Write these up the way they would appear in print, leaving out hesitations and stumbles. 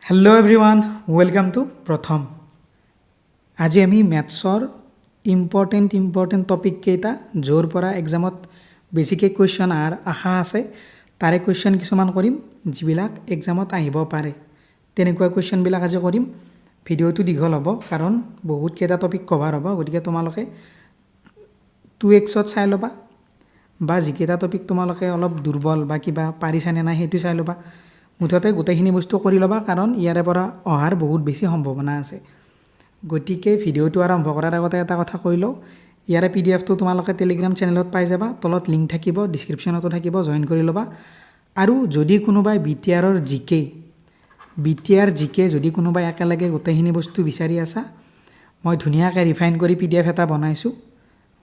Hello everyone welcome to प्रथम आज आमी मैथ्सर इम्पर्टेन्ट टपिक केटा जोर परा एग्जामत बेसिके क्वेश्चन आशा आछे तारे क्वेश्चन किछुमान करिम जिबिलाक एग्जामत आहिब पारे तेनेकुवा क्वेश्चन बिलाक आज करिम भिडिओटु दीघल हबो कारण बहुत केटा टपिक कभार हबो गतिके तोमालोके 2x चाइ लबा बा जिकेटा टपिक तोमालोके अलप दुर्बल बा किबा पारिछाने ना हेतु चाइ लबा मुठते गोटेइखिनि बस्तु करि लबा कारण इयारे परा अहार बहुत बेছি सम्भावना আছে गतिके भिडिओटु आरम्भ करार आगते এটা কথা কইলো ইয়াৰে PDF তো তোমালোকে টেলিগ্ৰাম চেনেলত পাই যাবা তলত লিংক থাকিব ডেসক্ৰিপচনতো থাকিব জয়েন কৰি লবা আৰু যদি কোনোবাই বিটিআৰৰ জিকে যদি কোনোবাই একেলগে গোটেইখিনি বস্তু বিচাৰি আছা মই ধুনিয়াকৈ ৰিফাইন কৰি PDF এটা বনাইছো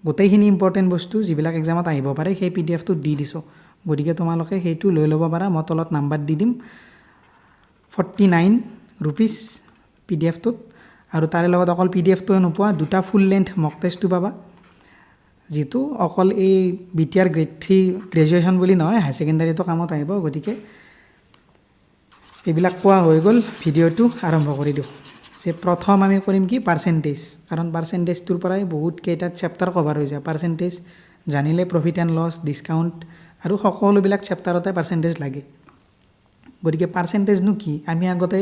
গোটেইখিনি ইম্পৰ্টেন্ট বস্তু যিবিলাক এক্সামত আহিব পাৰে সেই PDF টো দি দিছো গতিকে তোমালোকে হেতু লৈ লব পাৰা মই তলত নাম্বাৰ দি দিম 49 रुपीस PDF তো আৰু তাৰে লগত অকল PDF তো নোপোৱা দুটা ফুল লেন্থ মক টেষ্টটো পাবা যেটো অকল এই বিটিআৰ গ্ৰেড 3 গ্ৰেজুৱেচন বুলি নহয় হাই সেকেন্ডাৰী তো কামত আহিব গতিকে এইবিলাক কোৱা হৈ গল ভিডিওটো আৰম্ভ কৰি দিও যে প্ৰথম আমি কৰিম কি পাৰ্সেন্টেজ কাৰণ পাৰ্সেন্টেজ তোৰ পৰাই বহুত কেইটা চেপ্টাৰ কভাৰ হৈ যায় পাৰ্সেন্টেজ জানিলে প্ৰফিট এণ্ড লছ ডিসকাউন্ট আৰু সকলো বিলাক চেপ্টাৰতে পাৰ্সেন্টেজ লাগে গতিকে পাৰ্সেন্টেজ নো কি আমি আগতে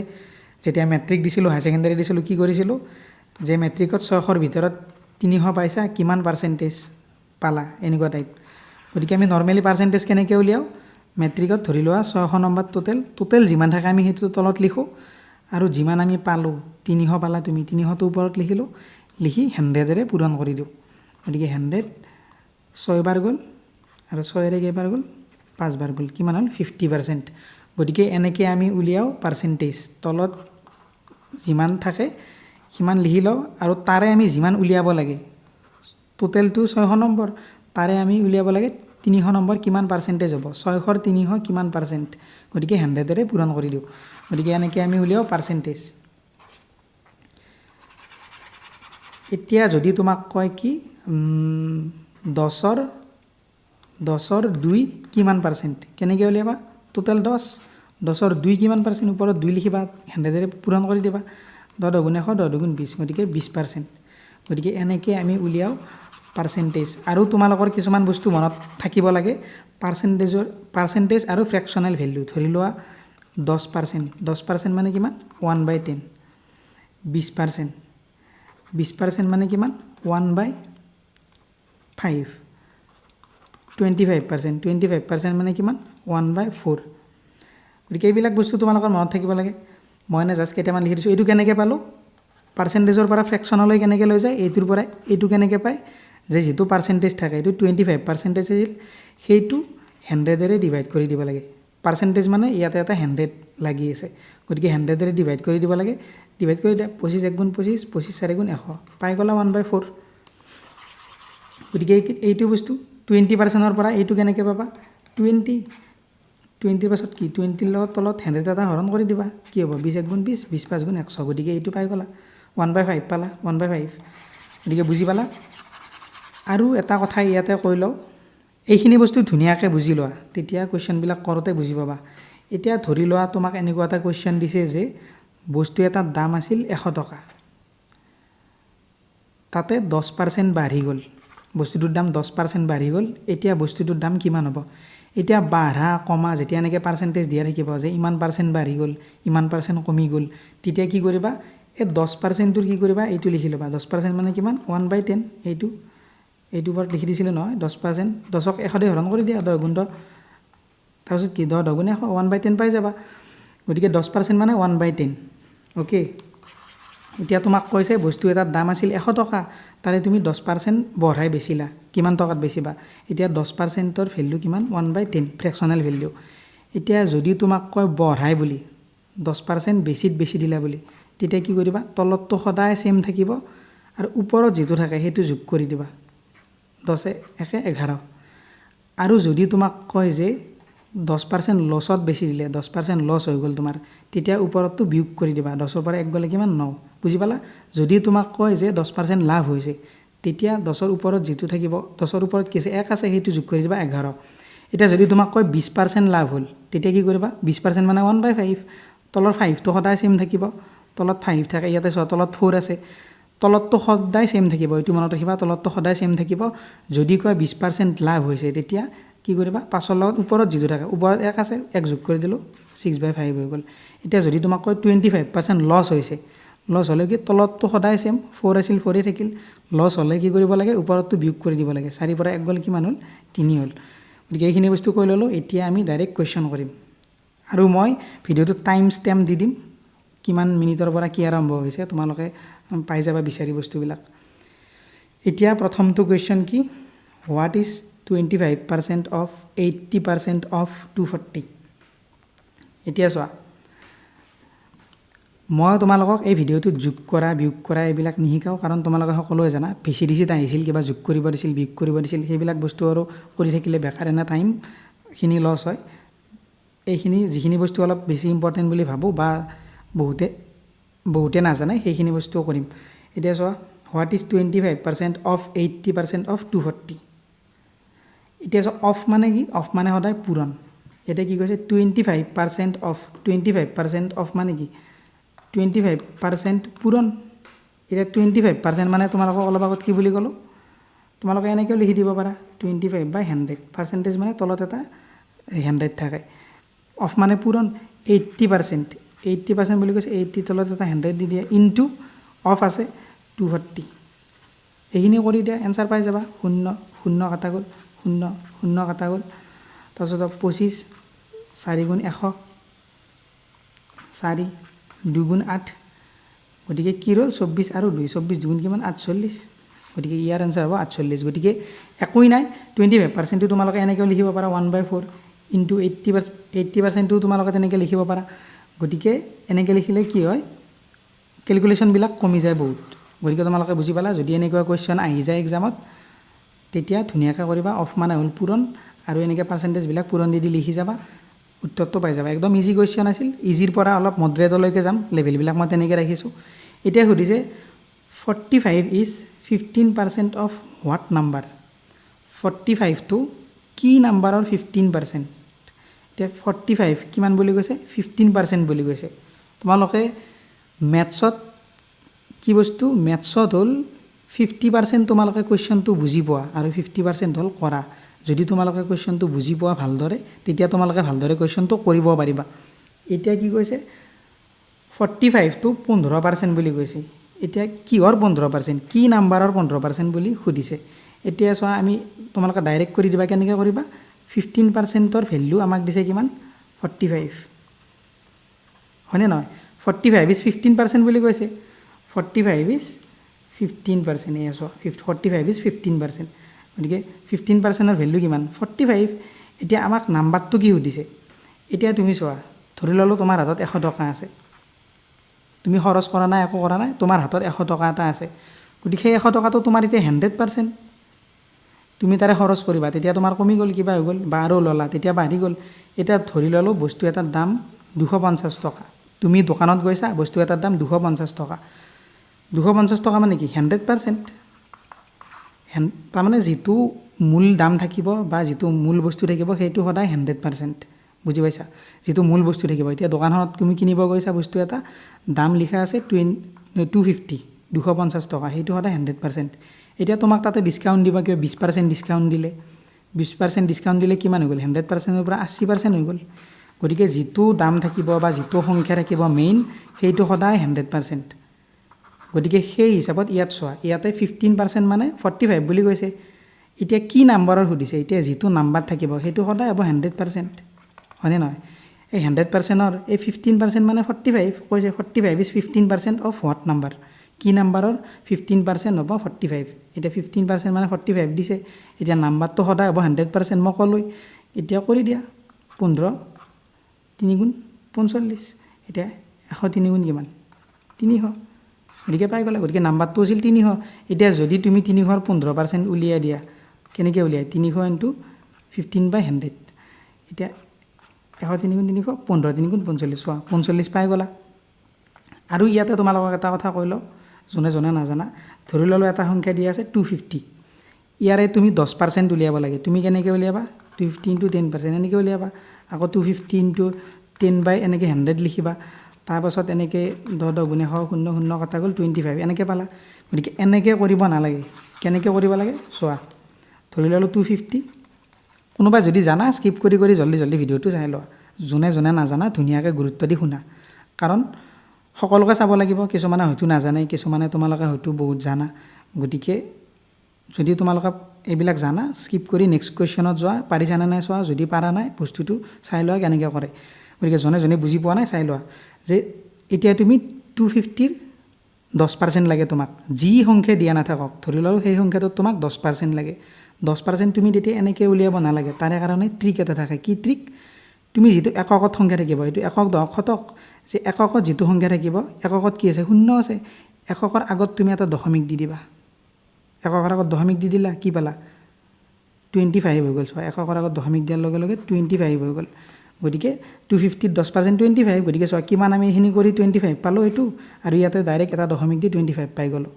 যেতিয়া মেট্ৰিক দিছিলো হাই সেকেন্ডাৰী দিছিলো কি কৰিছিলো যে মেট্ৰিকত 600 ৰ ভিতৰত 300 পাইছা কিমান পাৰ্সেন্টেজ পালা এনেকুৱা টাইপ গতিকে আমি নৰমালি পাৰ্সেন্টেজ কেনেকৈ উলিয়াও মেট্ৰিকত ধৰি লোৱা 600 নম্বৰ টোটেল যিমান থাকে আমি হেতু তলত লিখো আৰু যিমান আমি পালো 300 পালা তুমি 300 টো ওপৰত লিখিলো লিখি 100 ৰে পূৰণ কৰি দিও গতিকে 100 6 বাৰ গল আৰু 6 ৰে কেইবাৰ গল 5 বাৰ গল কিমান হল 50% গতিকে এনেকৈ আমি উলিয়াও পাৰ্সেন্টেজ তলত যিমান থাকে কিমান লিখি লও আৰু তাৰে আমি যিমান উলিয়াব লাগে টোটেল টু 600 নম্বৰ তাৰে আমি উলিয়াব লাগে 300 নম্বৰ কিমান পাৰ্সেন্টেজ হ'ব 600 ৰ 300 কিমান পাৰ্সেন্ট গতিকে 100 ৰে পূৰণ কৰি দিও গতিকে এনেকৈ আমি উলিয়াও পাৰ্সেন্টেজ এতিয়া যদি তোমাক কয় কি 10 ৰ 2 কিমান পাৰ্সেন্ট কেনেকৈ উলিয়াবা টোটেল 10 ৰ 2 কিমান পাৰ্সেন্ট ওপৰত 2 লিখিবা 100 ৰে পূৰণ কৰি দিবা 10 গুণ 100 10 গুণ 20 গতিকে 20% গতিকে এনেকৈ আমি উলিয়াও পাৰ্সেন্টেজ আৰু তোমালোকৰ কিছুমান বস্তু মনত থাকিব লাগে পাৰ্সেন্টেজ আৰু ফ্ৰেকচনেল ভ্যালু ধৰি লোৱা 10% মানে কিমান 1/10 20% মানে কিমান 1/5 25% মানে কিমান 1/4 গতিকে এইবিলাক বস্তু তোমালোকৰ মনত থাকিব লাগে মই না জাস্ট কেইটামান লিখি দিছো এইটো কেনেকৈ পালো পাৰ্সেন্টেজৰ পৰা ফ্ৰেকচনলৈ কেনেকৈ লৈ যায় এইটোৰ পৰা এইটো কেনেকৈ পায় যে যেটো পাৰ্সেন্টেজ থাকে এইটো 25% আছিল সেইটো 100 ৰে ডিভাইড কৰি দিব লাগে পাৰ্সেন্টেজ মানে ইয়াতে এটা 100 লাগি আছে গতিকে 100 ৰে ডিভাইড কৰি দিব লাগে ডিভাইড কৰি 25 1 গুণ 25 25 4 গুণ 100 পাই গলা 1/4 গতিকে এইটো বস্তু 20% ৰ পৰা এইটো কেনেকৈ পাবা 20 পাছত কি 20 ৰ তলত 100 এটা হৰণ কৰি দিবা কি হ'ব 20 1 গুণ 20 20 5 গুণ 100 গতিকে এইটো পাই গলা 1/5 পালা 1/5 গতিকে বুজি পালা আৰু এটা কথা ইয়াতে কৈ লও এইখিনি বস্তু ধুনিয়াকৈ বুজি লোৱা তেতিয়া কোৱেশ্চন বিলাক কৰোতে বুজি পাবা এতিয়া ধৰি লোৱা তোমাক এনেকুৱা এটা কোৱেশ্চন দিছে যে বস্তু এটাৰ দাম আছিল 100 টকা তাতে 10% বাঢ়ি গল বস্তুটোৰ দাম 10% বাঢ়ি গল এতিয়া বস্তুটোৰ দাম কিমান হ'ব এতিয়া বাঢ়া কমা যেতিয়া এনেকৈ পাৰ্সেন্টেজ দিয়া থাকিব যে ইমান পাৰ্সেন্ট বাঢ়ি গল ইমান পাৰ্সেন্ট কমি গল তেতিয়া কি কৰিবা এই 10% টোৰ কি কৰিবা এইটো লিখি লবা 10% মানে কিমান 1/10 এইটো ওপৰত লিখি দিছিলে নহয় 10% 10ক 100 হৰণ কৰি দিয়া 10 গুণ 10 তাৰপিছত কি 10 গুণ 100 1/10 পাই যাবা গতিকে 10% মানে 1/10 ওকে এতিয়া তোমাক কৈছে বস্তু এটাৰ দাম আছিল 100 টকা তাৰে তুমি 10% বঢ়াই বেচিলা কিমান টকাত বেচিবা এতিয়া 10% ৰ ভ্যালু কিমান 1/10 ফ্ৰেকচনেল ভ্যালু এতিয়া যদি তোমাক কয় বঢ়াই বুলি 10% বেছি দিলা বুলি তেতিয়া কি কৰিবা তলতটো সদায় সেম থাকিব আৰু ওপৰত যেটো থাকে হেতু যোগ কৰি দিবা 10 1 11 আৰু যদি তোমাক কয় যে 10% লছত বেছি দিলে 10% লছ হৈ গল তোমাৰ তেতিয়া ওপৰতটো বিয়োগ কৰি দিবা 10 ৰ পৰা 1 গলে কিমান 9 বুজি পালা যদি তোমাক কয় যে 10% লাভ হৈছে তেতিয়া 10 ৰ ওপৰত যেটো থাকিব 10 ৰ ওপৰত কি আছে 1 আছে হেতু যোগ কৰি দিবা 11 এটা যদি তোমাক কয় 20% লাভ হল তেতিয়া কি কৰিবা 20% মানে 1/5 তলৰ 5টো সদায় সেম থাকিব তলত 5 থাকে ইয়াতে চোৱা তলত 4 আছে তলতটো সদায় সেম থাকিব এইটো মনত ৰাখিবা তলতটো সদায় সেম থাকিব যদি কয় 20% লাভ হৈছে তেতিয়া কি কৰিবা 5ৰ লগত ওপৰত যিটো থাকে ওপৰত 1 আছে 1 যোগ কৰি দিলো 6/5 হৈ গ'ল এতিয়া যদি তোমাক কয় 25% লছ হৈছে লছ হলে কি তলতটো সদায় সেম 4 আছিল 4 এ থাকিল লছ হলে কি কৰিব লাগে ওপৰতটো বিয়োগ কৰি দিব লাগে 4 পৰা 1 গ'ল কিমান হ'ল 3 হ'ল গতিকে এইখিনি বস্তু কৈ ললো এতিয়া আমি ডাইৰেক্ট কোৱেশ্চন কৰিম আৰু মই ভিডিওটো টাইম ষ্টেম্প দি দিম কিমান মিনিটৰ পৰা কি আৰম্ভ হৈছে তোমালোকে পাই যাবা বিচাৰি বস্তুবিলাক এতিয়া প্ৰথমটো কোৱেশ্চন কি হোৱাট ইজ 25% অফ 80% অফ 240 এতিয়া চোৱা মই তোমালোকক এই ভিডিওটোত যোগ কৰা বিয়োগ কৰা এইবিলাক নিশিকাও কাৰণ তোমালোকে সকলোৱে জানা ভিচিডিচিত আহিছিল কিবা যোগ কৰিব দিছিল বিয়োগ কৰিব দিছিল সেইবিলাক বস্তু আৰু কৰি থাকিলে বেকাৰ এনে টাইমখিনি লছ হয় এইখিনি যিখিনি বস্তু অলপ বেছি ইম্পৰ্টেণ্ট বুলি ভাবোঁ বা বহুতে নাজানে সেইখিনি বস্তু কৰিম এতিয়া চোৱা হোৱাট ইজ 25% অফ 80% অফ 240 এতিয়া চোৱা অফ মানে কি অফ মানে সদায় পূৰণ এতিয়া কি কৈছে 25% অফ 25% অফ মানে কি 25% পূৰণ এতিয়া 25% মানে তোমালোকক অলপ আগত কি বুলি ক'লোঁ তোমালোকে এনেকৈও লিখি দিব পাৰা 25/100 পাৰ্চেণ্টেজ মানে তলত এটা 100 থাকে অফ মানে পূৰণ 80% বুলি কৈছে 80 তলত এটা 100 দি দিয়া ইনটু অফ আছে 240 এইখিনি কৰি দিয়া এনসাৰ পাই যাবা 0 0 কাটা গ'ল 0 0 কাটা গ'ল তাৰপিছত 25 4 × 100 4 2 × 8 গতিকে কি ৰ'ল 24 আৰু 2 24 2 কিমান 48 গতিকে ইয়াৰ এনসাৰ হ'ব 48 গতিকে একোই নাই 25%টো তোমালোকে এনেকৈও লিখিব পাৰা 1/4 ইনটু 80%টো তোমালোকে তেনেকৈ লিখিব পাৰা গতিকে এনেকৈ লিখিলে কি হয় কেলকুলেশ্যনবিলাক কমি যায় বহুত গতিকে তোমালোকে বুজি পালা যদি এনেকুৱা কুৱেশ্যন আহি যায় এক্সামত তেতিয়া ধুনীয়াকৈ কৰিবা অফ মানে হ'ল পূৰণ আৰু এনেকৈ পাৰ্চেণ্টেজবিলাক পূৰণ দি লিখি যাবা উত্তৰটো পাই যাবা একদম ইজি কুৱেশ্যন আছিল ইজিৰ পৰা অলপ মডাৰেটলৈকে যাম লেভেলবিলাক মই তেনেকৈ ৰাখিছোঁ এতিয়া সুধিছে 45 ইজ 15% অফ হোৱাট নাম্বাৰ 45টো কি নাম্বাৰৰ 15% এতিয়া 45 কিমান বুলি কৈছে 15% বুলি কৈছে তোমালোকে মেথছত কি বস্তু মেথছত হ'ল 50% তোমালোকে কুৱেশ্যনটো বুজি পোৱা আৰু 50% হ'ল কৰা যদি তোমালোকে কুৱেশ্যনটো বুজি পোৱা ভালদৰে তেতিয়া তোমালোকে ভালদৰে কুৱেশ্যনটো কৰিব পাৰিবা এতিয়া কি কৈছে 45টো 15% বুলি কৈছে এতিয়া কিহৰ 15% কি নাম্বাৰৰ 15% বুলি সুধিছে এতিয়া চোৱা আমি তোমালোকে ডাইৰেক্ট কৰি দিবা কেনেকৈ কৰিবা 15%ৰ ভেলু আমাক দিছে কিমান 45 হয়নে নহয় 45 ইজ 15% বুলি কৈছে 45 ইজ 15% এই চোৱা 45 ইজ 15% গতিকে 15%ৰ ভেলু কিমান 45 এতিয়া আমাক নাম্বাৰটো কি সুধিছে এতিয়া তুমি চোৱা ধৰি ল'লো তোমাৰ হাতত 100 টকা আছে তুমি খৰচ কৰা নাই একো কৰা নাই তোমাৰ হাতত 100 টকা এটা আছে গতিকে সেই 100 টকাটো তোমাৰ এতিয়া 100% তুমি তাৰে খৰচ কৰিবা তেতিয়া তোমাৰ কমি গ'ল কিবা হৈ গ'ল বা আৰু ল'লা তেতিয়া বাঢ়ি গ'ল এতিয়া ধৰি ল'লো বস্তু এটাৰ দাম 250 টকা তুমি দোকানত গৈছা বস্তু এটাৰ দাম 250 টকা 250 টকা মানে কি 100% তাৰমানে যিটো মূল দাম থাকিব বা যিটো মূল বস্তু থাকিব সেইটো সদায় 100% বুজি পাইছা যিটো মূল বস্তু থাকিব এতিয়া দোকানখনত তুমি কিনিব গৈছা বস্তু এটা দাম লিখা আছে 250 টকা সেইটো সদায় 100% এতিয়া তোমাক তাতে ডিছকাউণ্ট দিবা কিবা 20% ডিছকাউণ্ট দিলে 20% ডিছকাউণ্ট দিলে কিমান হৈ গ'ল 100%ৰ পৰা 80% হৈ গ'ল গতিকে যিটো দাম থাকিব বা যিটো সংখ্যা থাকিব মেইন সেইটো সদায় 100% গতিকে সেই হিচাপত ইয়াত চোৱা ইয়াতে 15% মানে 45 বুলি কৈছে এতিয়া কি নাম্বাৰৰ সুধিছে এতিয়া যিটো নাম্বাৰ থাকিব সেইটো সদায় হ'ব 100% হয়নে নহয় এই 100%ৰ এই 15% মানে 45 কৈছে 45 ইজ 15% অফ হোৱাট নাম্বাৰ কি নাম্বাৰৰ 15% হ'ব 45 এতিয়া 15% মানে 45 দিছে এতিয়া নাম্বাৰটো সদায় হ'ব 100% মই ক'লোঁ এতিয়া কৰি দিয়া 15 3 × 45 এতিয়া 103 গুণ কিমান 300 গতিকে পাই গ'লা গতিকে নাম্বাৰটো আছিল 300 এতিয়া যদি তুমি 300ৰ 15% উলিয়াই দিয়া কেনেকৈ উলিয়াই 300 ইনটু 15/100 এতিয়া 103 × 300 15 3 × 45 চোৱা 45 পাই গ'লা আৰু ইয়াতে তোমালোকক এটা কথা কৈ লওঁ যোনে যোনে নাজানা ধৰি ল'লো এটা সংখ্যা দিয়া আছে 250 ইয়াৰে তুমি 10% উলিয়াব লাগে তুমি কেনেকৈ উলিয়াবা 250 × 10% এনেকৈ উলিয়াবা আকৌ 250 × 10 বাই এনেকৈ 100 লিখিবা তাৰপাছত এনেকৈ 10 10 গুণে 100 0 0 কটা গ'ল 25 এনেকৈ পালা গতিকে এনেকৈ কৰিব নালাগে কেনেকৈ কৰিব লাগে চোৱা ধৰি ল'লোঁ 250 কোনোবা যদি জানা স্কিপ কৰি কৰি জলদি জলদি ভিডিঅ'টো চাই লোৱা যোনে যোনে নাজানা ধুনীয়াকৈ গুৰুত্ব দি শুনা কাৰণ সকলোকে চাব লাগিব কিছুমানে হয়তো নাজানে কিছুমানে তোমালোকে হয়তো বহুত জানা গতিকে যদি তোমালোকে এইবিলাক জানা স্কিপ কৰি নেক্সট কুৱেশ্যনত যোৱা পাৰিছানে নাই চোৱা যদি পাৰা নাই বস্তুটো চাই লোৱা কেনেকৈ কৰে গতিকে যোনে যোনে বুজি পোৱা নাই চাই লোৱা যে এতিয়া তুমি 250ৰ 10% লাগে তোমাক যি সংখ্যা দিয়া নাথাকক ধৰি লওক সেই সংখ্যাটোত তোমাক 10% লাগে 10% তুমি তেতিয়া এনেকৈ উলিয়াব নালাগে তাৰে কাৰণে ট্ৰিক এটা থাকে কি ট্ৰিক তুমি যিটো এককত সংখ্যা থাকিব এইটো একক দশক শতক যে এককত যিটো সংখ্যা থাকিব এককত কি আছে শূন্য আছে এককৰ আগত তুমি এটা দশমিক দি দিবা এককৰ আগত দশমিক দি দিলা কি পালা 25 হৈ গ'ল চোৱা এককৰ আগত দশমিক দিয়াৰ লগে লগে 25 হৈ গ'ল গতিকে 250ত 10% 25 গতিকে চোৱা কিমান আমি এইখিনি কৰি 25 পালোঁ এইটো আৰু ইয়াতে ডাইৰেক্ট এটা দশমিক দি 25 পাই গ'লোঁ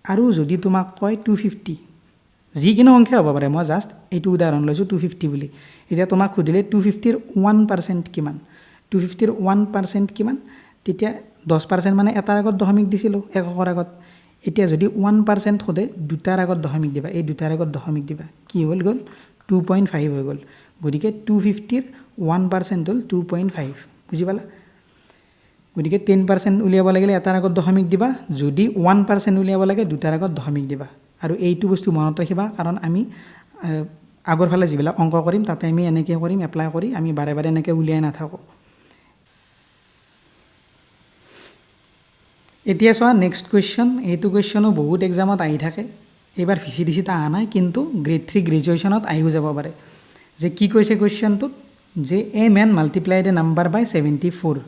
আৰু যদি তোমাক কয় 250 যিকোনো সংখ্যা হ'ব পাৰে মই জাষ্ট এইটো উদাহৰণ লৈছোঁ 250 বুলি এতিয়া তোমাক সুধিলে 250ৰ 1% কিমান 250ৰ 1% কিমান তেতিয়া 10% মানে এটাৰ আগত দশমিক দিছিলোঁ এককৰ আগত এতিয়া যদি 1% সোধে দুটাৰ আগত দশমিক দিবা এই দুটাৰ আগত দশমিক দিবা কি হ'ল গ'ল 2.5 হৈ গ'ল গতিকে 250ৰ 1% হ'ল 2.5 বুজি পালা গতিকে 10% উলিয়াব লাগিলে এটাৰ আগত দশমিক দিবা যদি 1% উলিয়াব লাগে দুটাৰ আগত দশমিক দিবা আৰু এইটো বস্তু মনত ৰাখিবা কাৰণ আমি আগৰ ফালে যিবিলাক অংক কৰিম তাতে আমি এনেকৈ কৰিম এপ্লাই কৰি আমি বাৰে বাৰে এনেকৈ উলিয়াই নাথাকোঁ এতিয়া চোৱা নেক্সট কুৱেশ্যন এইটো কুৱেশ্যনো বহুত এক্সামত আহি থাকে এইবাৰ ভিচিডিচিত অহা নাই কিন্তু গ্ৰেড 3 গ্ৰেজুৱেশ্যনত আহিও যাব পাৰে যে কি কৈছে কুৱেশ্যনটোত যে এ মেন মাল্টিপ্লাই দ্য নাম্বাৰ বাই 74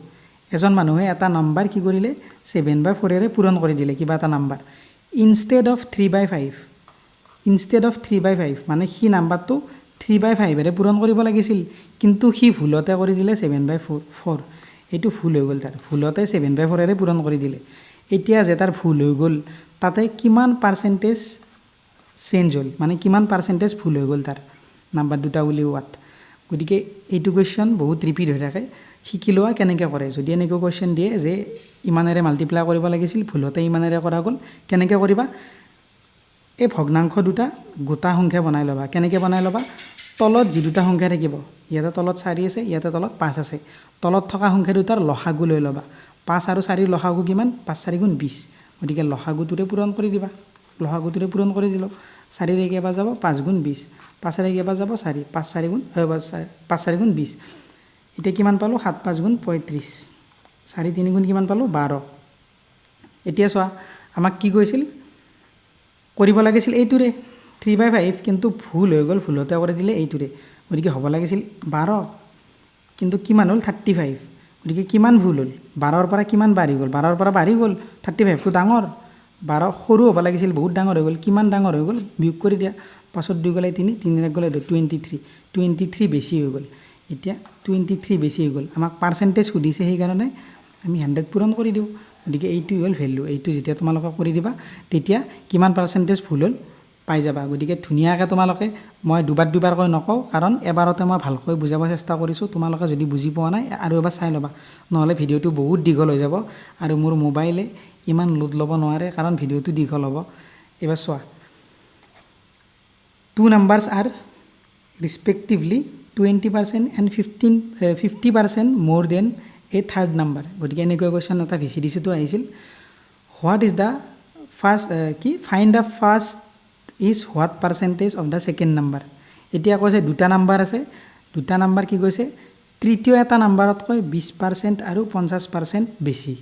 এজন মানুহে এটা নাম্বাৰ কি কৰিলে 7/4 পূৰণ কৰি দিলে কিবা এটা number instead of 3/5 instead of 3/5 মানে সি নাম্বাৰটো 3/5 পূৰণ কৰিব লাগিছিল কিন্তু সি ভুলতে কৰি দিলে 7/4 এইটো ভুল হৈ গ'ল তাৰ ভুলতে 7/4 পূৰণ কৰি দিলে এতিয়া যে তাৰ ভুল হৈ গ'ল তাতে কিমান পাৰ্চেণ্টেজ চেঞ্জ হ'ল মানে কিমান পাৰ্চেণ্টেজ ভুল হৈ গ'ল তাৰ নাম্বাৰ দুটা উলিওৱাত গতিকে এইটো কুৱেশ্যন বহুত ৰিপিট হৈ থাকে শিকি লোৱা কেনেকৈ কৰে যদি এনেকৈ কুৱেশ্যন দিয়ে যে ইমানেৰে মাল্টিপ্লাই কৰিব লাগিছিল ভুলতে ইমানেৰে কৰা গ'ল কেনেকৈ কৰিবা এই ভগ্নাংশ দুটা গোটা সংখ্যা বনাই ল'বা কেনেকৈ বনাই ল'বা তলত যি দুটা সংখ্যা থাকিব ইয়াতে তলত 4 আছে ইয়াতে তলত 5 আছে তলত থকা সংখ্যা দুটাৰ লসাগু লৈ ল'বা 5 আৰু 4ৰ লসাগু কিমান 5 4 গুণ 20 গতিকে লসাগুটোৰে পূৰণ কৰি দিবা লসাগুটোৰে পূৰণ কৰি দিলোঁ 4ৰে কেইবাৰ যাব 5 গুণ 20 5ৰে কেইবাৰ যাব 4 5 4 গুণ 5 4 গুণ 20 এতিয়া কিমান পালোঁ 7 5 গুণ 35 4 3 গুণ কিমান পালোঁ 12 এতিয়া চোৱা আমাক কি কৈছিল কৰিব লাগিছিল এইটোৰে 3/5 কিন্তু ভুল হৈ গ'ল ভুলতে কৰি দিলে এইটোৰে গতিকে হ'ব লাগিছিল 12 কিন্তু কিমান হ'ল 35 গতিকে কিমান ভুল হ'ল 12ৰ পৰা কিমান বাঢ়ি গ'ল 12ৰ পৰা বাঢ়ি গ'ল 35টো ডাঙৰ 12 সৰু হ'ব লাগিছিল বহুত ডাঙৰ হৈ গ'ল কিমান ডাঙৰ হৈ গ'ল বিয়োগ কৰি দিয়া 5ত 2 গ'লে 3 3ৰে গ'লে 23 বেছি হৈ গ'ল এতিয়া 23 বেছি হৈ গ'ল আমাক পাৰ্চেণ্টেজ সুধিছে সেইকাৰণে আমি 100 পূৰণ কৰি দিওঁ গতিকে এইটো হ'ল ভেলু এইটো যেতিয়া তোমালোকে কৰি দিবা তেতিয়া কিমান পাৰ্চেণ্টেজ ভুল হ'ল পাই যাবা গতিকে ধুনীয়াকৈ তোমালোকে মই দুবাৰকৈ নকওঁ কাৰণ এবাৰতে মই ভালকৈ বুজাব চেষ্টা কৰিছোঁ তোমালোকে যদি বুজি পোৱা নাই আৰু এবাৰ চাই ল'বা নহ'লে ভিডিঅ'টো বহুত দীঘল হৈ যাব আৰু মোৰ মোবাইলে ইমান লোড ল'ব নোৱাৰে কাৰণ ভিডিঅ'টো দীঘল হ'ব এবাৰ চোৱা 2 numbers are respectively 20% and 50% more than a third number গতিকে এনেকুৱা কুৱেশ্যন এটা ভিচিডিচিটো আহিছিল what is the first find the first is what percentage of the second number এতিয়া কৈছে দুটা নাম্বাৰ আছে দুটা নাম্বাৰ কি কৈছে তৃতীয় এটা নাম্বাৰতকৈ 20% আৰু 50% বেছি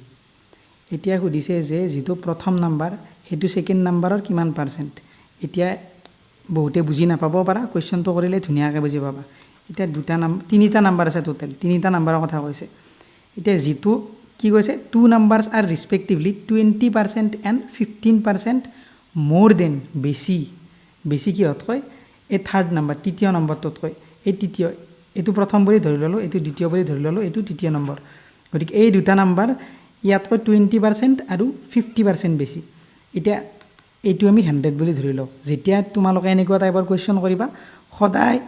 এতিয়া সুধিছে যে যিটো প্ৰথম নাম্বাৰ সেইটো ছেকেণ্ড নাম্বাৰৰ কিমান পাৰ্চেণ্ট এতিয়া বহুতে বুজি নাপাব পাৰা কুৱেশ্যনটো কৰিলে ধুনীয়াকৈ বুজি পাবা এতিয়া তিনিটা নাম্বাৰ আছে টোটেল তিনিটা নাম্বাৰৰ কথা কৈছে এতিয়া যিটো কি কৈছে 2 numbers are respectively 20% and 15% more than বেছি কিহতকৈ এই থাৰ্ড নাম্বাৰ তৃতীয় নম্বৰটোতকৈ এই তৃতীয় এইটো প্ৰথম বুলি ধৰি ল'লোঁ এইটো দ্বিতীয় বুলি ধৰি ল'লোঁ এইটো তৃতীয় নম্বৰ গতিকে এই দুটা নাম্বাৰ ইয়াতকৈ 20% আৰু 50% বেছি এতিয়া এইটো আমি 100 বুলি ধৰি লওঁ যেতিয়া তোমালোকে এনেকুৱা টাইপৰ কুৱেশ্যন কৰিবা সদায়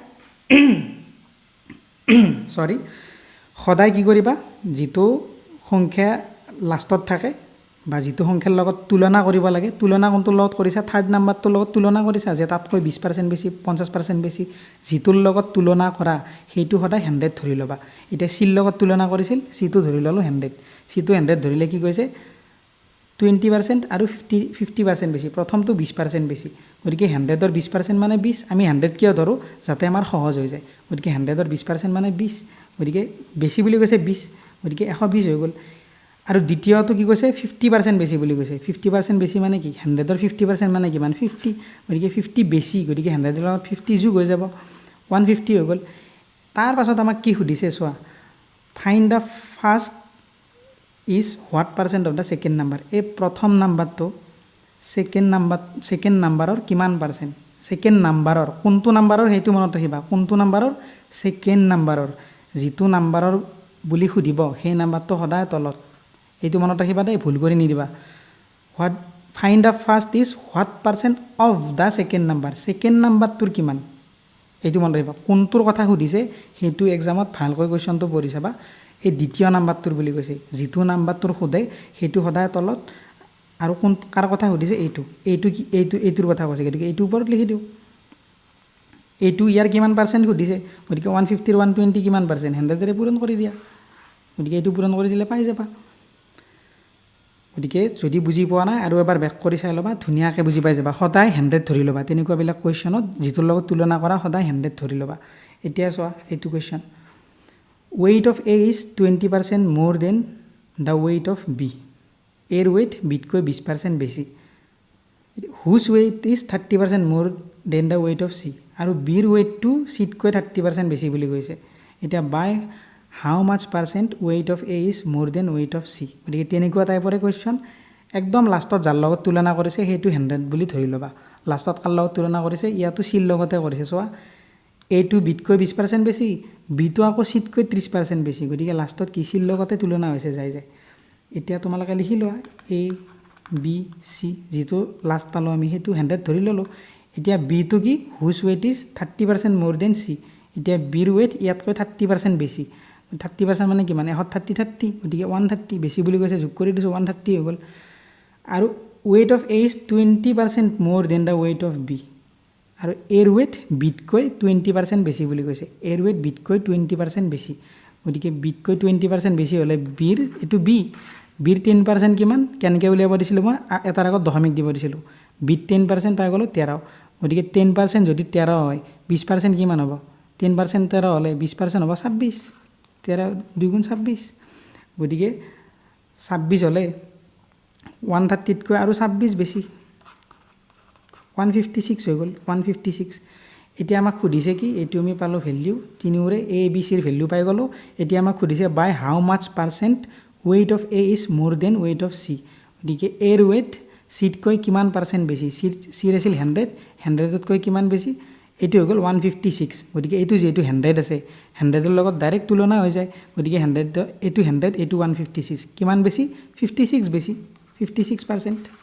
সদায় কি কৰিবা যিটো সংখ্যা লাষ্টত থাকে বা যিটো সংখ্যাৰ লগত তুলনা কৰিব লাগে তুলনা কোনটোৰ লগত কৰিছা থাৰ্ড নাম্বাৰটোৰ লগত তুলনা কৰিছা যে তাতকৈ 20% বেছি 50% বেছি যিটোৰ লগত তুলনা কৰা সেইটো সদায় 100 ধৰি ল'বা এতিয়া চিৰ লগত তুলনা কৰিছিল চিটো ধৰি ল'লো 100 চিটো 100 ধৰিলে কি কৈছে 20% আৰু 50% বেছি প্ৰথমটো 20% বেছি গতিকে 100ৰ 20% মানে 20 আমি 100 কিয় ধৰো যাতে আমাৰ সহজ হৈ যায় গতিকে 100ৰ 20% মানে 20 গতিকে বেছি বুলি কৈছে 20 গতিকে 120 হৈ গ'ল আৰু দ্বিতীয়টো কি কৈছে 50% বেছি বুলি কৈছে 50% বেছি মানে কি 100ৰ 50% মানে কিমান 50 গতিকে 50 বেছি গতিকে 100ৰ লগত 50 যোগ হৈ যাব 150 হৈ গ'ল তাৰ পাছত আমাক কি সুধিছে চোৱা find da first is what percent of the second number এই প্ৰথম নাম্বাৰটো সেকেন্ড নাম্বাৰৰ কিমান পাৰ্সেন্ট সেকেন্ড নাম্বাৰৰ কোনটো নাম্বাৰৰ হেতু মনত ৰাখিবা কোনটো নাম্বাৰৰ সেকেন্ড নাম্বাৰৰ যিটো নাম্বাৰৰ বুলি সুধিব সেই নাম্বাৰটো সদায় তলত এইটো মনত ৰাখিবা দেই ভুল কৰি নিদিবা what find the first is what percent of the second number second নাম্বাৰটোৰ কিমান এইটো মনত ৰাখিবা কোনটোৰ কথা সুধিছে হেতু এক্সামত ভালকৈ কোৱেশ্চনটো পঢ়ি চাবা এই দ্বিতীয় নাম্বাৰটোৰ বুলি কৈছে যিটো নাম্বাৰটোৰ খুদে হেতু সদায় তলত আৰু কোন কাৰ কথা সুধিছে এইটোৰ কথা কৈছে গতিকে এইটো ওপৰত লিখি দিও এইটো ইয়াৰ কিমান পাৰ্সেন্ট সুধিছে গতিকে 150 ৰ 120 কিমান পাৰ্সেন্ট 100 ৰে পূৰণ কৰি দিয়া গতিকে এইটো পূৰণ কৰি দিলে পাই যাবা গতিকে যদি বুজি পোৱা নাই আৰু এবাৰ বেক কৰি চাই লবা ধুনিয়াকৈ বুজি পাই যাবা সদায় 100 ধৰি লবা তেনেকুৱা বিলাক কোৱেশ্চনত যিটোৰ লগত তুলনা কৰা সদায় 100 ধৰি লবা এতিয়া চোৱা এইটো question weight of A is 20% more than the weight of B A weight B কৈ 20% বেছি whose weight is 30% more than the weight of C আৰু B ৰ weight to C কৈ 30% বেছি বুলি কৈছে এতিয়া by how much percent weight of A is more than weight of C গতিকে তেনেকুৱা টাইপৰে কোৱেশ্চন একদম লাষ্টত যাৰ লগত তুলনা কৰিছে হেতু 100 বুলি ধৰি লবা লাষ্টত কাৰ লগত তুলনা কৰিছে ইয়াতো C ৰ লগতে কৰিছে চোৱা A to B কৈ 20% বেছি B to আকৌ C কৈ 30% বেছি গতিকে লাষ্টত কি C ৰ লগতে তুলনা হৈছে যায় এতিয়া তোমালোকে লিখি লোৱা A B C যেটো লাষ্ট পালো আমি হেতু 100 ধৰি ললো এতিয়া B to কি whose weight is 30% more than C এতিয়া B ৰ weight ইয়াতকৈ 30% বেছি 30% মানে কি মানে 30 গতিকে 130 বেছি বুলি কৈছে যোগ কৰি দিছো 130 হৈ গল আৰু weight of A is 20% more than the weight of B আৰু A weight B কৈ 20% বেছি বুলি কৈছে A weight B কৈ 20% বেছি গতিকে B কৈ 20% বেছি হলে B ৰ এটো B B ৰ 10% কিমান কেনকে উলিয়াব দিছিল মই এটাৰ আগত দশমিক দিব দিছিল B 10% পাই গলো 13 গতিকে 10% যদি 13 হয় 20% কিমান হ'ব 10% 13 হলে 20% হ'ব 26 13 2 গুণ 26 গতিকে 26 হলে 130 কৈ আৰু 26 বেছি 156 হৈ গল 156 এতিয়া আমাক খুদিছে কি এটো আমি পালো ভ্যালু তিনিওৰে A B C ৰ ভ্যালু পাই গলো এতিয়া আমাক খুদিছে বাই হাউ মাচ percent weight of A is more than weight of C গতিকে A ৰ weight C কৈ কিমান পার্সেন্ট বেছি C আছিল 100 100 কৈ কিমান বেছি এটো হৈ গল 156 গতিকে এটো যেটো 100 আছে 100 ৰ লগত ডাইৰেক্ট তুলনা হৈ যায় গতিকে 100 এটো 100 এটো 156 কিমান বেছি 56 বেছি 56%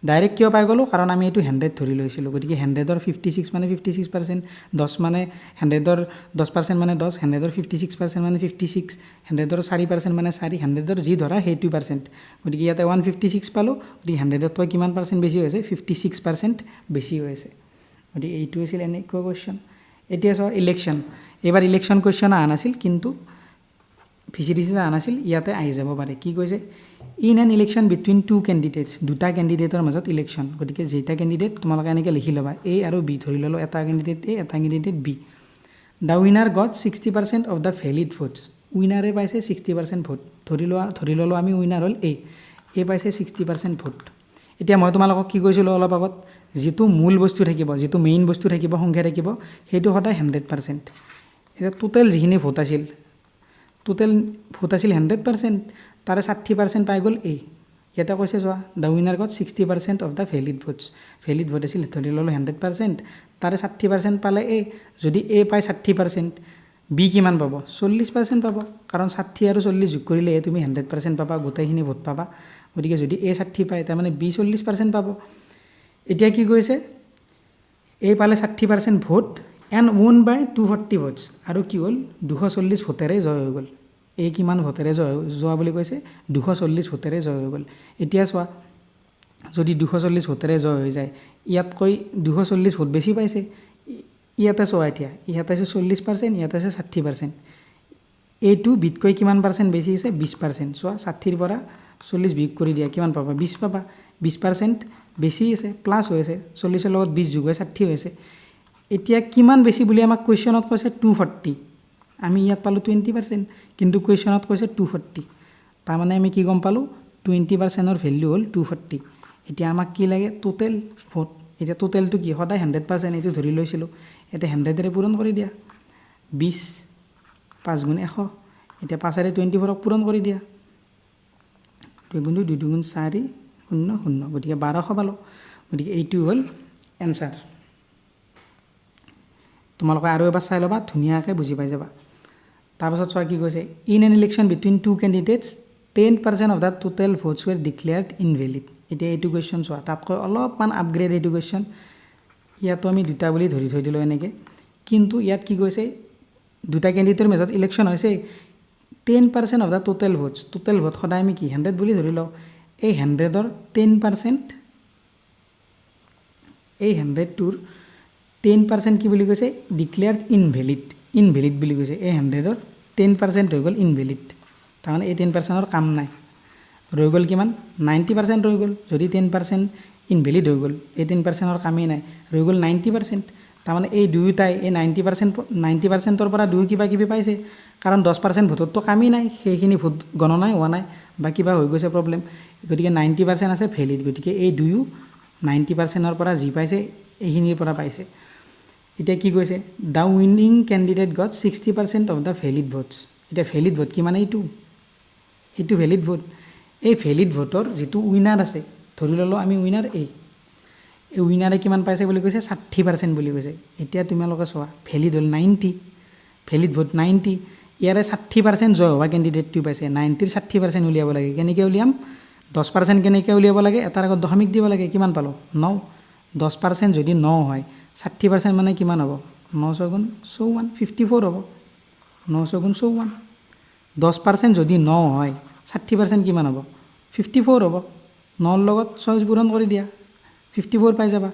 ডাইৰেক্ট কিয় পাই গলো কাৰণ আমি এটো 100 ধৰি লৈছিলো গতিকে 100 ৰ 56 মানে 56% 10 মানে 100 ৰ 10% মানে 10 100 ৰ 56% মানে 56 100 ৰ 4% মানে 4 100 ৰ যি ধৰা হেতু পার্সেন্ট গতিকে ইয়াতে 156 পালো গতিকে 100 ত কিমান পার্সেন্ট বেছি হৈছে 56% বেছি হৈছে গতিকে এইটো আছিল এনে কোৱেশ্চন এতিয়া সো ইলেকশন এবাৰ ইলেকশন কোৱেশ্চন আনা আছিল কিন্তু ফিচাৰিজ আনা আছিল ইয়াতে আহি যাব পাৰে কি কৈছে in an election between two candidates দুটা ক্যান্ডিডেটৰ মাজত ইলেকশন গতিকে যেটা ক্যান্ডিডেট তোমালোকে এনেকে লিখি লবা A আৰু B ধৰি ললো এটা ক্যান্ডিডেট A এটা candidate B the winner got 60% of the valid votes উইনাৰে পাইছে 60% ভোট ধৰি ললো আমি উইনাৰ হল A পাইছে 60% ভোট এতিয়া মই তোমালোকক কি কৈছিলো অলপ আগত যেটো মূল বস্তু থাকিব যেটো মেইন বস্তু থাকিব সংখ্যা থাকিব হেতু সদায় 100% এটা টোটাল যিখিনি ভোট আছিল 100% তাৰে 60% পাই গল A এটা কৈছে যোৱা the winner got 60% of the valid votes valid vote আছিল ধৰি ললো 100% তাৰে 60% পালে A যদি A পায় 60% B কিমান পাব 40% পাব কাৰণ 60 আৰু 40 যোগ কৰিলে তুমি 100% পাবা গোটেইখিনি ভোট পাবা গতিকে যদি A 60 পায় তাৰ মানে B 40% পাব এতিয়া কি কৈছে A পালে 60% vote and won by 240 votes আৰু কি হল 240 ভোটেৰে জয় হৈ গল এই কিমান ভোটেৰে যোৱা বুলি কৈছে 240 ভোটেৰে জয় হৈ গ'ল এতিয়া চোৱা যদি 240 ভোটেৰে জয় হৈ যায় ইয়াতকৈ 240 ভোট বেছি পাইছে ইয়াতে চোৱা এতিয়া ইয়াতে আছে 40% ইয়াতে আছে 60% এইটো বিটকৈ কিমান পাৰ্চেণ্ট বেছি আছে 20% চোৱা 60 ৰ পৰা 40 বিয়োগ কৰি দিয়া কিমান পাবা 20 পাবা 20% বেছি আছে প্লাছ হৈ আছে 40 ৰ লগত 20 যোগ হৈ 60 হৈ আছে এতিয়া কিমান বেছি বুলি আমাক কোৱেশ্চনত কৈছে 240 আমি ইয়াত পালো 20% কিন্তু কোৱেশ্চনত কৈছে 240 তাৰ মানে আমি কি গম পালো 20% ৰ ভ্যালু হ'ল 240 এতিয়া আমাক কি লাগে টোটাল ভোট এতিয়া টোটালটো কি সদায় 100% এইটো ধৰি লৈছিলো এটা 100 ৰে পূৰণ কৰি দিয়া 20 5 গুণ 100 এতিয়া 5 ৰে 24 ক পূৰণ কৰি দিয়া 2 গুণ 2 2 গুণ 4 শূন্য শূন্য গতিকে 1200 পালো গতিকে এইটো হ'ল এনসাৰ তোমালোকে আৰু এবাৰ চাই লবা ধুনিয়াকৈ বুজি পাই যাবা তাৰপিছত চোৱা কি কৈছে in an election between two candidates 10% of the total votes were declared invalid এতিয়া এইটো কুৱেশ্যন চোৱা তাতকৈ অলপমান আপগ্ৰেড এইটো কুৱেশ্যন ইয়াতো আমি দুটা বুলি ধৰি থৈ দিলোঁ এনেকৈ কিন্তু ইয়াত কি কৈছে দুটা কেণ্ডিডেটৰ মাজত ইলেকশ্যন হৈছে 10% অফ দ্য টোটেল ভোট সদায় আমি কি 100 বুলি ধৰি লওঁ এই 100ৰ 10% এই 100টোৰ 10% কি বুলি কৈছে ডিক্লেয়াৰ্ড ইনভেলিড বুলি কৈছে এই 100ৰ 10% হৈ গ'ল ইনভেলিড তাৰমানে এই 10%ৰ কাম নাই ৰৈ গ'ল কিমান 90% ৰৈ গ'ল যদি 10% ইনভেলিড হৈ গ'ল এই 10%ৰ কামেই নাই ৰৈ গ'ল 90% তাৰমানে এই দুয়োটাই এই 90%ৰ পৰা দুই কিবা কিবি পাইছে কাৰণ 10% ভোটততো কামেই নাই সেইখিনি ভোট গণনাই হোৱা নাই বা কিবা হৈ গৈছে প্ৰব্লেম গতিকে 90% আছে ভেলিড গতিকে এই দুয়ো 90%ৰ পৰা যি পাইছে এইখিনিৰ পৰা পাইছে এতিয়া কি কৈছে the winning candidate got 60% of the valid votes এতিয়া ভেলিড ভোট কি মানে এইটো ভেলিড ভোট এই ভেলিড ভোটৰ যিটো উইনাৰ আছে ধৰি ল'লো আমি উইনাৰ এই উইনাৰে কিমান পাইছে বুলি কৈছে 60% বুলি কৈছে এতিয়া তোমালোকে চোৱা ভেলিড হ'ল 90 ভেলিড ভোট 90 ইয়াৰে 60% জয় হোৱা কেণ্ডিডেটটো পাইছে 90ৰ 60% উলিয়াব লাগে কেনেকৈ উলিয়াম 10% কেনেকৈ উলিয়াব লাগে এটাৰ আগত দশমিক দিব লাগে কিমান পালো 9 10% যদি 9 হয় 60% মানে কিমান হ'ব 9 গুণ 54 54 হ'ব 9 গুণ 54 10% যদি 9 হয় 60% কিমান হ'ব 54 হ'ব 9ৰ লগত 6 পূৰণ কৰি দিয়া 54 পাই যাবা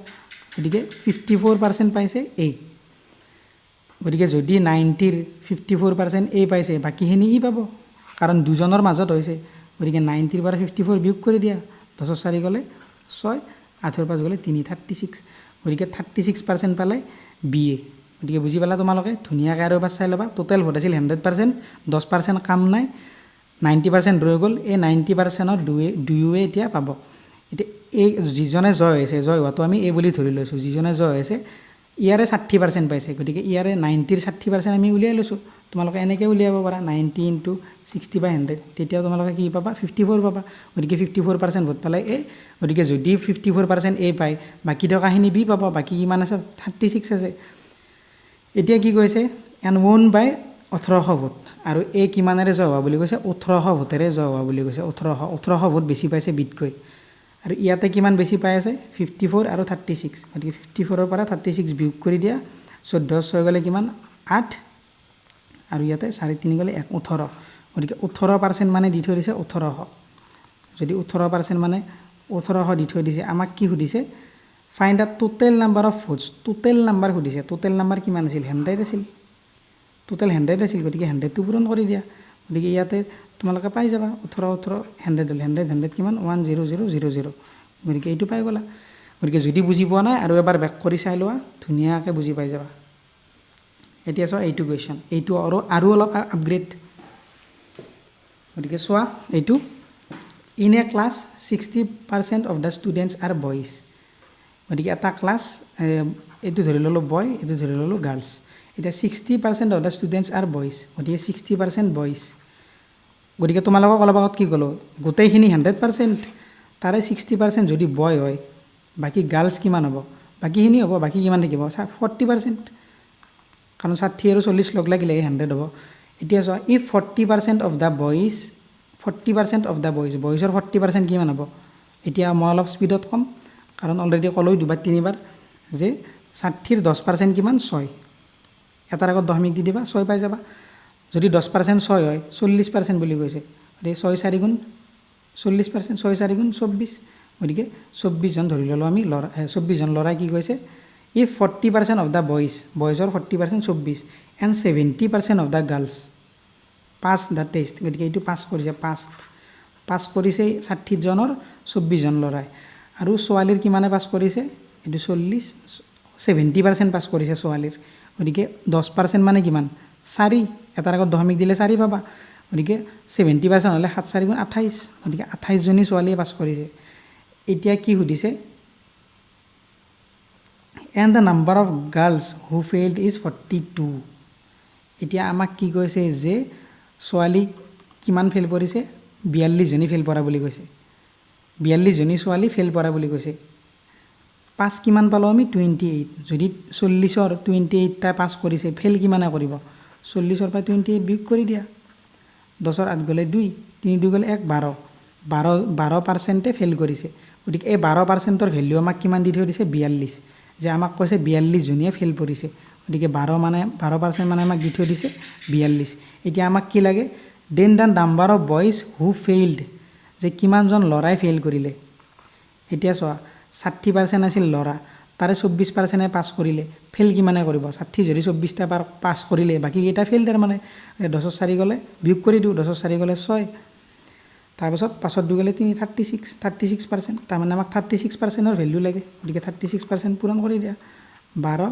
গতিকে 54% পাইছে এই গতিকে যদি 90ৰ 54% এই পাইছে বাকীখিনি ই পাব কাৰণ দুজনৰ মাজত হৈছে গতিকে 90ৰ পৰা 54 বিয়োগ কৰি দিয়া 10ৰ 4 গ'লে 6 8ৰ 5 গ'লে 3 36 গতিকে 36% পালে বিএ গতিকে বুজি পালা তোমালোকে ধুনীয়াকৈ আৰু এবাৰ চাই ল'বা টোটেল ভোট আছিল 100% 10% কাম নাই 90% ৰৈ গ'ল এই 90%ৰ দুয়োৱে এতিয়া পাব এতিয়া এই যিজনে জয় হৈছে জয় হোৱাটো আমি এই বুলি ধৰি লৈছোঁ যিজনে জয় হৈছে ইয়াৰে 60% পাইছে গতিকে ইয়াৰে 90ৰ 60% আমি উলিয়াই লৈছোঁ তোমালোকে এনেকৈ উলিয়াব পাৰা 90 × 60/100 তেতিয়া তোমালোকে কি পাবা 54 পাবা গতিকে 54% ভোট পালে এ গতিকে যদি 54% এ পায় বাকী টকাখিনি বি পাব বাকী কিমান আছে 36 আছে এতিয়া কি কৈছে এণ্ড ওন বাই 1800 ভোট আৰু এই কিমানেৰে জয় হোৱা বুলি কৈছে 1800 ভোটেৰে জয় হোৱা বুলি কৈছে 1800 ভোট বেছি পাইছে বিটকৈ আৰু ইয়াতে কিমান বেছি পাই আছে 54 আৰু 36 গতিকে 54ৰ পৰা 36 বিয়োগ কৰি দিয়া 14 6 গ'লে কিমান 8 আৰু ইয়াতে 3.5 গ'লে 18 গতিকে 18% মানে দি থৈ দিছে 1800 যদি 18% মানে 1800 দি থৈ দিছে আমাক কি সুধিছে find the total number of votes total number সুধিছে টোটেল নাম্বাৰ কিমান আছিল 100 আছিল টোটেল 100 আছিল গতিকে 100টো পূৰণ কৰি দিয়া গতিকে ইয়াতে তোমালোকে পাই যাবা 18 100 হ'ল 100 কিমান 10000 গতিকে এইটো পাই গ'লা গতিকে যদি বুজি পোৱা নাই আৰু এবাৰ বেক কৰি চাই লোৱা ধুনীয়াকৈ বুজি পাই যাবা এতিয়া চোৱা এইটো কুৱেশ্যন এইটো আৰু অলপ আপগ্ৰেড গতিকে চোৱা এইটো in a class 60% of the students R boys গতিকে এটা ক্লাছ এইটো ধৰি ল'লোঁ বয় এইটো ধৰি ল'লোঁ গাৰ্লছ এতিয়া 60% of the students R boys গতিকে 60% বয়জ গতিকে তোমালোকক অলপ আগত কি ক'লোঁ গোটেইখিনি 100% তাৰে 60% যদি বয় হয় বাকী গাৰ্লছ কিমান হ'ব বাকীখিনি হ'ব বাকী কিমান থাকিব 40% কাৰণ 60 আৰু 40 লগ লাগিলে 100 হ'ব এতিয়া চোৱা if 40% of the boys 40% of the বয়জৰ 40% কিমান হ'ব এতিয়া মই অলপ স্পীডত ক'ম কাৰণ অলৰেডি ক'লোঁ দুবাৰ তিনিবাৰ যে 60ৰ 10% কিমান 6 এটাৰ আগত দশমিক দি দিবা 6 পাই যাবা যদি 10% 6 হয় 40% বুলি কৈছে গতিকে 6 4 গুণ 40% 6 4 গুণ 24 গতিকে 24 জন ধৰি ললো আমি ল'ৰা 24 জন ল'ৰাই কি কৈছে if 40% of the boysৰ 40% 24 and 70% of the girls pass the test গতিকে এইটো পাছ কৰিছে পাছ কৰিছে 60 জনৰ 24 জন ল'ৰাই আৰু ছোৱালীৰ কিমানে পাছ কৰিছে এইটো 40 70% পাছ কৰিছে ছোৱালীৰ গতিকে 10% মানে কিমান 4 এটাৰ আগত দশমিক দিলে 4 পাবা গতিকে 70% হলে 7 4 গুণ 28 গতিকে 28 জনী ছোৱালীয়ে পাছ কৰিছে এতিয়া কি সুধিছে and the number of girls who failed is 42 এতিয়া আমাক কি কৈছে যে ছোৱালী কিমান ফেল কৰিছে 42 জনী ফেল কৰা বুলি কৈছে 42 জনী ছোৱালী ফেল কৰা বুলি কৈছে পাস কিমান পালো আমি 28 যদি 40 ৰ 28 টা পাস কৰিছে ফেল কিমানে কৰিব 40 ৰ পৰা 28 বিয়োগ কৰি দিয়া 10 ৰ 8 গলে 2 3 2 গলে 1 12% ফেল কৰিছে গতিকে এই 12% ৰ ভ্যালু আমাক কিমান দি থৈ দিছে 42 যে আমাক কৈছে 42 জনীয়ে ফেল কৰিছে গতিকে 12% মানে আমাক দি থৈ দিছে 42 এতিয়া আমাক কি লাগে then the number of boys who failed যে কিমান জন লৰাই ফেল কৰিলে এতিয়া চোৱা 60% আছিল লৰা তাৰে 24% পাস কৰিলে ফেল কিমানে কৰিব 60 যদি 24 টা পাস কৰিলে বাকি কেইটা ফেল তাৰ মানে 10 4 গলে বিয়োগ কৰি দিও 10 4 গলে 6 তাৰ পাছত 5 2 গলে 3 36% তাৰ মানে আমাক 36% ৰ ভ্যালু লাগে গতিকে 36% পূৰণ কৰি দিয়া 12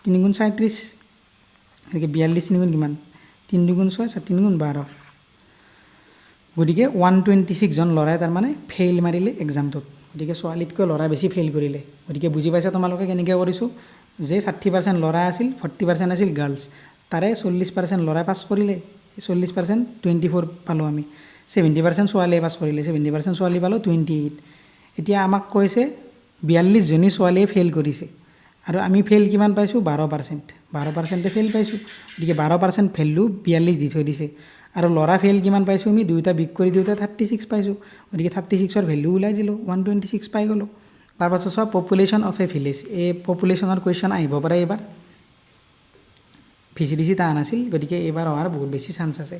3 গুণ 37 গতিকে 42 3 গুণ কিমান 3 2 গুণ 6 3 গুণ 12 গতিকে 126 জন লৰাই তাৰ মানে ফেইল মাৰিলে এক্সামটোত গতিকে ছোৱালীতকৈ লৰা বেছি ফেইল কৰিলে গতিকে বুজি পাইছা তোমালোকে কেনেকৈ কৰিছো যে 60% লৰা আছিল 40% আছিল গাৰ্লছ তাৰে 40% লৰাই পাস কৰিলে 40% 24 পালো আমি 70% ছোৱালীয়ে পাস কৰিলে 70% ছোৱালী পালো 28 এতিয়া আমাক কৈছে 42 জনী ছোৱালীয়ে ফেইল কৰিছে আৰু আমি ফেইল কিমান পাইছো 12% ফেইল পাইছো গতিকে 12% ভ্যালু 42 দি থৈ দিছে আৰু লৰা ফেইল কিমান পাইছো আমি দুইটা বিগ কৰি দিওতে 36 পাইছো গতিকে 36 ৰ ভ্যালু উলাই দিলো 126 পাই গলো তাৰ পাছত সব পপুলেশন অফ এ ভিলেজ এই পপুলেশনৰ কোৱেশ্চন আহিব পাৰে এবাৰ ভিজিডিসি তা আনাছিল গতিকে এবাৰ হোৱাৰ বহুত বেছি চান্স আছে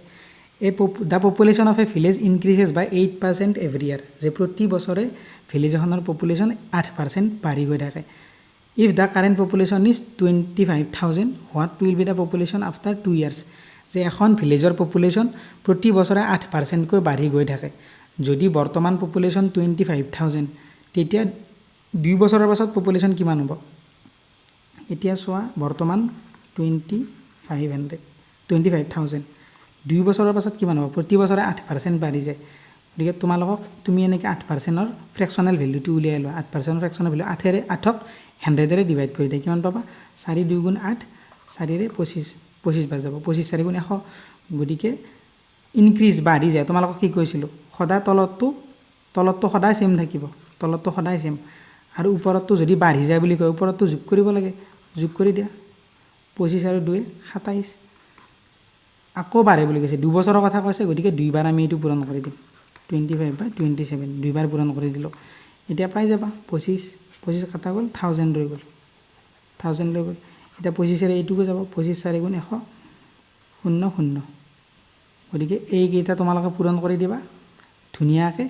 এই the population of a village increases by 8% every year যে প্ৰতি বছৰে ভিলেজ এখনৰ পপুলেশন 8% বাঢ়ি গৈ থাকে if the current population is 25000 what will be the population after 2 years যে এখন ভিলেজৰ পপুলেশন প্ৰতি বছৰে 8% কৈ বাঢ়ি গৈ থাকে যদি বৰ্তমান পপুলেশন 25000 তেতিয়া 2 বছৰৰ পাছত পপুলেশন কিমান হ'ব এতিয়া সোৱা বৰ্তমান 25000 2 বছৰৰ পাছত কিমান হ'ব প্ৰতি বছৰে 8% বাঢ়ি যায় গতিকে তোমালোকক তুমি এনেকৈ 8% ৰ ফ্ৰেকশনাল ভ্যালুটো উলিয়াই লোৱা 8% ৰ ফ্ৰেকশনাল ভ্যালু 8 ৰে 8ক 100 ৰে ডিভাইড কৰি দিয়া কিমান পাবা 4 2 গুণ 8 4 ৰে 25 বাজ যাব 25 4 গুণ 100 গতিকে ইনক্ৰিজ বাঢ়ি যায় তোমালোকক কি কৈছিলো সদা তলতটো সদায় সেম থাকিব তলতটো সদায় সেম আৰু ওপৰতটো যদি বাঢ়ি যায় বুলি কয় ওপৰতটো যোগ কৰিব লাগে যোগ কৰি দিয়া 25 আৰু 2 27 আকৌ বাঢ়ে বুলি কৈছে 2 বছৰৰ কথা কৈছে গতিকে দুইবাৰ আমি এটো পূৰণ কৰি দিম 25 বাই 27 দুইবাৰ পূৰণ কৰি দিলো এতিয়া পাই যাবা 25 কাটা গল 1000 ৰৈ গল 1000 ৰৈ গল এটা 25 ৰে এইটোকে যাব 25 4 গুণ 100 00 গতিকে এই কেইটা তোমালোকে পূৰণ কৰি দিবা ধুনিয়াকে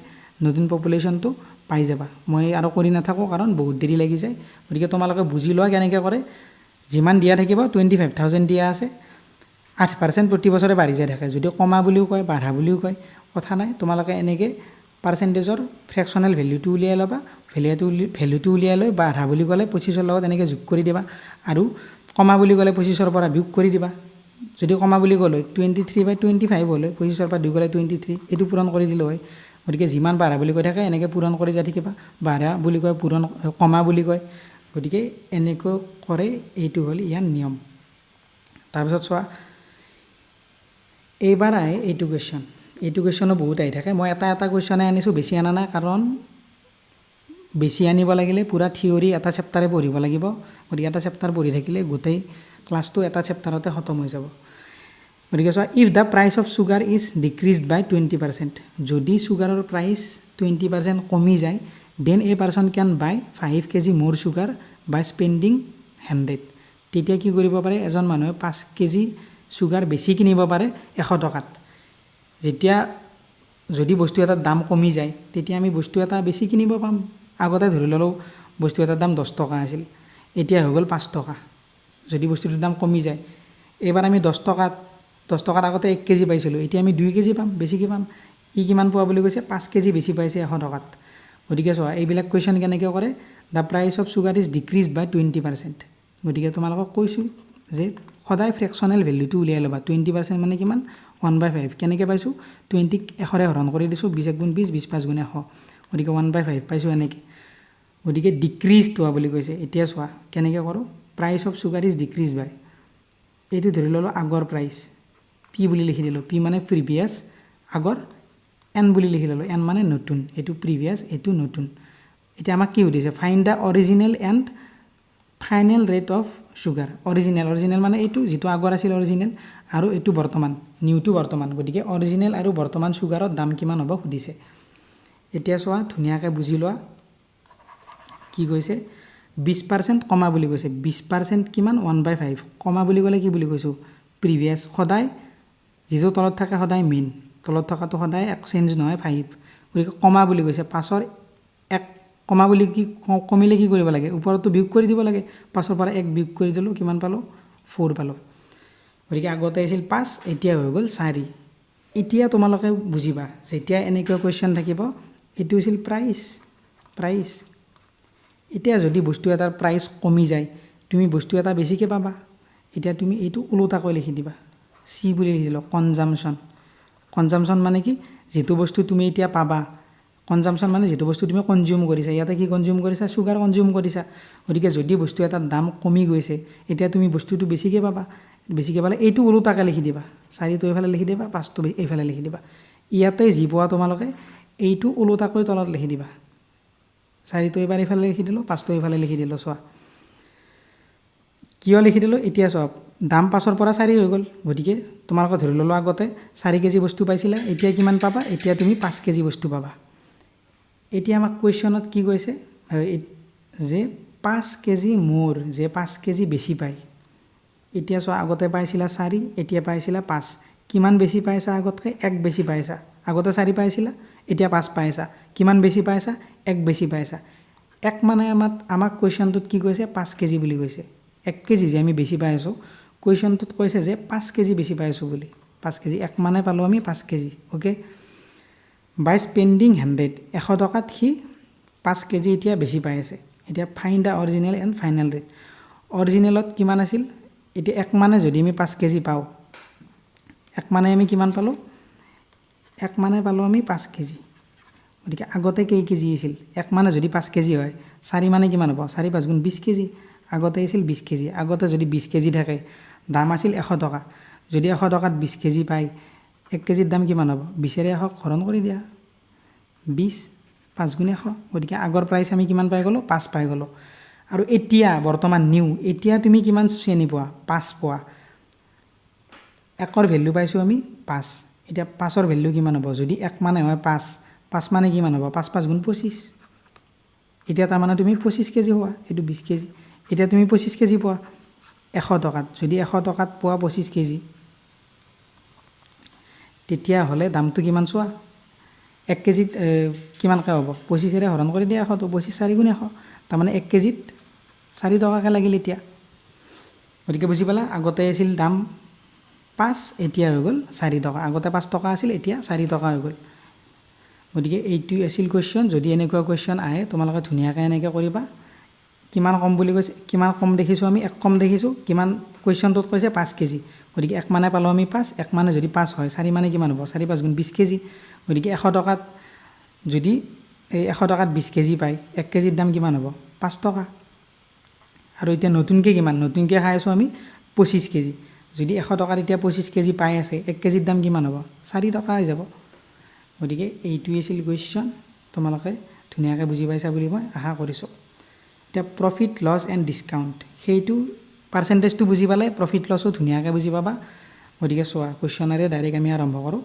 নতুন পপুলেশনটো পাই যাবা মই আৰু কৰি নাথাকো কাৰণ বহুত দেৰি লাগি যায় গতিকে তোমালোকে বুজি লোৱা কেনেকৈ কৰে যিমান দিয়া থাকিব 25000 দিয়া আছে 8% প্ৰতি বছৰে বাঢ়ি যায় থাকে যদি কমা বুলিও কয় বাঢ়া বুলিও কয় কথা নাই তোমালোকে এনেকৈ পাৰ্চেন্টেজৰ ফ্ৰেকশনাল ভ্যালুটো উলিয়াই লবা ভ্যালুটো উলিয়াই লৈ বাঢ়া বুলি ক'লে 25 ৰ লগত এনেকৈ যোগ কৰি দিবা আৰু কমা বুলি ক'লে 25 ৰ পৰা বিয়োগ কৰি দিবা যদি কমা বুলি ক'লে 23/25 হলে 25 ৰ পৰা 2 গলে 23 এটো পূৰণ কৰি দিলে হয় গতিকে যিমান বাঢ়া বুলি কৈ থাকে এনেকৈ পূৰণ কৰি যাই থাকিবা বাঢ়া বুলি কয় পূৰণ কমা বুলি কয় গতিকে এনেকৈ কৰে এইটো হল ইয়াৰ নিয়ম তাৰ পিছত চোৱা এইবাৰ আহে এইটো কোৱেশ্চনো বহুত আহি থাকে মই এটা কোৱেশ্চন আনিছো বেছি আনা না কাৰণ বেছি আনিব লাগিলে পুৰা থিওৰি এটা চেপ্টাৰে পঢ়িব লাগিব গতিকে এটা চেপ্টাৰ পঢ়ি থাকিলে গোটেই ক্লাসটো এটা চেপ্টাৰতে খতম হৈ যাব গতিকে চোৱা if the price of sugar is decreased by 20% যদি সুগাৰৰ প্ৰাইস 20% কমি যায় then a person can buy 5 KG more sugar by spending 100 তেতিয়া কি কৰিব পাৰে এজন মানুহে 5 কেজি চুগাৰ বেছি কিনিব পাৰে 100 টকাত যেতিয়া যদি বস্তু এটাৰ দাম কমি যায় তেতিয়া আমি বস্তু এটা বেছি কিনিব পাম আগতে ধৰি ললোঁ বস্তু এটাৰ দাম 10 টকা আছিল এতিয়া হৈ গ'ল 5 টকা যদি বস্তুটোৰ দাম কমি যায় এবাৰ আমি 10 টকাত আগতে 1 কেজি পাইছিলোঁ এতিয়া আমি 2 কেজি পাম বেছিকৈ পাম ই কিমান পোৱা বুলি কৈছে 5 কেজি বেছি পাইছে 100 টকাত গতিকে চোৱা এইবিলাক কুৱেশ্যন কেনেকৈ কৰে the price of sugar is decreased by 20% গতিকে তোমালোকক কৈছোঁ যে সদায় ফ্ৰেকশ্যনেল ভেলুটো উলিয়াই ল'বা 20% মানে কিমান 1/5 কেনেকৈ পাইছোঁ 20ক 100ৰে হৰণ কৰি দিছোঁ 20 গুণ 20 20 5 গুণ 100 গতিকে 1/5 পাইছোঁ এনেকৈ গতিকে ডিক্ৰিজড হোৱা বুলি কৈছে এতিয়া চোৱা কেনেকৈ কৰোঁ price of sugar is decrease by এইটো ধৰি ল'লোঁ আগৰ প্ৰাইচ পি বুলি লিখি দিলোঁ পি মানে প্ৰিভিয়াছ আগৰ এন বুলি লিখি ল'লোঁ এন মানে নতুন এইটো প্ৰিভিয়াছ এইটো নতুন এতিয়া আমাক কি সুধিছে find the original and final rate of sugar original মানে এইটো যিটো আগৰ আছিল অৰিজিনেল আৰু এইটো বৰ্তমান নিউটো বৰ্তমান গতিকে অৰিজিনেল আৰু বৰ্তমান চুগাৰৰ দাম কিমান হ'ব সুধিছে এতিয়া চোৱা ধুনীয়াকৈ বুজি লোৱা কি কৈছে 20% কমা বুলি কৈছে 20% কিমান 1/5 কমা বুলি ক'লে কি বুলি কৈছোঁ প্ৰিভিয়াছ সদায় যিটো তলত থাকে সদায় মেইন তলত থকাটো সদায় এক্সচেঞ্জ নহয় 5 গতিকে কমা বুলি কৈছে 5ৰ 1 কমা বুলি কি কমিলে কি কৰিব লাগে ওপৰতো বিয়োগ কৰি দিব লাগে 5ৰ পৰা 1 বিয়োগ কৰি দিলোঁ কিমান পালোঁ 4 পালোঁ গতিকে আগতে আছিল 5 এতিয়া হৈ গ'ল 4 এতিয়া তোমালোকে বুজিবা যেতিয়া এনেকুৱা কুৱেশ্যন থাকিব এইটো আছিল প্ৰাইচ এতিয়া যদি বস্তু এটাৰ প্ৰাইচ কমি যায় তুমি বস্তু এটা বেছিকৈ পাবা এতিয়া তুমি এইটো ওলোটাকৈ লিখি দিবা চি বুলি লিখি দিলোঁ কনজামশ্যন মানে কি যিটো বস্তু তুমি এতিয়া পাবা কনজামশ্যন মানে যিটো বস্তু তুমি কনজিউম কৰিছা ইয়াতে কি কনজিউম কৰিছা চুগাৰ কনজিউম কৰিছা গতিকে যদি বস্তু এটাৰ দাম কমি গৈছে এতিয়া তুমি বস্তুটো বেছিকৈ পাবা বেছিকৈ পালে এইটো ওলোটাকৈ লিখি দিবা 4টো এইফালে লিখি দিবা 5টো এইফালে লিখি দিবা ইয়াতে যি পোৱা তোমালোকে এইটো ওলোটাকৈ তলত লিখি দিবা 4টো এইবাৰ এইফালে লিখি দিলোঁ 5টো এইফালে লিখি দিলোঁ চোৱা কিয় লিখি দিলোঁ এতিয়া চোৱা দাম 5ৰ পৰা 4 হৈ গ'ল গতিকে তোমালোকে ধৰি ল'লোঁ আগতে 4 কেজি বস্তু পাইছিলা এতিয়া কিমান পাবা এতিয়া তুমি 5 কেজি বস্তু পাবা এতিয়া আমাক কুৱেশ্যনত কি কৈছে যে 5 কেজি মোৰ যে 5 কেজি বেছি পায় এতিয়া চোৱা আগতে পাইছিলা 4 এতিয়া পাইছিলা 5 কিমান বেছি পাইছা আগতকৈ 1 বেছি পাইছা আগতে 4 পাইছিলা এতিয়া 5 পাইছা কিমান বেছি পাইছা 1 বেছি পাইছা 1 মানে আমাক কুৱেশ্যনটোত কি কৈছে 5 কেজি বুলি কৈছে 1 কেজি যে আমি বেছি পাই আছোঁ কুৱেশ্যনটোত কৈছে যে 5 কেজি বেছি পাই আছোঁ বুলি 5 কেজি 1 মানে পালোঁ আমি 5 কেজি অ'কে বাই স্পেণ্ডিং 100 টকাত সি 5 কেজি এতিয়া বেছি পাই আছে এতিয়া find the original and final rate অৰিজিনেলত কিমান আছিল এতিয়া 1 মানে যদি আমি 5 কেজি পাওঁ 1 মানে আমি কিমান পালোঁ 1 মানে পালোঁ আমি 5 কেজি গতিকে আগতে কেই কেজি আছিল 1 মানে যদি 5 কেজি হয় 4 মানে কিমান হ'ব 4 5 গুণ 20 কেজি আগতে আছিল 20 কেজি আগতে যদি 20 কেজি থাকে দাম আছিল 100 টকা যদি 100 টকাত 20 কেজি পায় 1 কেজিৰ দাম কিমান হ'ব 20ৰে 100 হৰণ কৰি দিয়া 20 5 গুণ 100 গতিকে আগৰ প্ৰাইচ আমি কিমান পাই গ'লোঁ 5 পাই গ'লোঁ আৰু এতিয়া বৰ্তমান নিউ এতিয়া তুমি কিমান শ্ৰেণী পোৱা 5 পোৱা 1ৰ ভেলু পাইছোঁ আমি 5 এতিয়া 5ৰ ভেলু কিমান হ'ব যদি 1 মানে হয় 5 মানে কিমান হ'ব 5 5 গুণ 25 এতিয়া তাৰমানে তুমি 25 কেজি হোৱা এইটো 20 কেজি এতিয়া তুমি 25 কেজি পোৱা 100 টকাত যদি 100 টকাত পোৱা 25 কেজি তেতিয়াহ'লে দামটো কিমান চোৱা 1 কেজিত কিমানকৈ হ'ব 25ৰে হৰণ কৰি দিয়া 100 25 4 গুণ 100 তাৰমানে 1 কেজিত 4 টকাকৈ লাগিল এতিয়া গতিকে বুজি পালা আগতে আছিল দাম 5 এতিয়া হৈ গ'ল 4 টকা আগতে 5 টকা আছিল এতিয়া 4 টকা হৈ গ'ল গতিকে এইটো আছিল কুৱেশ্যন যদি এনেকুৱা কুৱেশ্যন আহে তোমালোকে ধুনীয়াকৈ এনেকৈ কৰিবা কিমান কম বুলি কৈছে কিমান কম দেখিছোঁ আমি 1 কম দেখিছোঁ কিমান কুৱেশ্যনটোত কৈছে 5 কেজি গতিকে 1 মানে পালোঁ আমি 5 1 মানে যদি 5 হয় 4 মানে কিমান হ'ব 4 5 গুণ 20 কেজি গতিকে 100 টকাত যদি এই 100 টকাত 20 কেজি পায় 1 কেজিৰ দাম কিমান হ'ব 5 টকা আৰু এতিয়া নতুনকৈ কিমান নতুনকৈ খাই আছোঁ আমি 25 কেজি যদি 100 টকাত এতিয়া 25 কেজি পাই আছে 1 কেজিৰ দাম কিমান হ'ব 4 টকা হৈ যাব গতিকে এইটোৱে আছিল কুৱেশ্যন তোমালোকে ধুনীয়াকৈ বুজি পাইছা বুলি মই আশা কৰিছোঁ এতিয়া প্ৰফিট লছ এণ্ড ডিছকাউণ্ট সেইটো পাৰ্চেণ্টেজটো বুজি পালে প্ৰফিট লছো ধুনীয়াকৈ বুজি পাবা গতিকে চোৱা কুৱেশ্যনেৰে ডাইৰেক্ট আমি আৰম্ভ কৰোঁ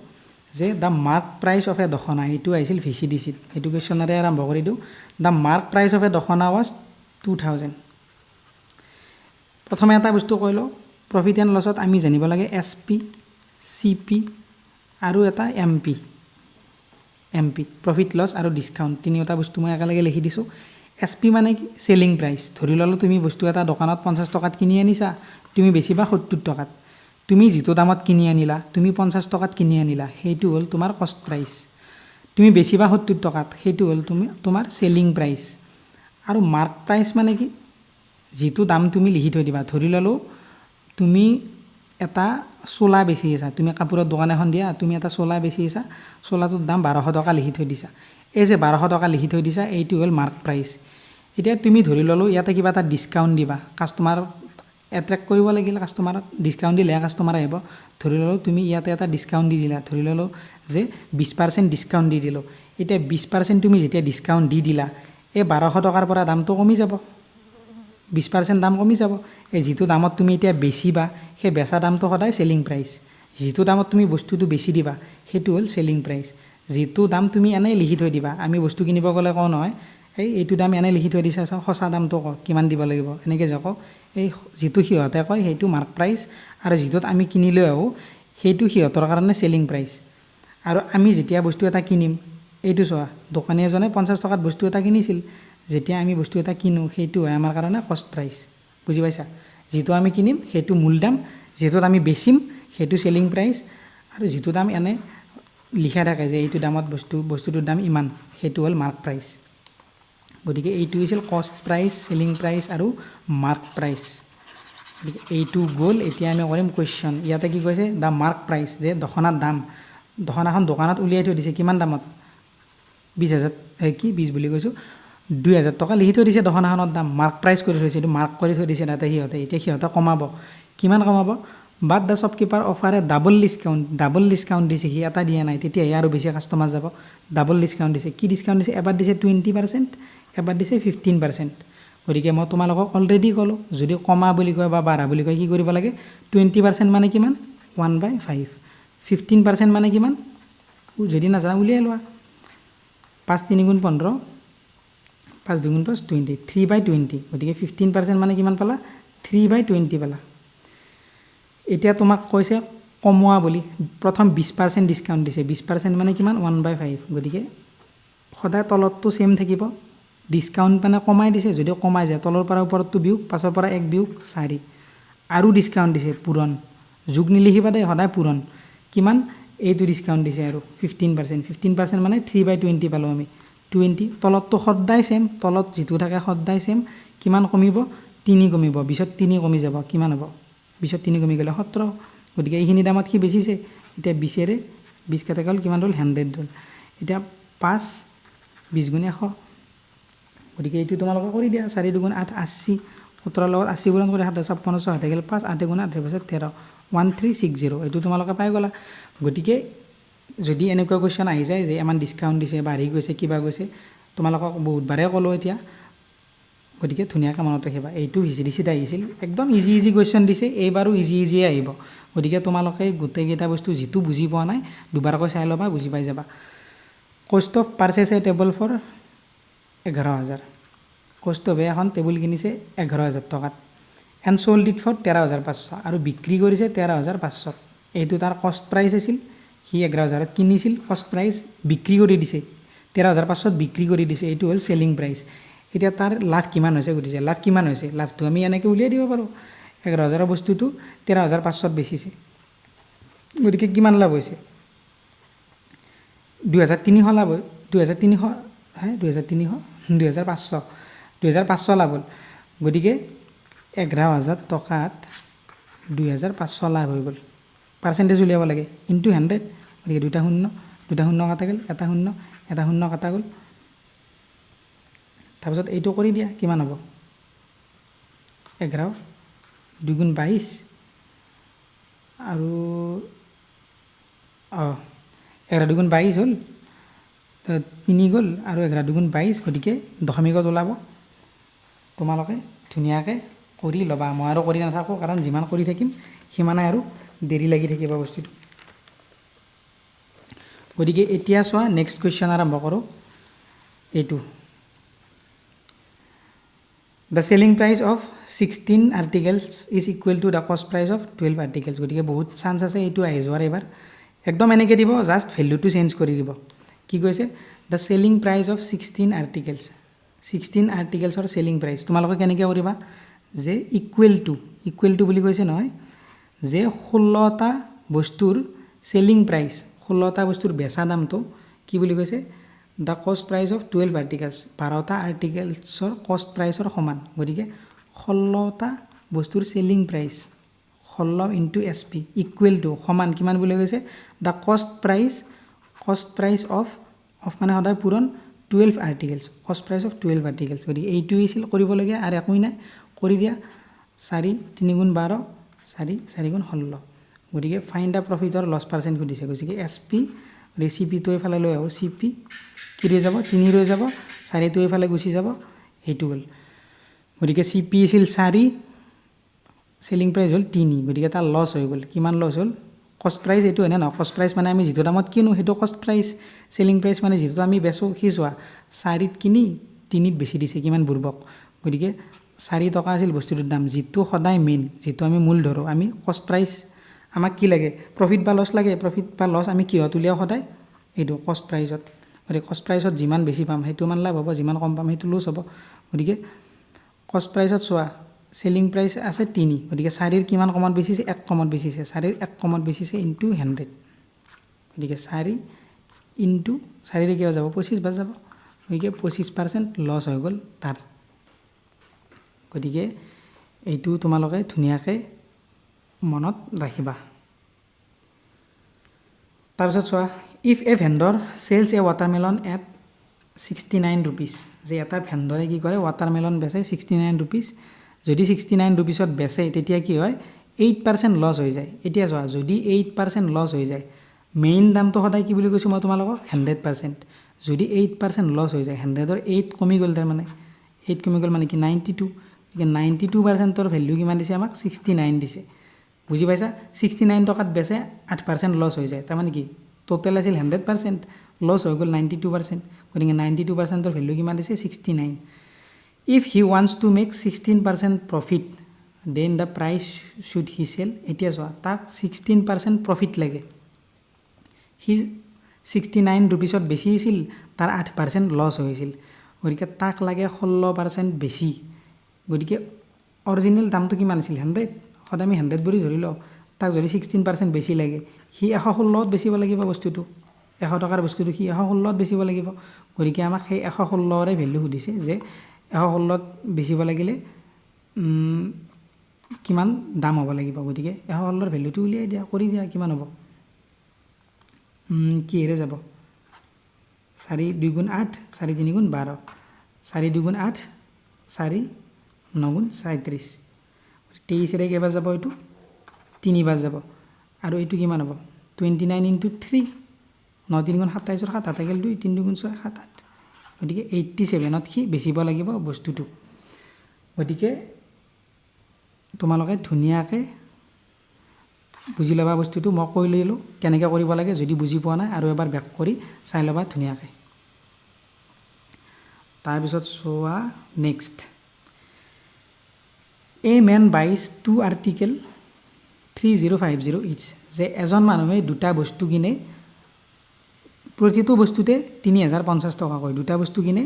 যে দ্য মাৰ্ক প্ৰাইচ অফ এ দখনা এইটো আহিছিল VCDCত এইটো কুৱেশ্যনেৰে আৰম্ভ কৰি দিওঁ দ্য মাৰ্ক প্ৰাইচ অফ এ দখনা ৱাজ 2000 প্ৰথমে এটা বস্তু কৈ লওঁ প্ৰফিট এণ্ড লছত আমি জানিব লাগে SP CP আৰু এটা MP প্ৰফিট লছ আৰু ডিসকাউন্ট তিনিটা বস্তু মই একেলগে লিখি দিছো SP মানে কি সেলিং প্ৰাইস ধৰি ললো তুমি বস্তু এটা দোকানত 50 টকাত কিনি আনিছা তুমি বেছিবা 70 টকাত তুমি যিটো দামত কিনি আনিলা তুমি 50 টকাত কিনি আনিলা সেইটো হল তোমাৰ কষ্ট প্ৰাইস তুমি বেছিবা 70 টকাত সেইটো হল তোমাৰ সেলিং প্ৰাইস আৰু মাৰ্ক প্ৰাইস মানে কি যিটো দাম তুমি লিখি থৈ দিবা ধৰি ললো তুমি এটা সোলা বেছি আছা তুমি কাপোৰৰ দোকান এখন দিয়া তুমি এটা সোলা বেছি আছা সোলাটোৰ দাম 1200 টকা লিখি থৈ দিছা এই যে 1200 টকা লিখি থৈ দিছা এইটো হল মার্ক প্ৰাইস এতিয়া তুমি ধৰি ললো ইয়াতে কিবা এটা ডিসকাউন্ট দিবা কাস্টমাৰ এট্ৰেক্ট কৰিব লাগিল কাস্টমাৰক ডিসকাউন্ট দিলে কাস্টমাৰ আহিব ধৰি ললো তুমি ইয়াতে এটা ডিসকাউন্ট দি দিলা ধৰি ললো যে 20% ডিসকাউন্ট দি দিলো এতিয়া 20% তুমি যেতিয়া ডিসকাউন্ট দি দিলা এই 1200 টকাৰ পৰা দামটো কমি যাব 20% দাম কমি যাব এই যেটো দামত তুমি এতিয়া বেছিবা সেই বেচা দামটো সদায় সেলিং প্ৰাইস যেটো দামত তুমি বস্তুটো বেছি দিবা হেতু হল সেলিং প্ৰাইস যেটো দাম তুমি এনে লিখি থৈ দিবা আমি বস্তু কিনিব গলে কোন নহয় এইটো দাম এনে লিখি থৈ দিছা সঁচা দামটো ক কিমান দিব লাগিব এনেকে যাক এই যেটো হিহতে কয় হেতু মার্ক প্ৰাইস আৰু যেটোত আমি কিনিলে আও হেতু হিহতৰ কাৰণে সেলিং প্ৰাইস আৰু আমি যেতিয়া বস্তু এটা কিনিম এইটো চোৱা দোকানী এজনে 50 টকাত বস্তু এটা কিনিছিল যেতিয়া আমি বস্তু এটা কিনো হেতু হয় আমাৰ কাৰণে কষ্ট প্ৰাইস বুজি পাইছা যেটো আমি কিনিম হেতু মূল দাম যেটোত আমি বেচিম হেতু সেলিং প্ৰাইস আৰু যেটো দাম এনে লিখা থাকে যে এইটো দামত বস্তুটোৰ দাম ইমান হেতু হল মাৰ্ক প্ৰাইস গতিকে এইটো আছিল কষ্ট প্ৰাইস সেলিং প্ৰাইস আৰু মাৰ্ক প্ৰাইস এইটো গল এতিয়া আমি কৰিম কোৱেশ্চন ইয়াতে কি কৈছে দা মাৰ্ক প্ৰাইস যে দখনাৰ দাম দখনাখন দোকানত উলিয়াই থৈ দিছে কিমান দামত 20000 কি 20 বুলি কৈছো 2000 টকা লিখি থৈ দিছে দখনাখনৰ দাম মাৰ্ক প্ৰাইস কৰি থৈছে এইটো মাৰ্ক কৰি থৈ দিছে তাতে হিহতে এতিয়া হিহতে কমাব কিমান কমাব বাট দা শপকিপাৰ অফাৰে ডাবল ডিসকাউন্ট দিছে হি এটা দিয়া নাই তেতিয়া আৰু বেছি কাস্টমাৰ যাব ডাবল ডিসকাউন্ট দিছে কি ডিসকাউন্ট দিছে এবাৰ দিছে 20% এবাৰ দিছে 15% গতিকে মই তোমালোকক অলৰেডি কলো যদি কমা বুলি কয় বা বাঢ়া বুলি কয় কি কৰিব লাগে 20% মানে কিমান 1/5 15% মানে কিমান যদি না জানা উলিয়াই লোৱা 5 3 গুণ 15 5 2 গুণ 5 20 3/20 গতিকে 15% মানে কিমান পালা 3/20 পালা এতিয়া তোমাক কৈছে কমোৱা বুলি প্ৰথম 20% ডিসকাউন্ট দিছে 20% মানে কিমান 1/5 গতিকে সদায় তলতটো সেম থাকিব ডিসকাউন্ট মানে কমাই দিছে যদি কমাই যায় তলৰ পৰা ওপৰতটো বিয়োগ পাছৰ পৰা এক বিয়োগ 4 আৰু ডিসকাউন্ট দিছে পূৰণ যোগ নিলিখিবা দে সদায় পূৰণ কিমান এইটো ডিসকাউন্ট দিছে আৰু 15% মানে 3/20 পালো আমি 20 তলতটো সদায় সেম তলত যেটো থাকে সদায় সেম কিমান কমিব 3 কমিব বিছত 3 কমি যাব কিমান হ'ব বিছত 3 কমি গলে 17 গতিকে এইখিনি দামত কি বেছিছে এতিয়া 20 ৰে 20 কাটা গল কিমান হল 100 হল এতিয়া 5 20 গুণ 100 গতিকে এইটো তোমালোকে কৰি দিয়া 4 2 গুণ 8 80 17 লগত 80 গুণ কৰি 756 হাতে গেল 5 8 গুণ 8 পাছত 13 1360 এইটো তোমালোকে পাই গলা গতিকে যদি এনেকুৱা কোৱেশ্চন আহি যায় যে ইমান ডিসকাউন্ট দিছে বাঢ়ি গৈছে কিবা গৈছে তোমালোকক বহুত বাৰে কলো এতিয়া গতিকে ধুনিয়াকৈ মনত ৰাখিবা এইটো হিচিডিচিত আহিছিল একদম ইজি কোৱেশ্চন দিছে এইবাৰো ইজি আহিব গতিকে তোমালোকে গোটেইকেইটা বস্তু যেটো বুজি পোৱা নাই দুবাৰকৈ চাই লবা বুজি পাই যাবা cost of purchase a table for 11000 cost of এখন টেবুল কিনিছে 11000 টকাত এণ্ড সোল্ড ইট ফৰ 13500 আৰু বিক্ৰী কৰিছে 13500 এইটো তাৰ কষ্ট প্ৰাইস আছিল হি 11000ত কিনিছিল কষ্ট প্ৰাইস বিক্ৰী কৰি দিছে 13500ত বিক্ৰী কৰি দিছে এইটো হল সেলিং প্ৰাইস এতিয়া তাৰ লাভ কিমান হৈছে গুটিছে লাভ কিমান হৈছে লাভটো আমি এনেকৈ উলিয়াই দিব পাৰো 11000 বস্তুটো 13500ত বেচিছে গতিকে কিমান লাভ হৈছে 2300 লাভ 2500 লাভ হল গতিকে 11000 টকাত 2500 লাভ হৈ গল পার্সেন্টেজ উলিয়াব লাগে ইনটু 100 গতিকে দুটা শূন্য কাটা গেল এটা শূন্য কাটা গল তাৰপিছত এইটো কৰি দিয়া কিমান হ'ব 11 2 গুণ 22 আৰু 11 2 গুণ 22 হল 3 গল আৰু 11 2 গুণ 22 গতিকে দশমিকত ওলাব তোমালোকে ধুনিয়াকৈ কৰি লবা মই আৰু কৰি নাথাকো কাৰণ যিমান কৰি থাকিম সিমানে আৰু দেৰি লাগি থাকিব বস্তুটো গতিকে এতিয়া চোৱা নেক্সট কোৱেশ্চন আৰম্ভ কৰো এইটো the selling price of 16 articles is equal to the cost price of 12 articles. গতিকে বহুত চান্স আছে এইটো আহি যোৱাৰ এইবাৰ। একদম এনেকৈ দিব, জাষ্ট ভেলুটো চেঞ্জ কৰি দিব। কি কৈছে? The selling price of 16 articles, 16 আৰ্টিকেলছৰ চেলিং প্ৰাইচ। তোমালোকে কেনেকৈ কৰিবা? যে ইকুৱেল টু বুলি কৈছে নহয়, যে 16টা বস্তুৰ চেলিং প্ৰাইচ, 16টা বস্তুৰ বেচা দামটো কি বুলি কৈছে? দ্য কষ্ট প্ৰাইচ অফ 12 আৰ্টিকেলছ, 12টা আৰ্টিকেলছৰ কষ্ট প্ৰাইচৰ সমান। গতিকে 16টা বস্তুৰ selling price 16 into SP equal to সমান কিমান বুলি কৈছে? দ্য কষ্ট প্ৰাইচ অফ মানে সদায় পূৰণ 12 আৰ্টিকেলছ, কষ্ট প্ৰাইচ অফ 12 আৰ্টিকেলছ। গতিকে এইটোৱে আছিল কৰিবলগীয়া, আৰু একোৱেই নাই, কৰি দিয়া। 4 3 গুণ 12, 4 গুণ 16। গতিকে find the profit or loss percent সুধিছে। গতিকে SP ৰেচিপিটো এইফালে লৈ আহোঁ, CP কি ৰৈ যাব? 3 ৰৈ যাব, 4টো এইফালে গুচি যাব, সেইটো হ'ল। গতিকে CP আছিল 4, চেলিং প্ৰাইচ হ'ল 3, গতিকে তাৰ লছ হৈ গ'ল। কিমান লছ হ'ল? কষ্ট প্ৰাইচ এইটো হয়নে নহয়? কষ্ট প্ৰাইচ মানে আমি যিটো দামত কিনো সেইটো কষ্ট প্ৰাইচ, চেলিং প্ৰাইচ মানে যিটো আমি বেচোঁ সি চোৱা 4ত কিনি 3ত বেছি দিছে, কিমান বুৰ্বক। গতিকে 4 টকা আছিল বস্তুটোৰ দাম, যিটো সদায় মেইন, যিটো আমি মূল ধৰোঁ। আমি কষ্ট প্ৰাইচ, আমাক কি লাগে? প্ৰফিট বা লছ লাগে। প্ৰফিট বা লছ আমি কিহত উলিয়াওঁ সদায়? এইটো কষ্ট প্ৰাইচত। গতিকে কষ্ট প্ৰাইচত যিমান বেছি পাম সেইটো মান লাভ হ'ব, যিমান কম পাম সেইটো লছ হ'ব। গতিকে কষ্ট প্ৰাইচত চোৱা চেলিং প্ৰাইচ আছে 3, গতিকে 4ৰ কিমান কমত বেচিছে? 1 কমত বেচিছে, 4ৰ 1 কমত বেচিছে ইনটু 100। গতিকে 4 ইনটু 4ৰে কিবা যাব? 25 বাজ যাব। গতিকে 25% লছ হৈ গ'ল তাৰ। গতিকে এইটো তোমালোকে ধুনীয়াকৈ মনত ৰাখিবা। তাৰপিছত চোৱা, if a vendor sells a watermelon at 69 rupees, যে এটা ভেণ্ডৰে কি কৰে? ৱাটাৰমেলন বেচে 69 ৰুপিজ। যদি 69 ৰুপিজত বেচে তেতিয়া কি হয়? 8% লছ হৈ যায়। এতিয়া চোৱা, যদি 8% লছ হৈ যায়, মেইন দামটো সদায় কি বুলি কৈছোঁ মই তোমালোকক? 100%। যদি 8% লছ হৈ যায়, 100ৰ 8 কমি গ'ল, তাৰমানে 8 কমি গ'ল মানে কি? 92। গতিকে 92%ৰ ভেল্যু কিমান দিছে আমাক? 69 দিছে। বুজি পাইছা? 69 টকাত বেচে, 8% লছ হৈ যায়, তাৰমানে কি? টোটেল আছিল 100%, লছ হৈ গ'ল 92%। গতিকে 92%ৰ ভেল্যু কিমান দিছে? 69। If he wants to make 16% profit, then the price should he sell. এতিয়া চোৱা, তাক 16% প্ৰফিট লাগে। সি 69 ৰুপিজত বেচিছিল, তাৰ 8% লছ হৈছিল। গতিকে তাক লাগে 16% বেছি। গতিকে অৰিজিনেল দামটো কিমান আছিল? 100। সদায় আমি 100 বুলি ধৰি লওঁ। তাক যদি 16% বেছি লাগে, সি 116ত বেচিব লাগিব বস্তুটো। 100 টকাৰ বস্তুটো সি 116ত বেচিব লাগিব। গতিকে আমাক সেই 116ৰে ভেল্যু সুধিছে, যে 116ত বেচিব লাগিলে কিমান দাম হ'ব লাগিব। গতিকে 116ৰ ভেল্যুটো উলিয়াই দিয়া, কৰি দিয়া, কিমান হ'ব? কিহেৰে যাব? 4 2 গুণ 8, 4 3 গুণ 12, 4 2 গুণ 8, 4 9 গুণ 37। 23ৰে কেইবাৰ যাব? এইটো 3 বাৰ যাব। আৰু এইটো কিমান হ'ব? 29 ইনটু 3, 9 3 গুণ 27, 7 7 গ'ল 2, 3 2 গুণ 6, 7 8। গতিকে 87ত সি বেচিব লাগিব বস্তুটো। গতিকে তোমালোকে ধুনীয়াকৈ বুজি ল'বা বস্তুটো। মই কৈ ল'লোঁ কেনেকৈ কৰিব লাগে, যদি বুজি পোৱা নাই আৰু এবাৰ বেক কৰি চাই ল'বা ধুনীয়াকৈ। তাৰপিছত চোৱা নেক্সট, এ মেন বাইজ 2 আৰ্টিকেল 3050 ইচ, যে এজন মানুহে দুটা বস্তু কিনে, প্ৰতিটো বস্তুতে 3050 টকাকৈ দুটা বস্তু কিনে,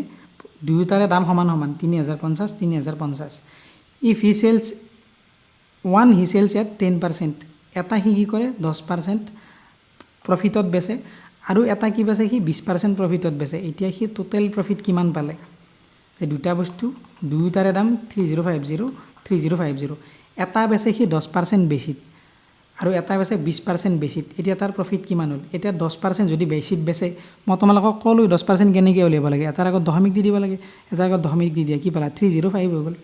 দুয়োটাৰে দাম সমান সমান, 3050 3050। If he sells one, he sells at 10%, এটা সি কি কৰে? 10% প্ৰফিটত বেচে, আৰু এটা কি বেচে? সি 20% প্ৰফিটত বেচে। এতিয়া সি টোটেল প্ৰফিট কিমান পালে? এই দুটা বস্তু দুয়োটাৰে দাম 3050। এটা বেচে সি 10% বেছিত, আৰু এটা বেচে 20% বেছিত। এতিয়া তাৰ প্ৰফিট কিমান হ'ল? এতিয়া 10% যদি বেছিত বেচে, মই তোমালোকক ক'লোঁ 10% কেনেকৈ উলিয়াব লাগে। এটাৰ আগত দশমিক দি দিব লাগে, এটাৰ আগত দশমিক দি দিয়া, কি পালা? 305 হৈ গ'ল।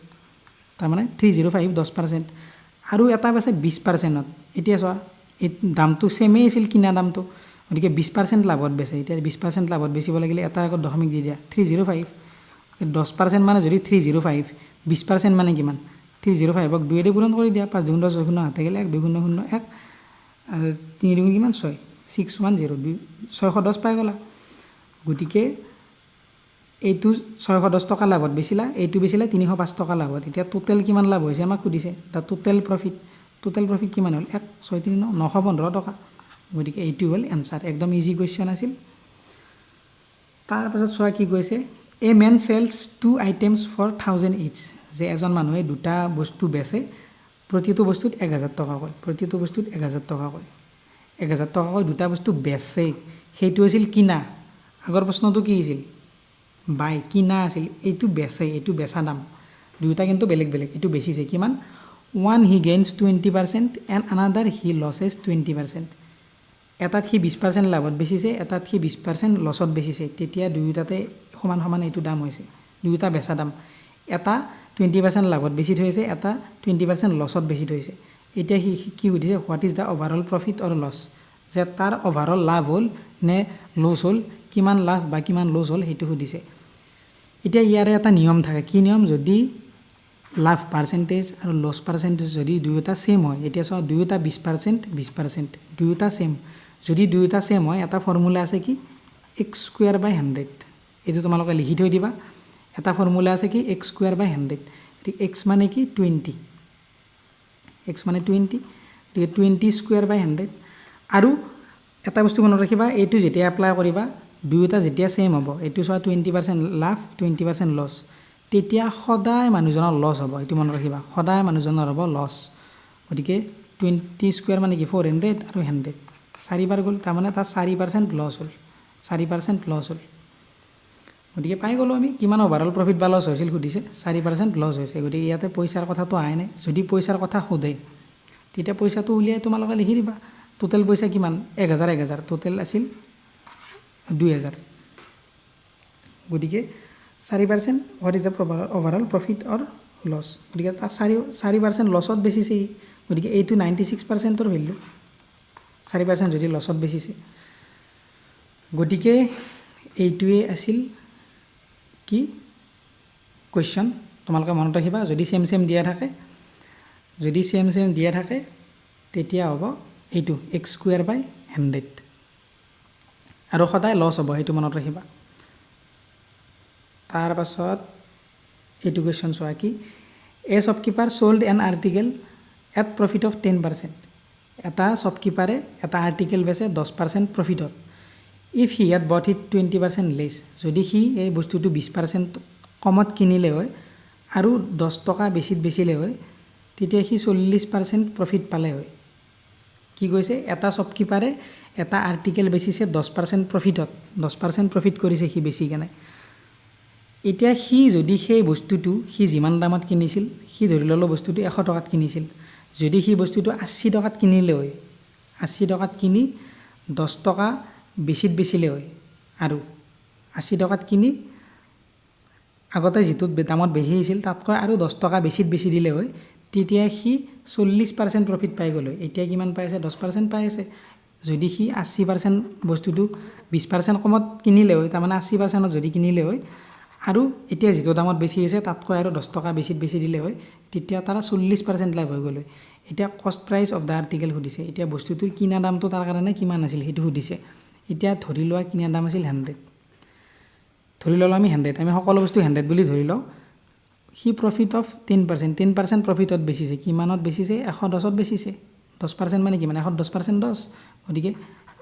তাৰমানে 305 10%। আৰু এটা বেচে 20%ত। এতিয়া চোৱা, এই দামটো ছেমেই আছিল কিনা দামটো, গতিকে 20% লাভত বেচে। এতিয়া 20% লাভত বেচিব লাগিলে এটাৰ আগত দশমিক দি দিয়া, 305। 10% মানে যদি 305, 20% মানে কিমান? 305ক 2ৰে পূৰণ কৰি দিয়া, 5 2 10, 0 হাতে গ'লে 1, 2 0 0 1, আৰু 3 2 কিমান? 6, 610, 610 পাই গ'লা। গতিকে এইটো 610 টকা লাভত বেচিলা, এইটো বেচিলা 305 টকা লাভত। এতিয়া টোটেল কিমান লাভ হৈছে আমাক সুধিছে। দ্য টোটেল প্ৰফিট কিমান হ'ল? 915 টকা। গতিকে এইটো হ'ল এনচাৰ। একদম ইজি কুৱেশ্যন আছিল। তাৰপাছত চোৱা কি কৈছে, এ মেন চেলছ 2 আইটেমছ ফৰ 1000 ইচ। যে এজন মানুহে দুটা বস্তু বেচে, প্ৰতিটো বস্তুত 1000 টকাকৈ, প্ৰতিটো বস্তুত 1000 টকাকৈ, 1000 টকাকৈ দুটা বস্তু বেচে। সেইটো আছিল কিনা। আগৰ প্ৰশ্নটো কি আছিল? বাই, কিনা আছিল। এইটো বেচে, এইটো বেচা দাম। দুয়োটা কিন্তু বেলেগ বেলেগ। এইটো বেচিছে কিমান? 1 হি গেইনছ 20% এণ্ড আনাদাৰ হি লছেছ 20%। এটাত সি 20% লাভত বেচিছে, এটাত সি 20% লছত বেচিছে। তেতিয়া দুয়োটাতে সমান সমান এইটো দাম হৈছে, দুয়োটা বেচা দাম। এটা 20% লাভত বেচি থৈছে, এটা 20% লছত বেচি থৈছে। এতিয়া সি কি সুধিছে? What is the overall profit or loss? যে তাৰ অভাৰঅল লাভ হ'ল নে লছ হ'ল, কিমান লাভ বা কিমান লছ হ'ল সেইটো সুধিছে। এতিয়া ইয়াৰে এটা নিয়ম থাকে। কি নিয়ম? যদি লাভ পাৰ্চেণ্টেজ আৰু লছ পাৰ্চেণ্টেজ যদি দুয়োটা ছেম হয়, এতিয়া চোৱা দুয়োটা 20%, 20%, দুয়োটা ছেম। যদি দুয়োটা ছেম হয়, এটা ফৰ্মুলা আছে কি? x²/100। এইটো তোমালোকে লিখি থৈ দিবা। এটা ফৰ্মুলা আছে কি? x²/100। ঠিক x মানে কি? 20। x মানে 20, গতিকে 20²/100। আৰু এটা বস্তু মনত ৰাখিবা, এইটো যেতিয়া এপ্লাই কৰিবা, দুয়োটা যেতিয়া ছেম হ'ব, এইটো চোৱা 20% লাভ, 20% লছ, তেতিয়া সদায় মানুহজনৰ লছ হ'ব। এইটো মনত ৰাখিবা, সদায় মানুহজনৰ হ'ব লছ। গতিকে 20² মানে কি? 400 আৰু 100, 4বাৰ গ'ল, তাৰমানে তাৰ 4% লছ হ'ল, 4% লছ হ'ল। গতিকে পাই গ'লোঁ আমি কিমান অভাৰঅল প্ৰফিট বা লছ হৈছিল সুধিছে, 4% লছ হৈছে। গতিকে ইয়াতে পইচাৰ কথাটো আহে নাই। যদি পইচাৰ কথা সোধে, তেতিয়া পইচাটো উলিয়াই তোমালোকে লিখি দিবা। টোটেল পইচা কিমান? 1000, টোটেল আছিল 2000। গতিকে 4%, what is the overall profit or loss? গতিকে তাৰ 4% লছত বেচিছে সি। গতিকে এইটো 96%ৰ ভেল্যু, 4% যদি লছত বেচিছে। গতিকে এইটোৱে আছিল কি কুৱেশ্যন। তোমালোকে মনত ৰাখিবা, যদি ছেম ছেম দিয়া থাকে, যদি ছেম ছেম দিয়া থাকে, তেতিয়া হ'ব এইটো x²/100। আৰু সদায় লছ হ'ব, সেইটো মনত ৰাখিবা। তাৰপাছত এইটো কুৱেশ্যন চোৱা কি, a shopkeeper sold an article at profit of 10%। এটা শ্বপকিপাৰে এটা আৰ্টিকেল বেচে 10% প্ৰফিটত। If he had bought it 20% less. যদি সি এই বস্তুটো 20% কমত কিনিলে হয় আৰু 10 টকা বেছিত বেচিলে হয়, তেতিয়া সি 40% প্ৰফিট পালে হয়। কি কৈছে? এটা শ্বপকিপাৰে এটা আৰ্টিকেল বেচিছে 10% প্ৰফিটত, 10% প্ৰফিট কৰিছে সি বেছি কেনে। এতিয়া সি যদি সেই বস্তুটো সি যিমান দামত কিনিছিল, সি ধৰি ল'লোঁ বস্তুটো 100 টকাত কিনিছিল। যদি সি বস্তুটো 80 টকাত কিনিলে হয়, 80 টকাত কিনি 10 টকা বেছিত বেচিলে হয়, আৰু 80 টকাত কিনি আগতে যিটো দামত বেছি আছিল তাতকৈ আৰু 10 টকা বেছিত বেচি দিলে হয়, তেতিয়া সি 40% প্ৰফিট পাই গ'ল হয়। এতিয়া কিমান পাই আছে? 10% পাই আছে। যদি সি 80% বস্তুটো 20% কমত কিনিলে হয়, তাৰমানে 80%ত যদি কিনিলে হয়, আৰু এতিয়া যিটো দামত বেছি আছে তাতকৈ আৰু 10 টকা বেছিত বেচি দিলে হয়, তেতিয়া তাৰ 40% লাভ হৈ গ'ল হয়। এতিয়া কষ্ট প্ৰাইচ অফ দ্য আৰ্টিকেল সুধিছে। এতিয়া বস্তুটোৰ কিনা দামটো তাৰ কাৰণে কিমান আছিল সেইটো সুধিছে। এতিয়া ধৰি লোৱা কিনা দাম আছিল 100, ধৰি ল'লোঁ আমি 100, আমি সকলো বস্তু 100 বুলি ধৰি লওঁ। সি প্ৰফিট অফ 10% প্ৰফিটত বেচিছে। কিমানত বেচিছে? 110ত বেচিছে। 10% মানে কিমান? 110% 10। গতিকে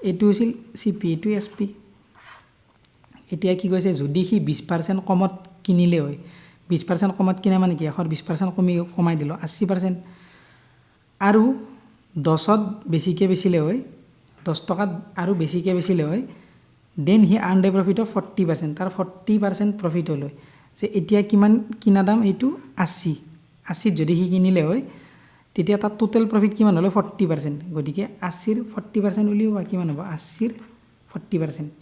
এইটো হৈছিল CP, এইটো SP। এতিয়া কি কৈছে? যদি সি 20% কমত কিনিলে হয়, 20% কমত কিনা মানে কি? 120% কমাই দিলোঁ, 80%। আৰু 10ত বেছিকৈ বেচিলে হয়, 10 টকাত আৰু বেছিকৈ বেচিলে হয়, then he earn the profit of 40%। তাৰ 40% প্ৰফিট হ'ল হয়। যে এতিয়া কিমান কিনা দাম? এইটো 80। 80ত যদি সি কিনিলে হয়, তেতিয়া তাৰ টোটেল প্ৰফিট কিমান হ'লে? 40%। গতিকে 80ৰ 40% উলিওৱা কিমান হ'ব? 80ৰ 40%।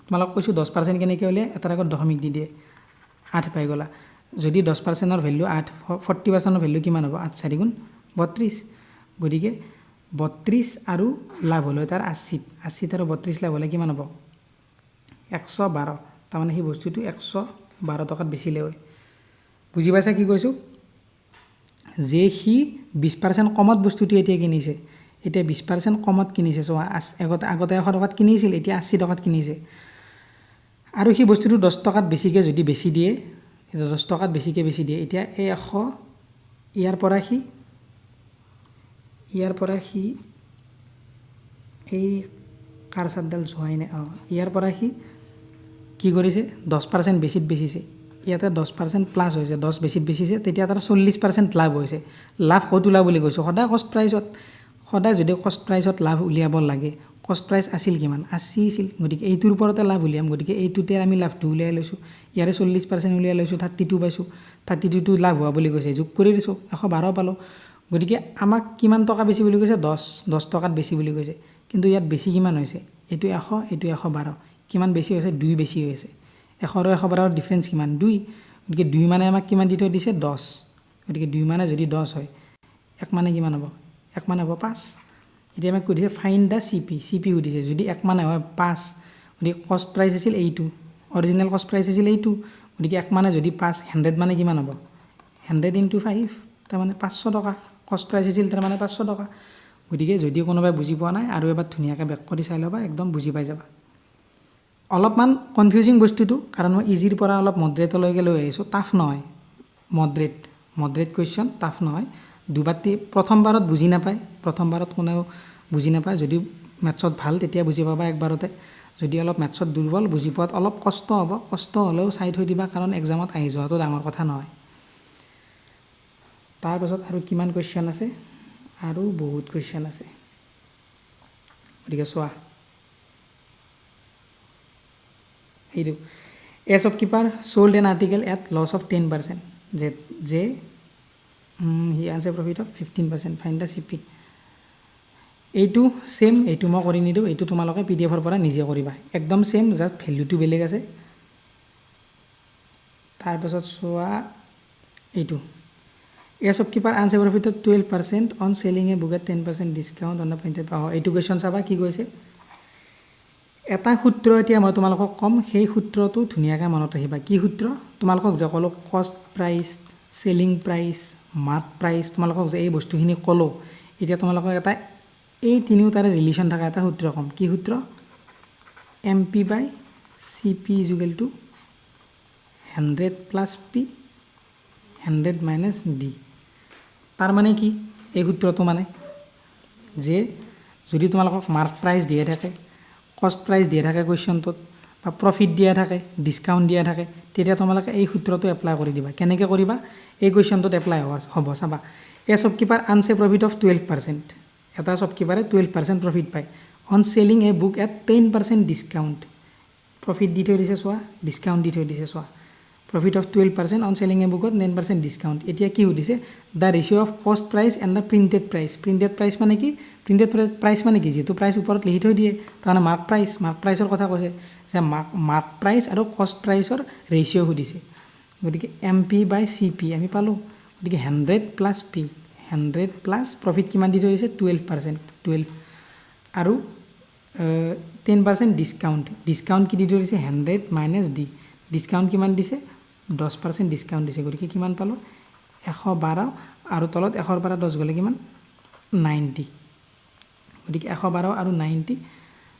তোমালোক কৈছোঁ 10% কেনেকৈ উলিয়াই, এটাৰ আগত দশমিক দি দিয়ে, 8 পাই গ'লা। যদি 10%ৰ ভেল্যু 8, 40%ৰ ভেল্যু কিমান হ'ব? 8 4 গুণ 32। গতিকে 32 আৰু লাভ হ'ল তাৰ 80। 80 আৰু 32 লাভ হ'লে কিমান হ'ব? 112। তাৰমানে সেই বস্তুটো 112 টকাত বেচিলে হয়। বুজি পাইছা কি কৈছোঁ? যে সি 20% কমত বস্তুটো এতিয়া কিনিছে, এতিয়া 20% কমত কিনিছে। চোৱা, আগতে 100 টকাত কিনিছিল, এতিয়া 80 টকাত কিনিছে। আৰু সেই বস্তুটো 10 টকাত বেছিকৈ যদি বেছি দিয়ে, 10 টকাত বেছিকৈ বেছি দিয়ে, এতিয়া এই 100 ইয়াৰ পৰা সি এই কাৰচাৰডাল যোৱাই নাই, ইয়াৰ পৰা সি কি কৰিছে 10% বেছিত বেচিছে, ইয়াতে 10% প্লাছ হৈছে, 10 বেছিত বেচিছে, তেতিয়া তাৰ 40% লাভ হৈছে। লাভ ক'ত ওলাব বুলি কৈছোঁ, সদায় কষ্ট প্ৰাইচত, সদায় যদি কষ্ট প্ৰাইচত লাভ উলিয়াব লাগে, কষ্ট প্ৰাইচ আছিল কিমান 80 আছিল, গতিকে এইটোৰ ওপৰতে লাভ উলিয়াম, গতিকে এইটোতে আমি লাভটো উলিয়াই লৈছোঁ, ইয়াৰে 40% উলিয়াই লৈছোঁ, 32 পাইছোঁ, 32টো লাভ হোৱা বুলি কৈছে, যোগ কৰি দিছোঁ 112 পালোঁ। গতিকে আমাক কিমান টকা বেছি বুলি কৈছে, 10 টকাত বেছি বুলি কৈছে, কিন্তু ইয়াত বেছি কিমান হৈছে, এইটো 100, এইটো 112, কিমান বেছি হৈছে, 2 বেছি হৈছে, 100 আৰু 112ৰ ডিফাৰেঞ্চ কিমান, 2, গতিকে 2 মানে আমাক কিমান দি থৈ দিছে 10, গতিকে 2 মানে যদি 10 হয়, 1 মানে কিমান হ'ব, 1 মানে হ'ব 5। এতিয়া আমাক সুধিছে ফাইন দ্য চিপি সুধিছে, যদি 1 মানে হয় 5, গতিকে কষ্ট প্ৰাইচ আছিল এইটো, অৰিজিনেল কষ্ট প্ৰাইচ আছিল এইটো, গতিকে 1 মানে যদি 5, 100 মানে কিমান হ'ব, 100 × 5, তাৰমানে 500 টকা, কষ্ট প্ৰাইচ আছিল তাৰমানে 500 টকা। গতিকে যদি কোনোবাই বুজি পোৱা নাই আৰু এবাৰ ধুনীয়াকৈ বেক কৰি চাই ল'বা, একদম বুজি পাই যাবা। অলপমান কনফিউজিং বস্তুটো, কাৰণ মই ইজিৰ পৰা অলপ মডৰেটলৈকে লৈ আহিছোঁ, টাফ নহয়, মডৰেট কুৱেশ্যন, টাফ নহয়। প্ৰথমবাৰত বুজি নাপায়, প্ৰথমবাৰত কোনেও বুজি নাপায়, যদি মেথছত ভাল তেতিয়া বুজি পাবা একবাৰতে, যদি অলপ মেথছত দুৰ্বল, বুজি পোৱাত অলপ কষ্ট হ'ব, কষ্ট হ'লেও চাই থৈ দিবা, কাৰণ এক্সামত আহি যোৱাটো ডাঙৰ কথা নহয়। তাৰপাছত আৰু কিমান কুৱেশ্যন আছে, আৰু বহুত কুৱেশ্যন আছে, গতিকে চোৱা। এইটো a shopkeeper sold an article at loss of 10%, যে he earns a profit of 15%, find the CP. এইটো ছেম, এইটো মই কৰি নিদিওঁ, এইটো তোমালোকে PDF-ৰ পৰা নিজে কৰিবা, একদম ছেম, জাষ্ট ভেলুটো বেলেগ আছে। তাৰপাছত চোৱা এইটো, a shopkeeper earns a profit of 12% on selling a book at 10% discount on the printed. এইটো কুৱেশ্যন চাবা কি কৈছে, এটা সূত্ৰ এতিয়া মই তোমালোকক ক'ম, সেই সূত্ৰটো ধুনীয়াকৈ মনত ৰাখিবা। কি সূত্ৰ, তোমালোকক যে ক'লোঁ কষ্ট price, selling price, mark price, তোমালোকক যে এই বস্তুখিনি ক'লোঁ, এতিয়া তোমালোকক এটা এই তিনিওটাৰে ৰিলেশ্যন থকা এটা সূত্ৰ ক'ম। কি সূত্ৰ, MP/CP = 100 + P, 100 - D। তাৰ মানে কি, এই সূত্ৰটো মানে যে যদি তোমালোকক মাৰ্ক প্ৰাইচ দিয়া থাকে, কষ্ট প্ৰাইচ দিয়া থাকে কুৱেশ্যনটোত, বা প্ৰফিট দিয়া থাকে, ডিছকাউণ্ট দিয়া থাকে, তেতিয়া তোমালোকে এই সূত্ৰটো এপ্লাই কৰি দিবা। কেনেকৈ কৰিবা, এই কুৱেশ্যনটোত এপ্লাই হ'ব, চাবা। A shopkeeper earns a profit of 12%, এটা শ্বপকিপাৰে 12% প্ৰফিট পায়, on selling a book at 10% discount, profit দি থৈ দিছে চোৱা, ডিছকাউণ্ট দি থৈ দিছে চোৱা, profit of 12% on selling a বুকত 10% ডিছকাউণ্ট। এতিয়া কি সুধিছে, the ratio' of cost price and the printed price. Printed price মানে কি, প্ৰিণ্টেড প্ৰাইচ মানে কি, যিহেতু প্ৰাইচ ওপৰত লিখি থৈ দিয়ে, তাৰমানে মাৰ্ক প্ৰাইচৰ কথা কৈছে, যে মাৰ্ক প্ৰাইচ আৰু কষ্ট প্ৰাইচৰ ৰেচিঅ' সুধিছে, গতিকে MP/CP আমি পালোঁ, গতিকে 100 + P, 100 প্লাছ প্ৰফিট কিমান দি থৈ দিছে 12%, 12 আৰু 10% ডিছকাউণ্ট কি দি থৈ দিছে 100 - D, ডিছকাউণ্ট কিমান দিছে 10% ডিছকাউণ্ট দিছে, গতিকে কিমান পালোঁ 112, আৰু তলত 100 পৰা 10 গ'লে কিমান 90, গতিকে 112 আৰু 90,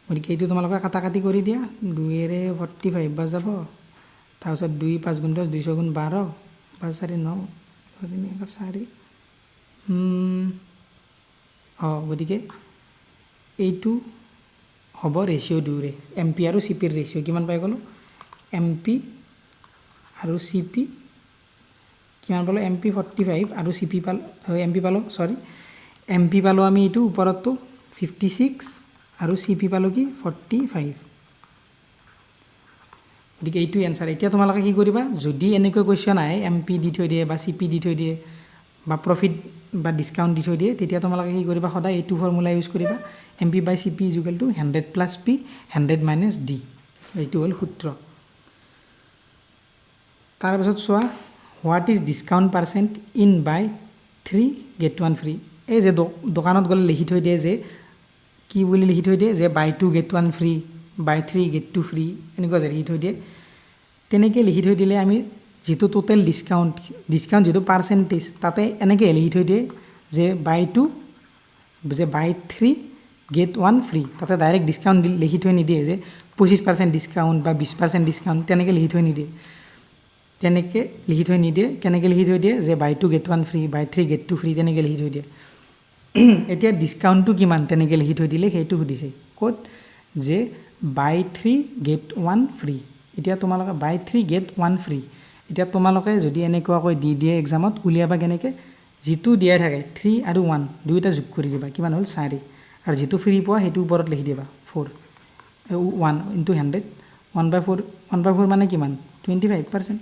গতিকে এইটো তোমালোকে কাটাকাটি কৰি দিয়া, 2-ৰে 45 বাৰ যাব, তাৰপিছত 2 × 5 × 10, 200 × 12, 5 × 4 = 9, 4, গতিকে এইটো হ'ব ৰেচিঅ' 2-ৰে, MP আৰু CPৰ ৰেচিঅ' কিমান পাই গ'লোঁ, MP আৰু CP কিমান পালোঁ, MP 45 আৰু CP পালোঁ, MP পালোঁ আমি এইটো ওপৰতটো 56 আৰু CP পালোঁ কি 45, গতিকে এইটো এনচাৰ। এতিয়া তোমালোকে কি কৰিবা, যদি এনেকৈ কুৱেশ্যন আহে MP দি থৈ দিয়ে বা CP দি থৈ দিয়ে বা প্ৰফিট বা ডিছকাউণ্ট দি থৈ দিয়ে, তেতিয়া তোমালোকে কি কৰিবা, সদায় এইটো ফৰ্মুলা ইউজ কৰিবা, MP/CP = 100 + P, 100 - D, এইটো হ'ল সূত্ৰ। তাৰপিছত চোৱা, what is discount percent in buy 3 get 1 free। এই যে দোকানত গ'লে লিখি থৈ দিয়ে যে কি বুলি লিখি থৈ দিয়ে, যে বাই 2 get 1 free, বাই 3 get 2 free, এনেকুৱা যে লিখি থৈ দিয়ে, তেনেকৈ লিখি থৈ দিলে আমি যিটো টোটেল ডিছকাউণ্ট যিটো পাৰ্চেণ্টেজ, তাতে এনেকৈ লিখি থৈ দিয়ে যে বাই 3 get 1 free, তাতে ডাইৰেক্ট ডিছকাউণ্ট লিখি থৈ নিদিয়ে, যে 25% ডিছকাউণ্ট বা 20% ডিছকাউণ্ট তেনেকৈ লিখি থৈ নিদিয়ে। তেনেকৈ লিখি থৈ নিদিয়ে। কেনেকৈ লিখি থৈ দিয়ে যে বাই 2 get 1 ফ্ৰী, বাই 3 get 2 ফ্ৰী, তেনেকৈ লিখি থৈ দিয়ে। এতিয়া ডিছকাউণ্টটো কিমান তেনেকৈ লিখি থৈ দিলে সেইটো সুধিছে ক'ত যে বাই 3 get 1 ফ্ৰী। এতিয়া তোমালোকে বাই 3 get 1 ফ্ৰী, এতিয়া তোমালোকে যদি এনেকুৱাকৈ দি দিয়ে এক্সামত উলিয়াবা কেনেকৈ, যিটো দিয়াই থাকে 3 আৰু 1 দুয়োটা যোগ কৰি দিবা, কিমান হ'ল 4, আৰু যিটো ফ্ৰী পোৱা সেইটো ওপৰত লিখি দিবা 4, 1 into 100, 1/4 মানে কিমান 25%।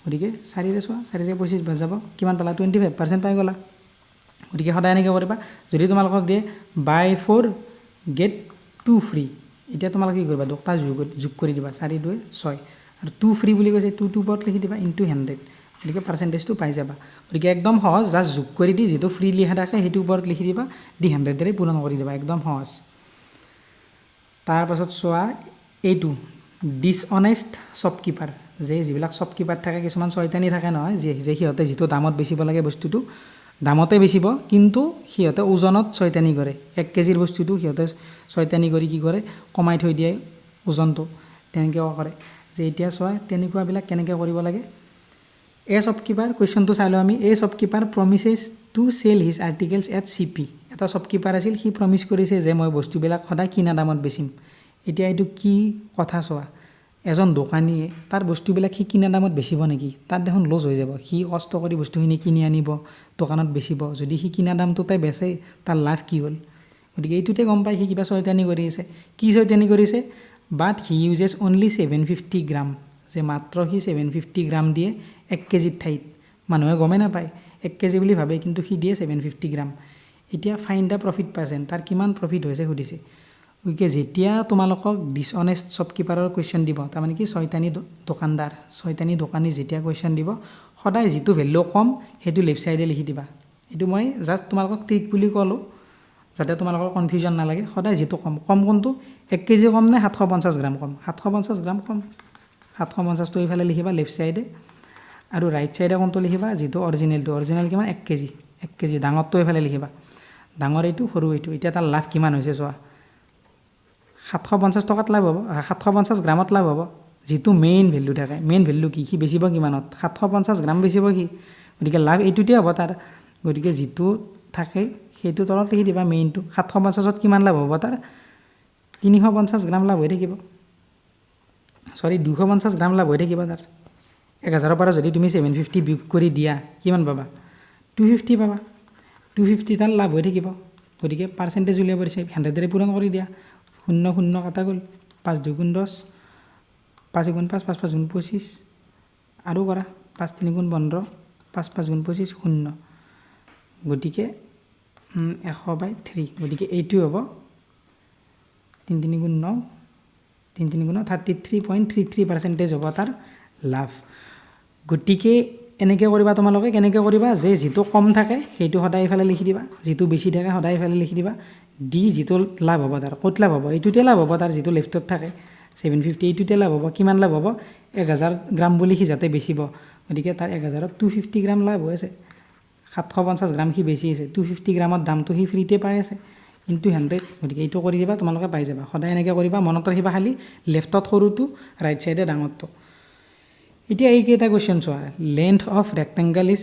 গতিকে 4ৰে চোৱা, 4ৰে 25 বাজাব, কিমান পালা 25% পাই গ'লা। গতিকে সদায় এনেকৈ কৰিবা। যদি তোমালোকক দিয়ে বাই 4 get 2 ফ্ৰী, এতিয়া তোমালোকে কি কৰিবা দুটা যোগ কৰি দিবা, 4 2 6, আৰু 2 ফ্ৰী বুলি কৈছে 2 ওপৰত লিখি দিবা ইনটু 100, গতিকে পাৰ্চেণ্টেজটো পাই যাবা। গতিকে একদম সহজ, জাষ্ট যোগ কৰি দি যিটো ফ্ৰী লিখা থাকে সেইটো ওপৰত লিখি দিবা, দি 100ৰে পূৰণ কৰি দিবা, একদম সহজ। তাৰপাছত চোৱা এইটো ডিছঅনেষ্ট শ্বপকিপাৰ, যিবিলাক শ্বপকিপাৰ থাকে কিছুমান চয়তানি থাকে নহয়, যে সিহঁতে যিটো দামত বেচিব লাগে বস্তুটো দামতে বেচিব, কিন্তু সিহঁতে ওজনত চয়তানি কৰে। 1 কেজিৰ বস্তুটো সিহঁতে চয়তানি কৰি কি কৰে কমাই থৈ দিয়ে ওজনটো, তেনেকৈ কৰে। যে এতিয়া চোৱা তেনেকুৱাবিলাক কেনেকৈ কৰিব লাগে। এ শ্বপকিপাৰ, কুৱেশ্যনটো চাই লওঁ আমি। A shopkeeper promises to sell his articles at CP। এটা শ্বপকিপাৰ আছিল, সি প্ৰমিছ কৰিছে যে মই বস্তুবিলাক সদায় কিনা দামত বেচিম। এতিয়া এইটো কি কথা চোৱা, এজন দোকানীয়ে তাৰ বস্তুবিলাক সি কিনা দামত বেচিব নেকি? তাত দেখোন লছ হৈ যাব। সি কষ্ট কৰি বস্তুখিনি কিনি আনিব, দোকানত বেচিব, যদি সি কিনা দামটোতে বেচে তাৰ লাভ কি হ'ল? গতিকে এইটোতে গম পাই সি কিবা চয়তানি কৰি আছে। কি চয়তানি কৰিছে? বাট হি ইউজেছ অনলি 750 গ্ৰাম, যে মাত্ৰ সি 750 গ্ৰাম দিয়ে 1 কেজিৰ ঠাইত। মানুহে গমেই নাপায় 1 কেজি বুলি ভাবে, কিন্তু সি দিয়ে 750 গ্ৰাম। এতিয়া ফাইন দ্য প্ৰফিট পাৰ্চেণ্ট, তাৰ কিমান প্ৰফিট হৈছে সুধিছে। গতিকে যেতিয়া তোমালোকক ডিছঅনেষ্ট শ্বপকিপাৰৰ কুৱেশ্যন দিব, তাৰমানে কি চয়তানি দোকানদাৰ, চয়তানি দোকানী যেতিয়া কুৱেশ্যন দিব, সদায় যিটো ভেলু কম সেইটো লেফ্ট ছাইডে লিখি দিবা। এইটো মই জাষ্ট তোমালোকক ট্ৰিক বুলি ক'লোঁ, যাতে তোমালোকৰ কনফিউজন নালাগে। সদায় যিটো কম, কম কোনটো 1 কেজি কম নে 750 গ্ৰাম কম? 750 গ্ৰাম কম, 750টো এইফালে লিখিবা লেফ্ট ছাইডে, আৰু ৰাইট ছাইডে কোনটো লিখিবা যিটো অৰিজিনেলটো। অৰিজিনেল কিমান 1 কেজি, 1 কেজি ডাঙৰটো এইফালে লিখিবা, ডাঙৰ এইটো সৰু এইটো। এতিয়া তাৰ লাভ কিমান হৈছে চোৱা, 750 টকাত লাভ হ'ব, 750 গ্ৰামত লাভ হ'ব। যিটো মেইন ভেলু থাকে, মেইন ভেলু কি, সি বেচিব কিমানত 750 গ্ৰাম বেচিব সি, গতিকে লাভ এইটোতে হ'ব তাৰ। গতিকে যিটো থাকে সেইটো তলত লিখি দিবা মেইনটো। 750ত কিমান লাভ হ'ব তাৰ 350 গ্ৰাম লাভ হৈ থাকিব, 250 গ্ৰাম লাভ হৈ থাকিব তাৰ। 1000ৰ পৰা যদি তুমি 750 বিয়োগ কৰি দিয়া কিমান পাবা 250 পাবা, 250 তাৰ লাভ হৈ থাকিব। গতিকে পাৰ্চেণ্টেজ উলিয়াব দিছে, 100ৰে পূৰণ কৰি দিয়া। 0 0 কটা গ'ল, 5 2 গুণ 10, 5 গুণ 5, 5 5 গুণ 25, আৰু কৰা 5 3 গুণ 15, 5 5 গুণ 25 0, গতিকে 100/3। গতিকে এইটো হ'ব 3 3 গুণ 9, 3 3 গুণ 33.33% হ'ব তাৰ লাভ। গতিকে এনেকৈ কৰিবা তোমালোকে। কেনেকৈ কৰিবা, যে যিটো কম থাকে সেইটো সদায় এইফালে লিখি দিবা, যিটো বেছি থাকে সদায় এইফালে লিখি দিবা, দি যিটো লাভ হ'ব তাৰ, ক'ত লাভ হ'ব এইটোতে লাভ হ'ব তাৰ, যিটো লেফ্টত থাকে 750 এইটোতে লাভ হ'ব। কিমান লাভ হ'ব 1000 গ্ৰাম বুলি সি যাতে বেচিব, গতিকে তাৰ 1000ত 250 গ্ৰাম লাভ হৈ আছে। 750 গ্ৰাম সি বেচি আছে, 250 গ্ৰামৰ দামটো সি ফ্ৰীতে পাই আছে ইনটু 100। গতিকে এইটো কৰি দিবা, তোমালোকে পাই যাবা। সদায় এনেকৈ কৰিবা, মনত ৰাখিবা খালি লেফ্টত সৰুটো, ৰাইট ছাইডে ডাঙৰটো। এতিয়া এইকেইটা কুৱেশ্যন চোৱা, লেন্থ অফ ৰেক্টেংগল ইজ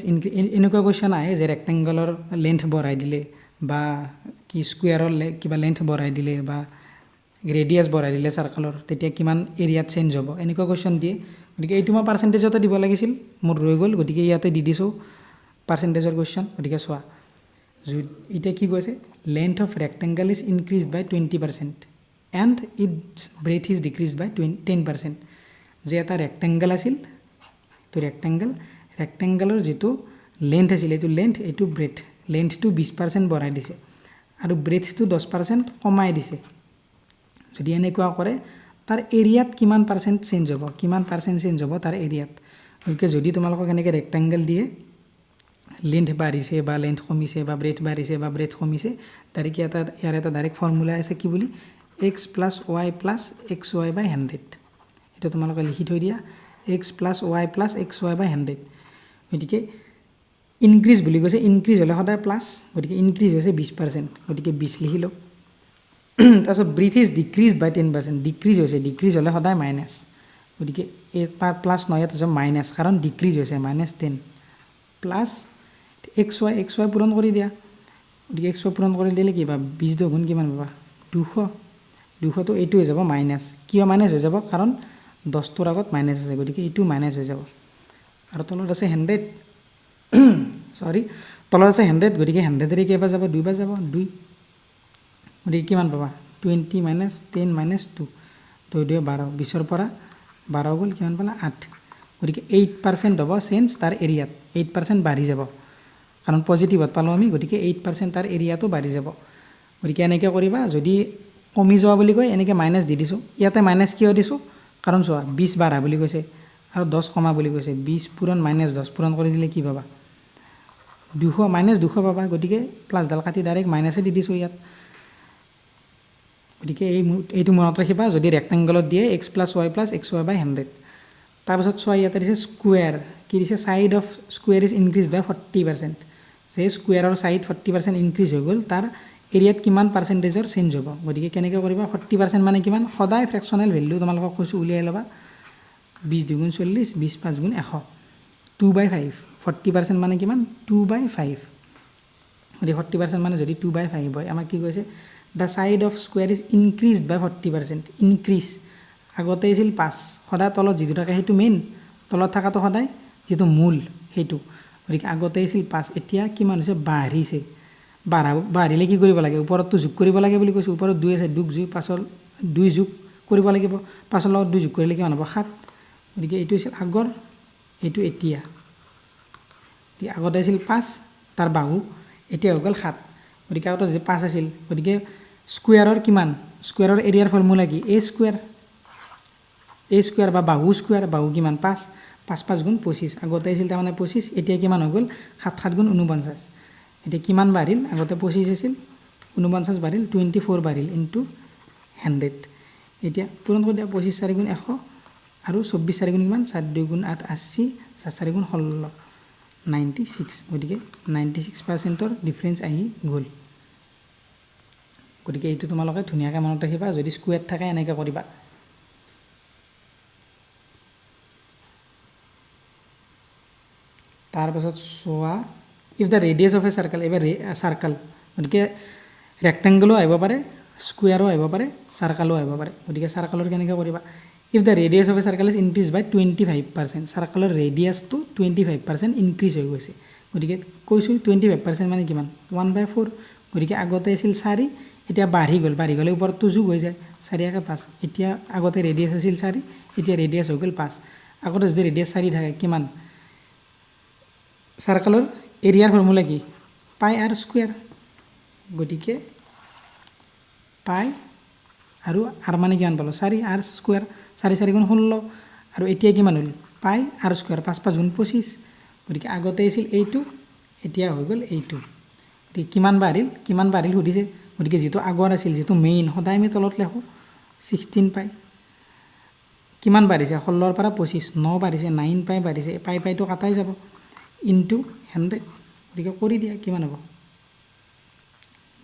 এনেকুৱা কুৱেশ্যন আহে যে ৰেক্টেংগলৰ লেন্থ বঢ়াই দিলে, বা কি স্কুৱেৰৰ কিবা লেন্থ বঢ়াই দিলে, বা ৰেডিয়াছ বঢ়াই দিলে চাৰ্কলৰ, তেতিয়া কিমান এৰিয়াত চেঞ্জ হ'ব, এনেকুৱা কুৱেশ্যন দিয়ে। গতিকে এইটো মই পাৰ্চেণ্টেজতে দিব লাগিছিল, মোৰ ৰৈ গ'ল, গতিকে ইয়াতে দি দিছোঁ পাৰ্চেণ্টেজৰ কুৱেশ্যন। গতিকে চোৱা, এতিয়া কি কৈছে, length of rectangle is increase by 20% and its breadth is decrease by 10%। যে এটা ৰেক্টেংগল আছিল, এইটো ৰেক্টেংগলৰ যিটো লেন্থ আছিল, এইটো লেন্থ, এইটো ব্ৰেথ, লেন্থটো 20% বঢ়াই দিছে আৰু ব্ৰেথটো 10% কমাই দিছে। যদি এনেকুৱা কৰে তাৰ এৰিয়াত কিমান পাৰ্চেণ্ট চেঞ্জ হ'ব, কিমান পাৰ্চেণ্ট চেঞ্জ হ'ব তাৰ এৰিয়াত। গতিকে যদি তোমালোকক এনেকৈ ৰেক্টেংগল দিয়ে, লেন্থ বাঢ়িছে বা লেন্থ কমিছে, বা ব্ৰেথ বাঢ়িছে বা ব্ৰেথ কমিছে, ডাইৰেক্ট ইয়াৰ এটা ডাইৰেক্ট ফৰ্মুলা আছে কি বুলি, x + y + xy/100। এইটো তোমালোকে লিখি থৈ দিয়া, x + y + xy/100। গতিকে ইনক্ৰিজ বুলি কৈছে, ইনক্ৰিজ হ'লে সদায় প্লাছ, গতিকে ইনক্ৰিজ হৈছে 20%, গতিকে 20 লিখি লওক। তাৰপিছত breadth is decrease by 10%, decrease হৈছে, ডিক্ৰিজ হ'লে সদায় মাইনাছ, গতিকে এই প্লাছ নহয়, ইয়াত হৈছে মাইনাছ, কাৰণ ডিক্ৰিজ হৈছে -10 প্লাছ এক্স ৱাই পূৰণ কৰি দিয়া, গতিকে এক্স ৱাই পূৰণ কৰি দিলে কি পাবা 20 দুগুণ কিমান পাবা 200, 200টো এইটো হৈ যাব মাইনাছ, কিয় মাইনাছ হৈ যাব কাৰণ 10টোৰ আগত মাইনাছ আছে, গতিকে এইটো মাইনাছ হৈ যাব, আৰু তলত আছে 100 সৰি তলত আছে 100, গতিকে 100 কেইবাৰ যাব 2 বাৰ যাব 2, গতিকে কিমান পাবা 20 - 10 - 2, 2 2 12, 20ৰ পৰা 12 গ'ল, কিমান পালা 8, গতিকে 8% হ'ব চেঞ্জ তাৰ এৰিয়াত, 8% বাঢ়ি যাব, কাৰণ পজিটিভত পালোঁ আমি, গতিকে 8% তাৰ এৰিয়াটো বাঢ়ি যাব, গতিকে এনেকৈ কৰিবা, যদি কমি যোৱা বুলি কয় এনেকৈ মাইনাছ দি দিছোঁ, ইয়াতে মাইনাছ কিয় দিছোঁ, কাৰণ চোৱা 20 বাঢ়া বুলি কৈছে আৰু 10 কমা বুলি কৈছে, 20 পূৰণ -10 পূৰণ কৰি দিলে কি পাবা 200, -200 পাবা, গতিকে প্লাছডাল কাটি ডাইৰেক্ট মাইনাছে দি দিছোঁ ইয়াত, গতিকে এইটো মনত ৰাখিবা, যদি ৰেক্টেংগলত দিয়ে x + y + xy/100, তাৰপিছত চোৱা ইয়াতে দিছে স্কুৱেৰ, কি দিছে side of square is increase by 40%, যে স্কুৱেৰৰ ছাইড 40% ইনক্ৰিজ হৈ গ'ল, তাৰ এৰিয়াত কিমান পাৰ্চেণ্টেজৰ চেঞ্জ হ'ব, গতিকে কেনেকৈ কৰিবা, 40% মানে কিমান, সদায় ফ্ৰেকশ্যনেল ভেলিউ তোমালোকক কৈছোঁ উলিয়াই ল'বা, 20 দুগুণ 40, 20 5 গুণ 100, 2/5, 40% মানে কিমান 2/5, গতিকে 40% মানে যদি 2/5 হয়, আমাক কি কৈছে the side of square is increased by 40%, increase, আগতে আছিল 5, সদায় তলত যিটো থাকে সেইটো মেইন, তলত থকাটো সদায় যিটো মূল সেইটো, গতিকে আগতে আছিল 5, এতিয়া কিমান হৈছে বাঢ়িছে, বাঢ়িলে কি কৰিব লাগে, ওপৰততো যোগ কৰিব লাগে বুলি কৈছোঁ, ওপৰত 2 আছে, 2 যোগ 5 2 যোগ কৰিব লাগিব, 5ৰ লগত 2 যোগ কৰিলে কিমান হ'ব 7, গতিকে এইটো আছিল আগৰ, এইটো এতিয়া, আগতে আছিল 5 তাৰ বাহু, এতিয়া হৈ গ'ল 7, গতিকে আগতে যদি 5 আছিল, গতিকে স্কুৱেৰৰ কিমান, স্কুৱেৰৰ এৰিয়াৰ ফৰ্মুলা কি, a স্কুৱেৰ বা বাহু স্কুৱেৰ, বাহু কিমান 5, 5 5 গুণ 25, আগতে আছিল তাৰমানে 25, এতিয়া কিমান হৈ গ'ল 7 7 গুণ 49, এতিয়া কিমান বাঢ়িল, আগতে 25 আছিল 49 বাঢ়িল 24 বাঢ়িল ইনটু 100, এতিয়া পূৰণ কৰি দিয়া, 25 4 গুণ 100 আৰু 24 4 গুণ কিমান 4 2 গুণ 8 80, 4 গুণ 16 96, গতিকে 96%ৰ ডিফাৰেঞ্চ আহি গ'ল, গতিকে এইটো তোমালোকে ধুনীয়াকৈ মনত ৰাখিবা, যদি স্কুৱেৰ থাকে এনেকৈ কৰিবা। তাৰপাছত চোৱা, if the radius of a circle, এবাৰ চাৰ্কেল, গতিকে ৰেক্টেংগলো আহিব পাৰে, স্কুৱেৰো আহিব পাৰে, চাৰ্কেলো আহিব পাৰে, গতিকে চাৰ্কেলৰ কেনেকৈ কৰিবা, if the radius of a circle is increase by 25%, চাৰ্কেলৰ ৰেডিয়াছটো 25% ইনক্ৰিজ হৈ গৈছে, গতিকে কৈছোঁ 25% মানে কিমান 1/4, গতিকে আগতে আছিল 4, এতিয়া বাঢ়ি গ'লে ওপৰততো যোগ হৈ যায়, 4 × 5, এতিয়া আগতে ৰেডিয়াছ আছিল 4, এতিয়া ৰেডিয়াছ হৈ গ'ল 5, আগতে যদি ৰেডিয়াছ 4 থাকে কিমান, চাৰ্কেলৰ এৰিয়াৰ ফৰ্মুলা কি πr², গতিকে পাই আৰু r মানে কিমান পালোঁ 4r², 4 4 গুণ 16, আৰু এতিয়া কিমান হ'ল πr², 5 5 গুণ 25, গতিকে আগতে আছিল এইটো, এতিয়া হৈ গ'ল এইটো, গতিকে কিমান বাঢ়িল সুধিছে, গতিকে যিটো আগৰ আছিল, যিটো মেইন সদায় আমি তলত লিখোঁ 16 পাই, কিমান বাঢ়িছে 16ৰ পৰা 25, 9 বাঢ়িছে, 9 পাই বাঢ়িছে, পাইটো কাটাই যাব ইনটু 100, গতিকে কৰি দিয়া কিমান হ'ব,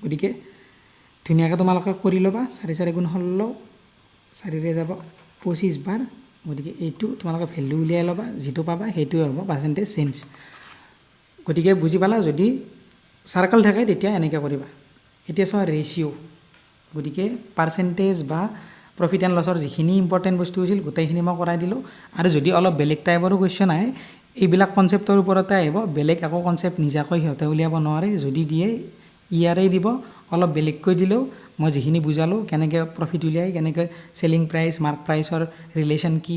গতিকে ধুনীয়াকৈ তোমালোকে কৰি ল'বা, 4 4 গুণ 16, 4 যাব 25 বাৰ, গতিকে এইটো তোমালোকে ভেলু উলিয়াই ল'বা, যিটো পাবা সেইটোৱে হ'ব পাৰ্চেণ্টেজ চেঞ্জ, গতিকে বুজি পালা, যদি চাৰ্কেল থাকে তেতিয়া এনেকৈ কৰিবা। এতিয়া চোৱা ৰেচিঅ', গতিকে পাৰ্চেণ্টেজ বা প্ৰফিট এণ্ড লছৰ যিখিনি ইম্পৰ্টেণ্ট বস্তু হৈছিল গোটেইখিনি মই কৰাই দিলোঁ, আৰু যদি অলপ বেলেগ টাইপৰো কুৱেশ্যন আহে এইবিলাক কনচেপ্টৰ ওপৰতে আহিব, বেলেগ একো কনচেপ্ট নিজাকৈ সিহঁতে উলিয়াব নোৱাৰে, যদি দিয়ে ইয়াৰেই দিব, অলপ বেলেগকৈ দিলেও মই যিখিনি বুজালোঁ, কেনেকৈ প্ৰফিট উলিয়াই, কেনেকৈ চেলিং প্ৰাইচ মাৰ্ক প্ৰাইচৰ ৰিলেশ্যন কি,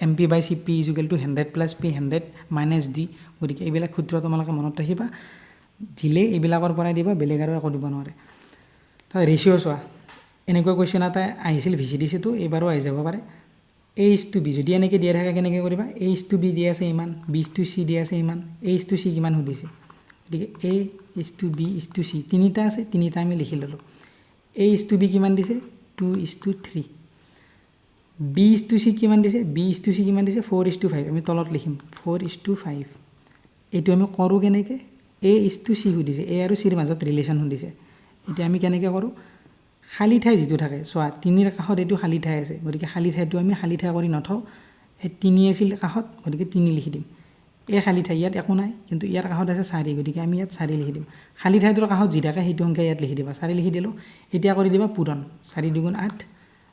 MP/CP = 100 + P 100 - D, গতিকে এইবিলাক সূত্ৰ তোমালোকে মনত ৰাখিবা, দিলে এইবিলাকৰ পৰাই দিব, বেলেগ আৰু একো দিব নোৱাৰে। তাৰ ৰেচিঅ' চোৱা, এনেকুৱা কুৱেশ্যন এটা আহিছিল VCDCটো, এইবাৰো আহি যাব পাৰে, A:B, যদি এনেকৈ দিয়া থাকে কেনেকৈ কৰিবা, A:B দিয়া আছে ইমান, B:C দিয়া আছে ইমান, A:C কিমান সুধিছে, গতিকে A:B:C তিনিটা আছে, তিনিটা আমি লিখি ল'লোঁ, A:B কিমান দিছে 2:3, B:C কিমান দিছে, B:C কিমান দিছে 4:5, আমি তলত লিখিম 4:5, এইটো আমি কৰোঁ কেনেকৈ, A:C সুধিছে, A আৰু Cৰ মাজত ৰিলেশ্যন সুধিছে, এতিয়া আমি কেনেকৈ কৰোঁ, খালী ঠাই যিটো থাকে চোৱা 3ৰ কাষত এইটো খালী ঠাই আছে গতিকে খালী ঠাইটো আমি খালী ঠাই কৰি নথওঁ এই 3 আছিল কাষত গতিকে 3 লিখি দিম এই খালী ঠাই ইয়াত একো নাই কিন্তু ইয়াৰ কাষত আছে 4 গতিকে আমি ইয়াত 4 লিখি দিম খালী ঠাইটোৰ কাষত যি থাকে সেইটো সংখ্যা ইয়াত লিখি দিবা 4 লিখি দিলোঁ এতিয়া কৰি দিবা পূৰণ 4 2 8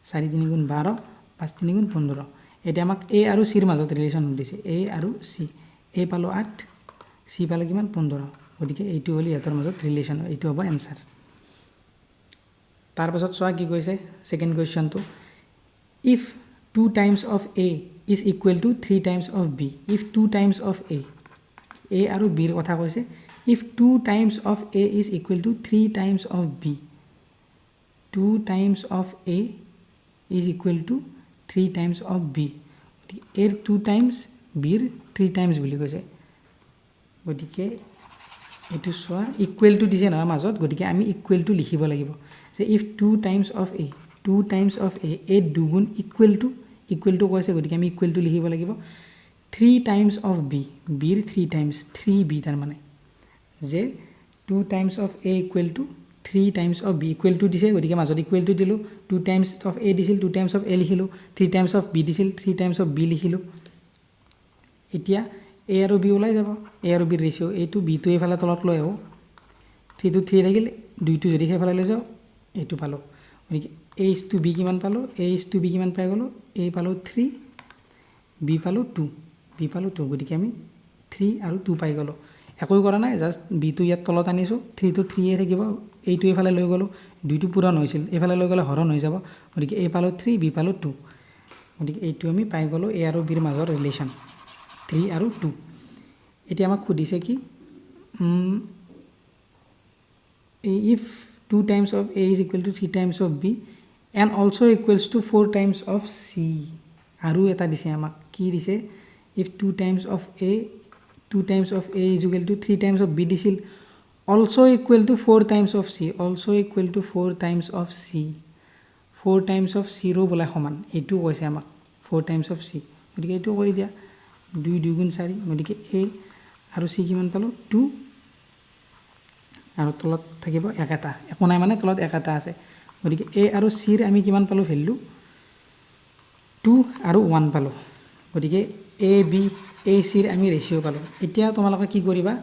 4 3 12 5 3 15 এতিয়া আমাক a আৰু c ৰ মাজত ৰিলেশ্যন দিছে a আৰু c a পালো 8 c পালো কিমান 15 গতিকে এইটো হ'ল ইয়াৰ মাজত ৰিলেশ্যন এইটো হ'ব এনসাৰ তাৰ পাছত চোৱা কি কৈছে second কোৱেশ্চনটো if 2 times of a is equal to 3 times of b if 2 times of a আৰু b ৰ কথা কৈছে if 2 times of a is equal to 3 times of b 2 times of a is equal to 3 times of b a 2 times b 3 times বুলি কৈছে গতিকে এটো সোয়া equal to দিছে না মাজত গতিকে আমি ইকুৱেল টু লিখিব লাগিব যে if 2 times of a a দুগুণ ইকুৱেল টু কৈছে গতিকে আমি ইকুৱেল টু লিখিব লাগিব 3 times of b b 3 times 3b তাৰ মানে যে 2 times of a equal to 3 times of b equal to দিছে গতিকে মাজত ইকুৱেল টু দিলো 2 times of a দিছিল 2 times of a লিখিলো 3 times of b দিছিল 3 times of b লিখিলো এতিয়া a আৰু b ওলাই যাব a আৰু b ৰেশিও এইটো b টো এফালে তলত লৈ আহো 3 to 3 থাকিল 2 টো যদি হেফালে লৈ যাও এইটো পালো গতিকে a is to b কিমান পালো a is to b কিমান পাই গলো a পালো 3 b পালো 2 গতিকে আমি 3 আৰু 2 পাই গলো একো কৰা নাই জাস্ট b টো ইয়াত তলত আনিছো 3 to 3 এ থাকিব এইটো এফালে লৈ গলো 2 টো পূৰণ হৈছিল এফালে লৈ গলে হৰণ হৈ যাব গতিকে a পালো 3 b পালো 2 গতিকে এইটো আমি পাই গলো a আৰু b ৰ মাজৰ ৰিলেশ্যন 3 আৰু 2 এতিয়া আমাক খুদিছে কি if 2 times of a is equal to 3 times of b and also equals to 4 times of c আৰু এটা দিছে আমাক কি দিছে if 2 times of a is equal to 3 times of b দিছিল also equal to 4 times of c 4 times of c ৰো বলা সমান এইটো কৈছে আমাক 4 times of c গতিকে এইটো কৰি দিয়া 2 2 গুণ 4 গতিকে a আৰু c কিমান পালো 2 আৰু তলত থাকিব একটা একো নাই মানে তলত একটা আছে গতিকে a আৰু c ৰ আমি কিমান পালো ভ্যালু 2 আৰু 1 পালো গতিকে a b a c ৰ আমি ৰেশিও পালো এতিয়া তোমালোকে কি কৰিবা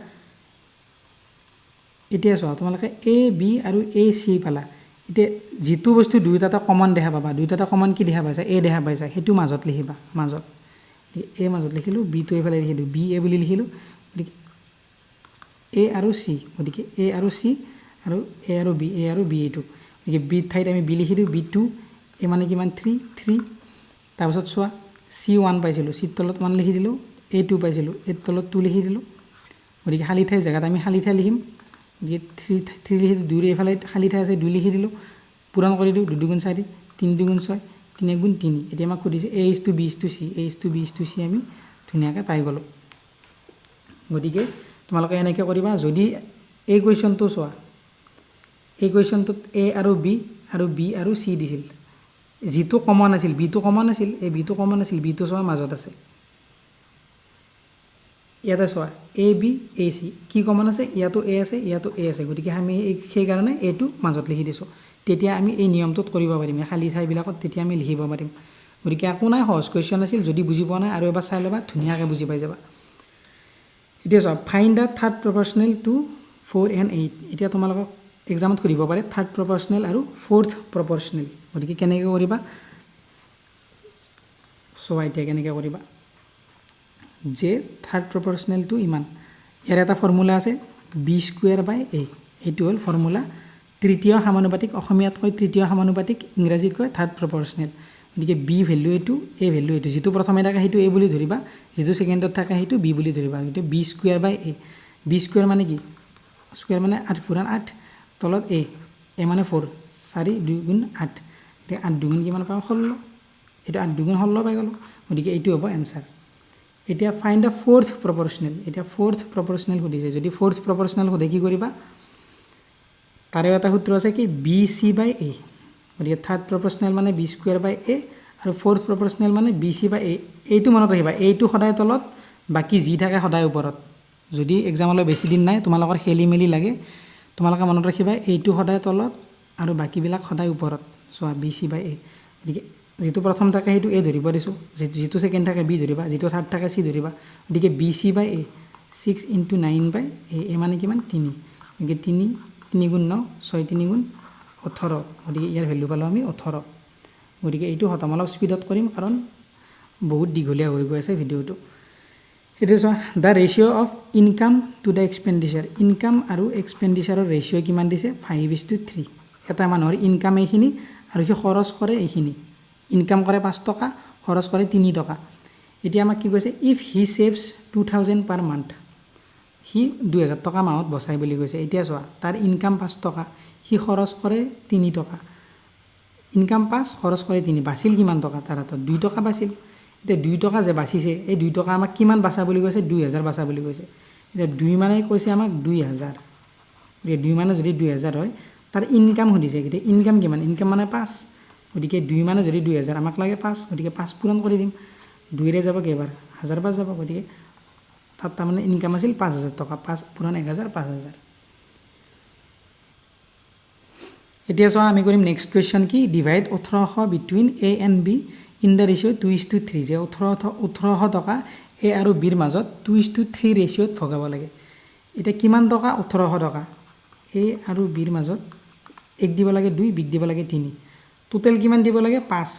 এতিয়া চোৱা তোমালোকে a b আৰু a c পালা এতিয়া যেটো বস্তু দুইটাটা কমন দেখা পাবা দুইটাটা কমন কি দেখা পাইছা a দেখা পাইছা হেতু মাজত লিখিবা মাজত a মাজত লিখিলো b টো এফালে লিখিলো b a বুলি লিখিলো গতিকে a আৰু c গতিকে a আৰু c আৰু a আৰু b এইটো গতিকে b ঠাইত আমি b লিখি দিও b2 a মানে কিমান 3 তাৰ পাছত চোৱা c1 পাইছিলো c তলত 1 লিখি দিলো a2 পাইছিলো a তলত 2 লিখি দিলো গতিকে খালী ঠাই জায়গাত আমি খালী ঠাই লিখিম গতিকে 3 লিখি 2 এফালে খালী ঠাই আছে 2 লিখি দিলো পূৰণ কৰি দিও 2 গুণ 4 3 গুণ 6 3 গুণ 3 এতিয়া আমাক খুদিছে a is to b is to c আমি ধুনিয়াকৈ পাই গলো গতিকে তোমালোকে এনেকৈ কৰিবা যদি এই কোৱেশ্চনটো চোৱা এই কোৱেশ্চনটোত a আৰু b আৰু c দিছিল যেটো কমন আছিল b টো কমন আছিল এই b টো কমন আছিল b টো চোৱা মাজত আছে ইয়াতে চোৱা a b a c কি কমন আছে ইয়াতো a আছে গতিকে আমি সেই কাৰণে a টো মাজত লিখি দিছো তেতিয়া আমি এই নিয়মটোত কৰিব পাৰিম খালী ঠাই বিলাকত তেতিয়া আমি লিখিব পাৰিম গতিকে একো নাই সহজ কোৱেশ্চন আছিল যদি বুজি পোৱা নাই আৰু এবাৰ চাই লবা ধুনিয়াকৈ বুজি পাই যাবা এতিয়া চোৱা find the third proportional to 4 and 8 এতিয়া তোমালোকক এক্সামত কৰিব পাৰে থাৰ্ড প্ৰপৰ্শনেল আৰু ফোৰ্থ প্ৰপৰ্শনেল গতিকে কেনেকৈ কৰিবা চোৱা এতিয়া কেনেকৈ কৰিবা যে থাৰ্ড প্ৰপৰ্শনেলটো ইমান ইয়াৰ এটা ফৰ্মুলা আছে b²/a এইটো হ'ল ফৰ্মুলা তৃতীয় সমানুপাতিক অসমীয়াত কয় তৃতীয় সমানুপাতিক ইংৰাজীত কয় থাৰ্ড প্ৰপৰ্শনেল গতিকে b ভ্যালু এইটো a ভ্যালু এইটো যেটো প্ৰথমে থাকে সেইটো a বুলি ধৰিবা যেটো সেকেন্ডত থাকে সেইটো b বুলি ধৰিবা গতিকে b²/a b² মানে কি স্কয়াৰ মানে 8 পুৰাণ 8 তলত a মানে 4 4 2 গুণ 8 এতিয়া 8 2 গুণ কিমান পাম 16 এটা 8 2 গুণ 16 পাই গলো গতিকে এইটো হ'ব आंसर এতিয়া ফাইন্ড দা ফোৰ্থ প্ৰপৰ্শনেল এতিয়া ফোৰ্থ প্ৰপৰ্শনেল খুদিছে যদি ফোৰ্থ প্ৰপৰ্শনেল খুদে কি কৰিবা তাৰে এটা সূত্ৰ আছে কি bc/a গতিকে থাৰ্ড প্ৰপৰ্শনেল মানে b²/a আৰু ফোৰ্থ প্ৰপৰ্শনেল মানে bc/a এইটো মনত ৰাখিবা এইটো সদায় তলত বাকি যি থাকে সদায় ওপৰত যদি এক্সামলৈ বেছি দিন নাই তোমালোকৰ খেলি মেলি লাগে তোমালোকে মনত ৰাখিবা এইটো সদায় তলত আৰু বাকীবিলাক সদায় ওপৰত চোৱা বি চি বাই এ গতিকে যেটো প্ৰথম থাকে সেইটো এ ধৰিব দিছোঁ যেটো সেকেন্ড থাকে বি ধৰিবা যেটো থাৰ্ড থাকে সি ধৰিবা গতিকে বি চি বাই এ 6 * 9 বাই এ মানে কিমান 3 গতিকে 3 গুণ 9 6 3 গুণ 18 গতিকে ইয়াৰ ভ্যালু পালো আমি 18 গতিকে এইটো হতাম অলপ স্পীডত কৰিম কাৰণ বহুত দীঘলীয়া হৈ গৈ আছে ভিডিওটো এটা চোৱা the ratio of income to the expenditure income আৰু এক্সপেন্ডিচাৰৰ ৰেশিও কিমান দিছে 5:3 এটা মানুহৰ ইনকাম এইখিনি আৰু সি খৰচ কৰে এইখিনি ইনকাম কৰে 5 টকা খৰচ কৰে 3 টকা এতিয়া আমাক কি কৈছে if he saves 2000 per month he 2000 টকা মাহত বচাই বুলি কৈছে এতিয়া চোৱা তাৰ ইনকাম 5 টকা হি খৰচ কৰে 3 টকা ইনকাম 5 খৰচ কৰে 3 বাছিল কিমান টকা তাৰ হাতত 2 টকা বাছিল এতিয়া 2 টকা যে বাছিছে এই 2 টকা আমাক কিমান বাচা বুলি কৈছে 2000 বাচা বুলি কৈছে এতিয়া 2 মানে কৈছে আমাক 2000 এই 2 মানে যদি 2000 হয় তাৰ ইনকাম হদিছে গতে ইনকাম কিমান ইনকাম মানে 5 গতিকে 2 মানে যদি 2000 আমাক লাগে 5 গতিকে 5 পূৰণ কৰি দিম 2 ৰে যাব কেবাৰ 1000 বাৰ যাব গতিকে তাত মানে ইনকাম আছিল 5000 টকা 5 পূৰণ 1000 5000 এতিয়া চোৱা আমি কৰিম নেক্সট কোৱেশ্চন কি divide 1800 between a and b in the ratio 2:3 যে 1800 টকা এ আৰু বিৰ মাজত 2:3 ৰেশিওত ভগাব লাগে এটা কিমান টকা 1800 টকা এ আৰু বিৰ মাজত এক দিব লাগে 2 বিক দিব লাগে 3 টোটাল কিমান দিব লাগে 5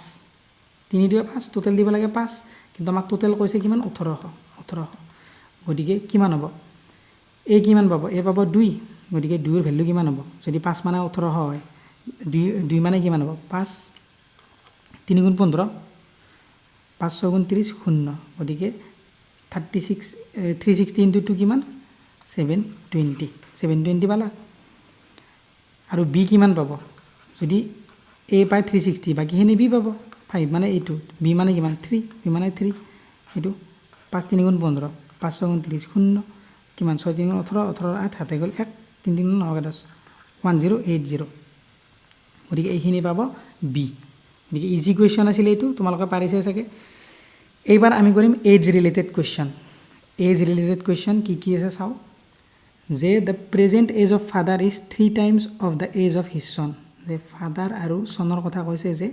3 দিবা 5 টোটাল দিব লাগে 5 কিন্তু আমাক টোটাল কৈছে কিমান 1800 গতিকে কিমান হ'ব এ কিমান পাব এ পাব 2 গতিকে 2 এর ভ্যালু কিমান হ'ব যদি 5 মানে 1800 হয় 2 মানে কিমান হ'ব 5 3 গুণ 15 5 6 গুণ 30 শূন্য গতিকে 36 360 * 2 কিমান 720 পালা আৰু বি কিমান পাব যদি এ পাই 360 বাকিখিনি বি পাব 5 মানে এইটো বি মানে কিমান 3 বি মানে 3 এইটো 5 3 গুণ 15 5 6 গুণ 30 শূন্য কিমান 6 3 গুণ 18 18 8 হাতে গ'ল 1 3 3 গুণ 9 10 1080 গতিকে এইখিনি পাব বি গতিকে ইজি কোৱেশ্চন আছিল এইটো তোমালোকে পাৰিছে চাগে এইবাৰ আমি কৰিম এজ ৰিলেটেড কোৱেশ্চন কি আছে চাও যে the present age of father is 3 times of the age of his son যে ফাদাৰ আৰু সনৰ কথা কৈছে যে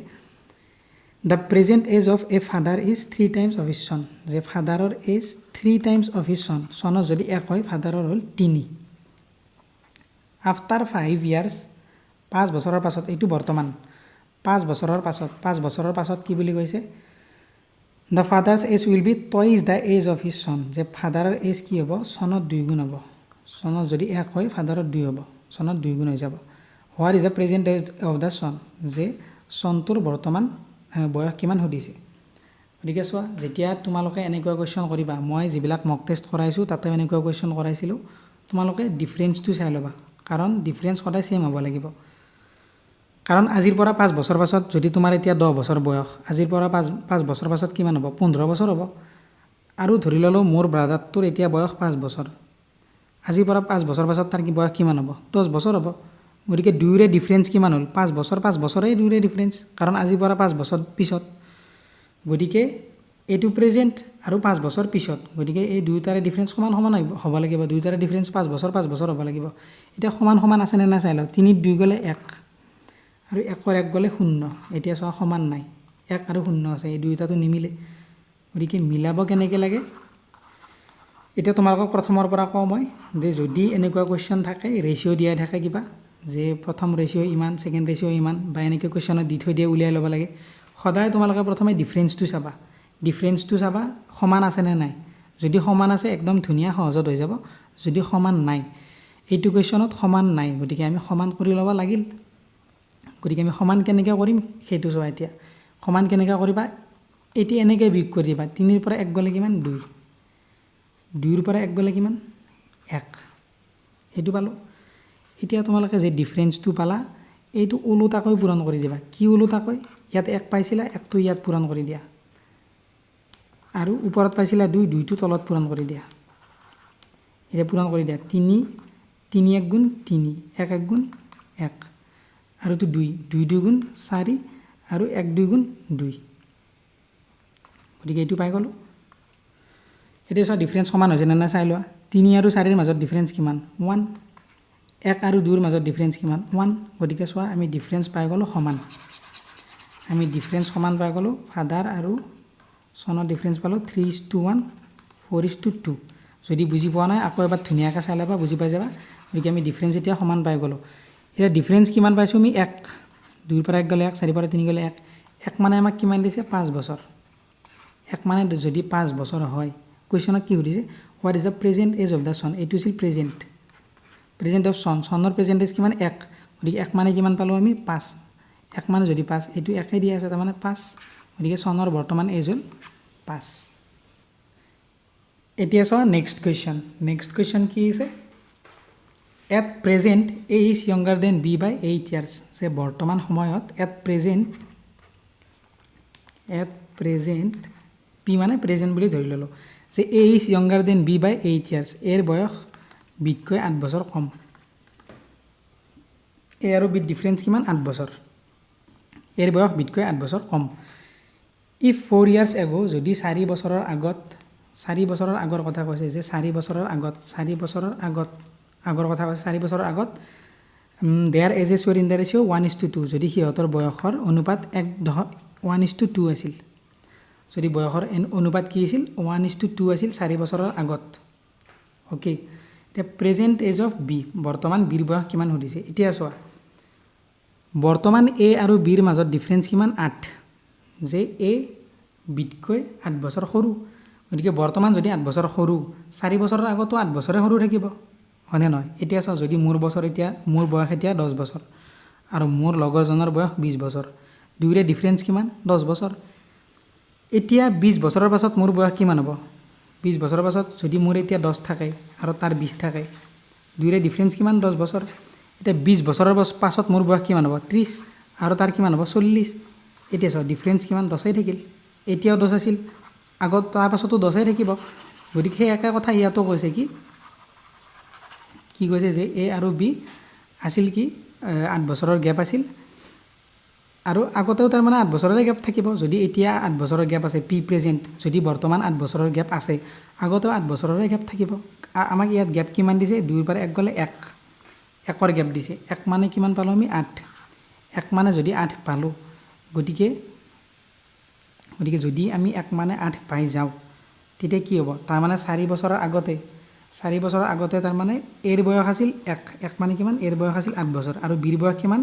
the present age of a father is 3 times of his son যে ফাদাৰৰ age 3 times of his son সনৰ যদি 1 হয় ফাদাৰৰ হ'ল 3 আফটাৰ 5 ইয়াৰ্ছ 5 বছৰৰ পাছত এইটো বৰ্তমান 5 বছৰৰ পাছত কি বুলি কৈছে the father's age will be twice the age of his son যে ফাদাৰৰ এজ কি হ'ব সনত 2 গুণ হ'ব সনত যদি 1 হয় ফাদাৰৰ 2 হ'ব সনত 2 গুণ হৈ যাব what is the present age of the son যে সনটোৰ বৰ্তমান বয়স কিমান সুধিছে গতিকে চোৱা যেতিয়া তোমালোকে এনেকুৱা কোৱেশ্চন কৰিবা মই যিবিলাক মক টেষ্ট কৰাইছোঁ তাতে এনেকুৱা কোৱেশ্চন কৰাইছিলোঁ তোমালোকে ডিফাৰেন্সটো চাই ল'বা কাৰণ ডিফাৰেন্স সদায় সেম হ'ব লাগিব কাৰণ আজিৰ পৰা 5 বছৰ পাছত যদি তোমাৰ এতিয়া 10 বছৰ বয়স আজিৰ পৰা 5 বছৰ পাছত কিমান হ'ব 15 বছৰ হ'ব আৰু ধৰি ললো মোৰ ব্ৰাদাৰটোৰ এতিয়া বয়স 5 বছৰ আজিৰ পৰা 5 বছৰ পাছত তাৰ কি বয়স কিমান হ'ব 10 বছৰ হ'ব গতিকে দুইৰে ডিফাৰেন্স কিমান হ'ল 5 বছৰেই দুইৰে ডিফাৰেন্স কাৰণ আজিৰ পৰা 5 বছৰ পিছত গতিকে এটো প্ৰেজেন্ট আৰু 5 বছৰ পিছত গতিকে এই দুইটাৰে ডিফাৰেন্স সমান হ'ব লাগিব দুইটাৰে ডিফাৰেন্স 5 বছৰ হ'ব লাগিব এটা সমান আছে নে নাই চাই লও 3 2 গলে 1 আৰু 1 1 গলে 0 এতিয়া চোৱা সমান নাই 1 আৰু 0 আছে এই দুইটাটো নিমিলে গতিকে মিলাব কেনেকৈ লাগে এটা তোমালোকক প্ৰথমৰ পৰা কওঁ মই যে যদি এনেকুৱা কোৱেশ্চন থাকে ৰেশিও দিয়া থাকে কিবা যে প্ৰথম ৰেশিও ইমান সেকেন্ড ৰেশিও ইমান বা এনেকৈ কোৱেশ্চনত দি থৈ দিয়ে উলিয়াই ল'ব লাগে সদায় তোমালোকে প্ৰথমে ডিফাৰেন্সটো চাবা সমান আছে নে নাই যদি সমান আছে একদম ধুনীয়া সহজত হৈ যাব যদি সমান নাই এইটো কোৱেশ্চনত সমান নাই গতিকে আমি সমান কৰি ল'ব লাগিল গতিকে আমি সমান কেনেকৈ কৰিম সেইটো চোৱা এতিয়া সমান কেনেকৈ কৰিবা এটি এনেকৈ বিয়োগ কৰিবা 3 ৰ পৰা 1 গলে কিমান 2 2 ৰ পৰা 1 গলে কিমান 1 এইটো পালো এতিয়া তোমালোকে যে ডিফাৰেন্সটো পালা এইটো ওলোটাকৈ পূৰণ কৰি দিবা কি ওলোটাকৈ ইয়াত 1 পাইছিলা 1টো ইয়াত পূৰণ কৰি দিয়া আৰু ওপৰত পাইছিলা 2 2টো তলত পূৰণ কৰি দিয়া এটা পূৰণ কৰি দিয়া 3 3 1 গুণ 3 1 1 গুণ 1 আৰু তো 2 2 2 গুণ 4 আৰু 1 2 গুণ 2 গতিকে এইটো পাই গলো এতিয়া চোৱা ডিফাৰেন্স সমান হৈছে নে নাই চাই লোৱা 3 আৰু 4 ৰ মাজত ডিফাৰেন্স কিমান 1 1 আৰু 2 ৰ মাজত ডিফাৰেন্স কিমান 1 গতিকে চোৱা আমি ডিফাৰেন্স পাই গলো সমান আমি ডিফাৰেন্স সমান পাই গলো ফাদাৰ আৰু সনৰ ডিফাৰেন্স পালো 3:1 4:2 যদি বুজি পোৱা নাই আকৌ এবাৰ ধুনিয়াকৈ চাই লবা বুজি পাই যাবা গতিকে আমি ডিফাৰেন্স এতিয়া সমান পাই গলো এটা ডিফাৰেন্স কিমান পাইছো আমি 1 2 পৰা 1 গলে 1 4 পৰা 3 গলে 1 1 মানে আমাক কিমান দিছে 5 বছৰ 1 মানে যদি 5 বছৰ হয় কোৱেশ্চনত কি সুধিছে what is the present age of the son এইটো আছিল প্ৰেজেন্ট অফ সনৰ প্ৰেজেন্ট এজ কিমান 1 গতিকে 1 মানে কিমান পালো আমি 5 1 মানে যদি 5 এইটো একে দিয়া আছে তাৰ মানে 5 গতিকে সনৰ বৰ্তমান এজ হল 5 এতিয়া চোৱা নেক্সট কুৱেশ্চন কি আছে at present a is younger than b by 8 years যে বৰ্তমান সময়ত at present p মানে প্ৰেজেন্ট বুলি ধৰি ললো যে a is younger than b by 8 years এৰ বয়স b তকৈ 8 বছৰ কম a আৰু b ডিফাৰেন্স কিমান 8 বছৰ এৰ বয়স b তকৈ 8 বছৰ কম if 4 years ago যদি 4 বছৰৰ আগৰ কথা কৈছে যে 4 বছৰৰ আগৰ কথা কৈছে 4 বছৰৰ আগত their ages were in the ratio' 1:2 যদি সিহঁতৰ বয়সৰ অনুপাত 1:2 আছিল যদি বয়সৰ অনুপাত কি আছিল 1:2 আছিল 4 বছৰৰ আগত ওকে এতিয়া প্ৰেজেন্ট এজ অফ বি বৰ্তমান বিৰ বয়স কিমান সুধিছে এতিয়া চোৱা বৰ্তমান এ আৰু বিৰ মাজত ডিফাৰেন্স কিমান 8 যে এ বিতকৈ 8 বছৰ সৰু গতিকে বৰ্তমান যদি 8 বছৰ সৰু 4 বছৰৰ আগতো 8 বছৰে সৰু থাকিব হয়নে নহয় এতিয়া চাও যদি মোৰ বয়স এতিয়া 10 বছৰ আৰু মোৰ লগৰজনৰ বয়স 20 বছৰ দুইৰে ডিফাৰেন্স কিমান 10 বছৰ এতিয়া 20 বছৰৰ পাছত মোৰ বয়স কিমান হ'ব 20 বছৰৰ পাছত যদি মোৰ এতিয়া 10 থাকে আৰু তাৰ 20 থাকে দুইৰে ডিফাৰেন্স কিমান 10 বছৰ এতিয়া 20 বছৰৰ পাছত মোৰ বয়স কিমান হ'ব 30 আৰু তাৰ কিমান হ'ব 40 এতিয়া চাও ডিফাৰেন্স কিমান 10 থাকিল এতিয়াও 10 আছিল আগত তাৰ পাছতো 10 থাকিব গতিকে একা কথা ইয়াতো কৈছে কি কৈছে যে এ আৰু বি আছিল কি 8 বছৰৰ গ্যাপ আছিল আৰু আগতেও তাৰ মানে 8 বছৰৰ গ্যাপ থাকিব যদি এতিয়া 8 বছৰৰ গ্যাপ আছে পি প্ৰেজেন্ট যদি বৰ্তমান 8 বছৰৰ গ্যাপ আছে আগতেও 8 বছৰৰ গ্যাপ থাকিব আমাক ইয়াত গ্যাপ কিমান দিছে 2 পৰা 1 গলে 1 1ৰ গ্যাপ দিছে 1 মানে কিমান পালো আমি 8 1 মানে যদি 8 পালো গতিকে যদি আমি 1 মানে 8 পাই যাও তেতিয়া কি হ'ব তাৰ মানে 4 বছৰৰ আগতে তাৰ মানে এৰ বয়স আছিল 1 মানে কিমান এৰ বয়স আছিল 8 বছৰ আৰু বিৰ বয়স কিমান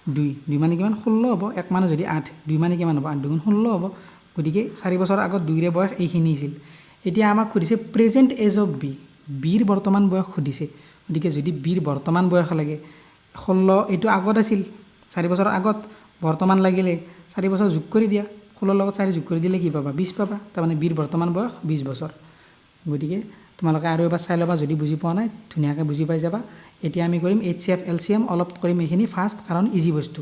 2 মানে কিমান 16 হ'ব 1 মানে যদি 8 2 মানে কিমান হ'ব 8 2 16 হ'ব গতিকে 4 বছৰৰ আগত 2ৰে বয়স এইখিনি আছিল এতিয়া আমাক সুধিছে প্ৰেজেন্ট এজ অফ বি বিৰ বৰ্তমান বয়স সুধিছে গতিকে যদি বিৰ বৰ্তমান বয়স লাগে 16 এইটো আগত আছিল 4 বছৰৰ আগত বৰ্তমান লাগিলে 4 বছৰ যোগ কৰি দিয়া 16 লগত 4 যোগ কৰি দিলে কি পাবা 20 পাবা তাৰ মানে বিৰ বৰ্তমান বয়স 20 বছৰ গতিকে তোমালোকে আৰু এবাৰ চাই লবা যদি বুজি পোৱা নাই ধুনিয়াকৈ বুজি পাই যাবা এতিয়া আমি কৰিম HCF LCM অলপ কৰিম এইখিনি ফাৰ্স্ট কাৰণ ইজি বস্তু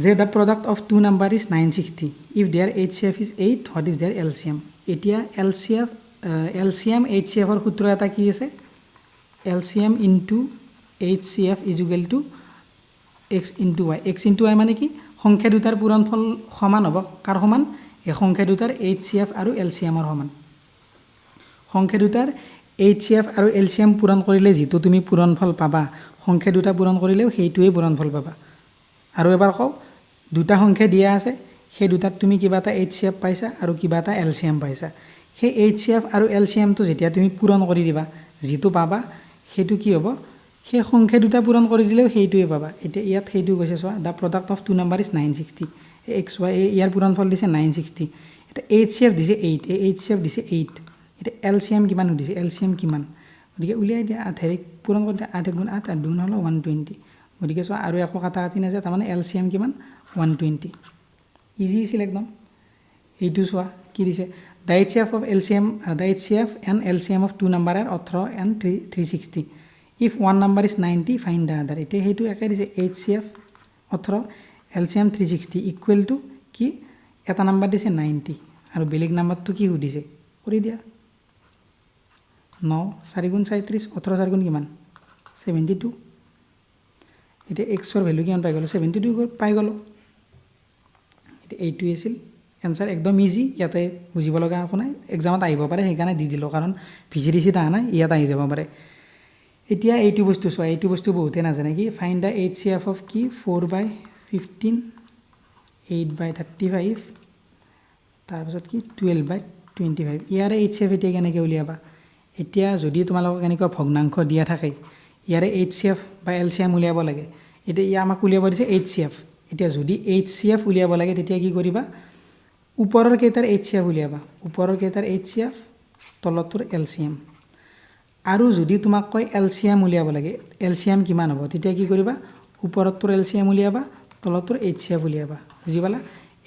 যে the product of two number is 960 if their HCF is 8 what is their LCM এতিয়া LCM HCF ৰ সূত্ৰ এটা কি আছে LCM into HCF is equal to x into y মানে কি সংখ্যা দুটাৰ পূৰণফল সমান হ'ব কাৰ সমান এই সংখ্যা দুটাৰ HCF আৰু LCM ৰ সমান সংখ্যা দুটাৰ HCF আৰু LCM পূৰণ কৰিলে যেটো তুমি পূৰণফল পাবা সংখ্যা দুটা পূৰণ কৰিলেও সেইটোৱে পূৰণফল পাবা আৰু এবাৰ কও দুটা সংখ্যা দিয়া আছে সেই দুটাত তুমি কিবা এটা HCF পাইছা আৰু কিবা এটা LCM পাইছা সেই HCF আৰু LCM টো যেতিয়া তুমি পূৰণ কৰি দিবা যেটো পাবা সেইটো কি হ'ব সেই সংখ্যা দুটা পূৰণ কৰি দিলেও সেইটোৱে পাবা এতিয়া ইয়াত সেইটো কৈছে চোৱা the product of two number is 960 xy ইয়াৰ পূৰণফল দিছে 960 এটা HCF দিছে 8 HCF দিছে 8 এটা LCM কিমান দিছে LCM কিমান গতিকে উলিয়াই দিয়া 8 পূৰণ কৰি 8 গুণ 8 আৰু 2 হলো 120 গতিকে চোৱা আৰু একো কাটা কাটি নাযায় তাৰ মানে LCM কিমান 120 ইজি আছিল একদম এইটো চোৱা কি দিছে the HCF and LCM of two number are 18 and 360 if one number is 90 find the other এটা হেতু একে দিছে HCF 18 LCM 360 equal to কি এটা নাম্বার দিছে 90 আৰু বেলেগ নাম্বাৰটো কি সুধিছে কৰি দিয়া 9 4 গুণ 37 18 4 গুণ কিমান 72 এটা x ৰ ভ্যালু কিমান পাই গলো 72 পাই গলো এটা এইটো আছিল এনসার একদম ইজি ইয়াতে বুজিব লগা একো নাই এক্সামত আহিব পাৰে সেইকাৰণে দি দিলো কাৰণ ভিজিৰিছি তা নাই ইয়াত আহি যাব পাৰে এতিয়া এইটো বস্তু চোৱা, এইটো বস্তু বহুতে নাজানে কি, ফাইন দ্য HCF অফ কি 4/15, 8/35, তাৰপিছত কি 12/25। ইয়াৰে HCF এতিয়া কেনেকৈ উলিয়াবা? এতিয়া যদি তোমালোকক এনেকুৱা ভগ্নাংশ দিয়া থাকে, ইয়াৰে HCF বা LCM উলিয়াব লাগে। এতিয়া ইয়াৰ আমাক উলিয়াব দিছে HCF। এতিয়া যদি HCF উলিয়াব লাগে তেতিয়া কি কৰিবা, ওপৰৰ কেইটাৰ HCF উলিয়াবা, ওপৰৰ কেইটাৰ HCF, তলৰটোৰ LCM। আৰু যদি তোমাক কয় LCM উলিয়াব লাগে, LCM কিমান হ'ব, তেতিয়া কি কৰিবা, ওপৰৰটোৰ LCM উলিয়াবা, তলৰটোৰ HCF উলিয়াবা। বুজি পালা?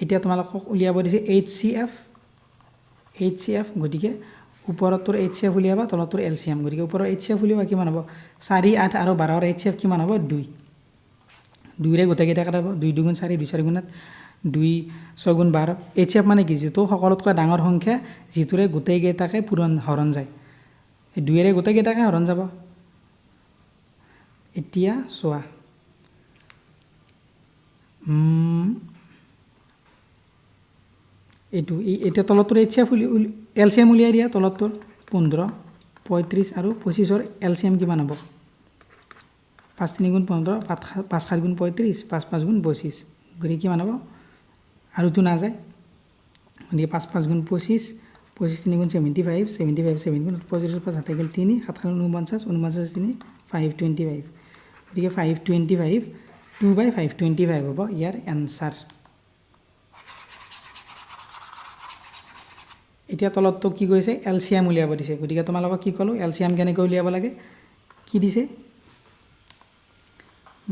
এতিয়া তোমালোকক উলিয়াব দিছে HCF, গতিকে ওপৰৰটোৰ HCF উলিয়াবা, তলৰটোৰ LCM। গতিকে ওপৰৰ HCF উলিয়াবা, কিমান হ'ব, 4, 8 আৰু 12ৰ HCF কিমান হ'ব, 2। 2ৰে গোটেইকেইটা কাটাব, 2 2 4, 2 4 2, 6 12। HCF মানে কি, যিটো সকলোতকৈ ডাঙৰ সংখ্যা, যিটোৰে গোটেইকেইটাকে হৰণ যায়। এই 2ৰে গোটেইকেইটাকে হৰণ যাব। এতিয়া চোৱা, এইটো এতিয়া তলৰটোৰ HCF LCM উলিয়াই দিয়া, তলৰটোৰ 15, 35 আৰু 25ৰ LCM কিমান হ'ব, 5 3 × 15, 5 7 × 35, 5 5 × 25। গতিকে কিমান হ'ব, আৰুতো নাযায়, গতিকে 5 5 × 25, 25 3 × 75, 75 7 × 25, 5 7 3, 7 49, 49 3, 525। গতিকে 525, 2/525 হ'ব ইয়াৰ এনচাৰ। এতিয়া তলতটো কি কৈছে, LCM উলিয়াব দিছে। গতিকে তোমালোকক কি ক'লোঁ, LCM কেনেকৈ উলিয়াব লাগে, কি দিছে,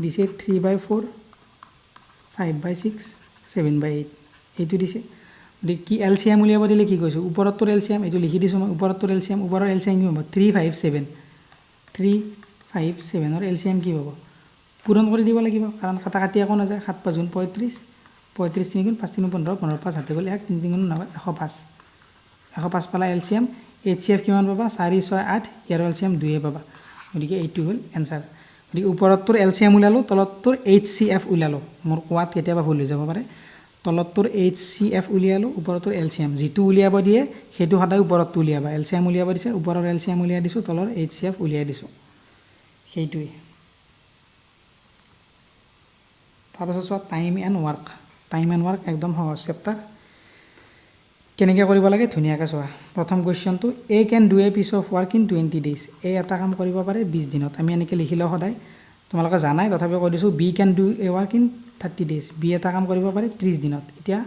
3/4, 5/6, 7/8, এইটো দিছে। গতিকে কি LCM উলিয়াব দিলে কি কৈছোঁ, ওপৰৰটোৰ LCM, এইটো লিখি দিছোঁ মই, ওপৰৰটোৰ LCM, ওপৰৰ LCM কি হ'ব, 3 5 7, 3 5 7ৰ LCM কি হ'ব, পূৰণ কৰি দিব লাগিব, কাৰণ কাটা কাটি একো নাযায়। 7 5 × 35, 35 3 × 5 3 15, 15 5 7 গ'ল 1, 3 3 9, 105, 105 পালা LCM। HCF কিমান পাবা, 4 6 8, ইয়াৰ LCM 2 পাবা। গতিকে এইটো হ'ল এনচাৰ। গতিকে ওপৰৰটোৰ LCM ওলালোঁ, তলৰটোৰ HCF ওলালোঁ। মোৰ কোৱাত কেতিয়াবা ভুল হৈ যাব পাৰে। তলৰটোৰ HCF উলিয়ালোঁ, ওপৰৰটোৰ LCM, যিটো উলিয়াব দিয়ে সেইটো সদায় ওপৰৰটো উলিয়াবা। LCM উলিয়াব দিছে, ওপৰৰ LCM উলিয়াই দিছোঁ, তলৰ HCF উলিয়াই দিছোঁ, সেইটোৱে। তাৰপাছত চোৱা, time and work. Time and work একদম সহজ চেপ্টাৰ। কেনেকৈ কৰিব লাগে ধুনীয়াকৈ চোৱা। প্ৰথম কুৱেশ্যনটো, A can do a piece of work in 20 days। A এটা কাম কৰিব পাৰে 20 দিনত। আমি এনেকৈ লিখি লওঁ সদায়, তোমালোকে জানাই, তথাপিও কৈ দিছোঁ, B can do a work in 30 days। B এটা কাম কৰিব পাৰে 30 দিনত। এতিয়া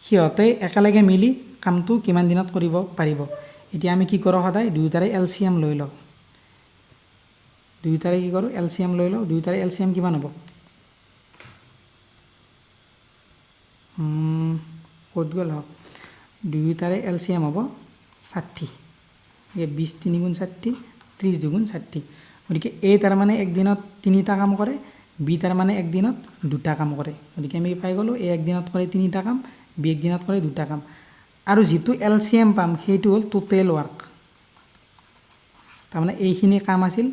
সিহঁতে একেলগে মিলি কামটো কিমান দিনত কৰিব পাৰিব। এতিয়া আমি কি কৰোঁ, সদায় দুয়োটাৰে LCM লৈ লওঁ। দুয়োটাৰে কি কৰোঁ, LCM লৈ লওঁ। দুয়োটাৰে LCM কিমান হ'ব, ক'ত গ'ল, হওক, দুয়োটাৰে LCM হ'ব 60। 20 3 × 60, 30 2 × 60। গতিকে A তাৰমানে একদিনত 3টা কাম কৰে, B তাৰমানে একদিনত 2টা কাম কৰে। গতিকে আমি পাই গ'লোঁ, A একদিনত কৰে 3টা কাম, B একদিনত কৰে 2টা কাম। আৰু যিটো LCM পাম সেইটো হ'ল টোটেল ৱাৰ্ক। তাৰমানে এইখিনি কাম আছিল,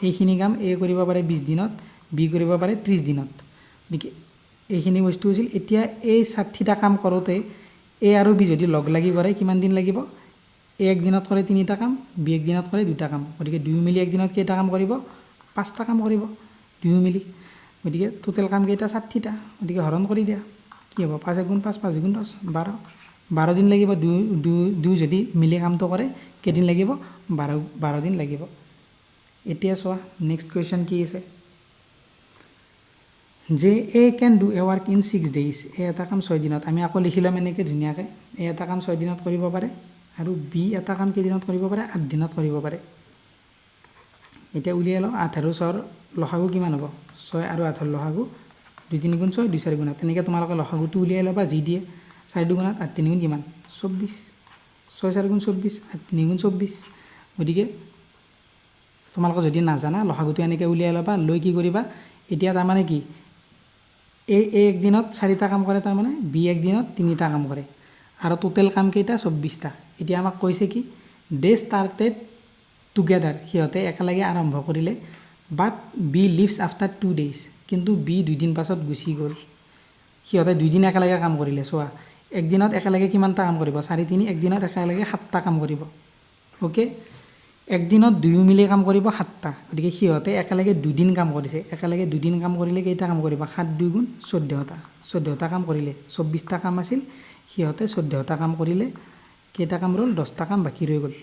এইখিনি কাম A কৰিব পাৰে 20 দিনত, B কৰিব পাৰে 30 দিনত। গতিকে এইখিনি বস্তু হৈছিল। এতিয়া এই 60টা কাম কৰোঁতে A আৰু B যদি লগ লাগি কৰে কিমান দিন লাগিব, A একদিনত কৰে 3টা কাম, B একদিনত কৰে 2টা কাম। গতিকে দুয়ো মিলি একদিনত কেইটা কাম কৰিব, 5টা কাম কৰিব দুয়ো মিলি। গতিকে টোটেল কাম কেইটা 60টা। গতিকে হৰণ কৰি দিয়া, কি হ'ব, 5 1 5, 5 2 10, 12। 12 দিন লাগিব। দুই যদি মিলি কামটো কৰে কেইদিন লাগিব, 12 দিন লাগিব। এতিয়া চোৱা, নেক্সট কুৱেশ্যন কি আছে, যে A can do a work in 6 days। A এটা কাম 6 দিনত। আমি আকৌ লিখি ল'ম এনেকৈ ধুনীয়াকৈ, A এটা কাম 6 দিনত কৰিব পাৰে, আৰু B এটা কাম কেইদিনত কৰিব পাৰে, 8 দিনত কৰিব পাৰে। এতিয়া উলিয়াই লওঁ, 8 আৰু 6ৰ লসাগু কিমান হ'ব, 6 আৰু 8ৰ লসাগু 2 3 × 6, 2 4 × 8। তেনেকৈ তোমালোকে লসাগুটো উলিয়াই ল'বা, যি দিয়ে। 4 2 × 8, 8 3 × কিমান, 24, 6 4 × 24, 8 3 × 24। গতিকে তোমালোকে যদি নাজানা লসাগুটো এনেকৈ উলিয়াই ল'বা, লৈ কি কৰিবা, এতিয়া তাৰমানে কি, A একদিনত 4টা কাম কৰে, তাৰমানে B একদিনত 3টা কাম কৰে, আৰু টোটেল কাম কেইটা 24টা। এতিয়া আমাক কৈছে কি, দে ষ্টাৰ্টেড টুগেডাৰ, সিহঁতে একেলগে আৰম্ভ কৰিলে, বাট B লিভছ আফটাৰ 2 days। কিন্তু B 2 দিন পাছত গুচি গ'ল। সিহঁতে 2 দিন একেলগে কাম কৰিলে। চোৱা, একদিনত একেলগে কিমানটা কাম কৰিব, 4 3, একদিনত একেলগে 7টা কাম কৰিব। অ'কে, একদিনত দুয়ো মিলি কাম কৰিব 7টা, গতিকে সিহঁতে একেলগে 2 দিন কাম কৰিছে, একেলগে 2 দিন কাম কৰিলে কেইটা কাম কৰিব? 7 2 গুণ 14টা, 14টা কাম কৰিলে, 24টা কাম আছিল, সিহঁতে 14টা কাম কৰিলে, কেইটা কাম ৰ'ল? 10টা কাম বাকী ৰৈ গ'ল।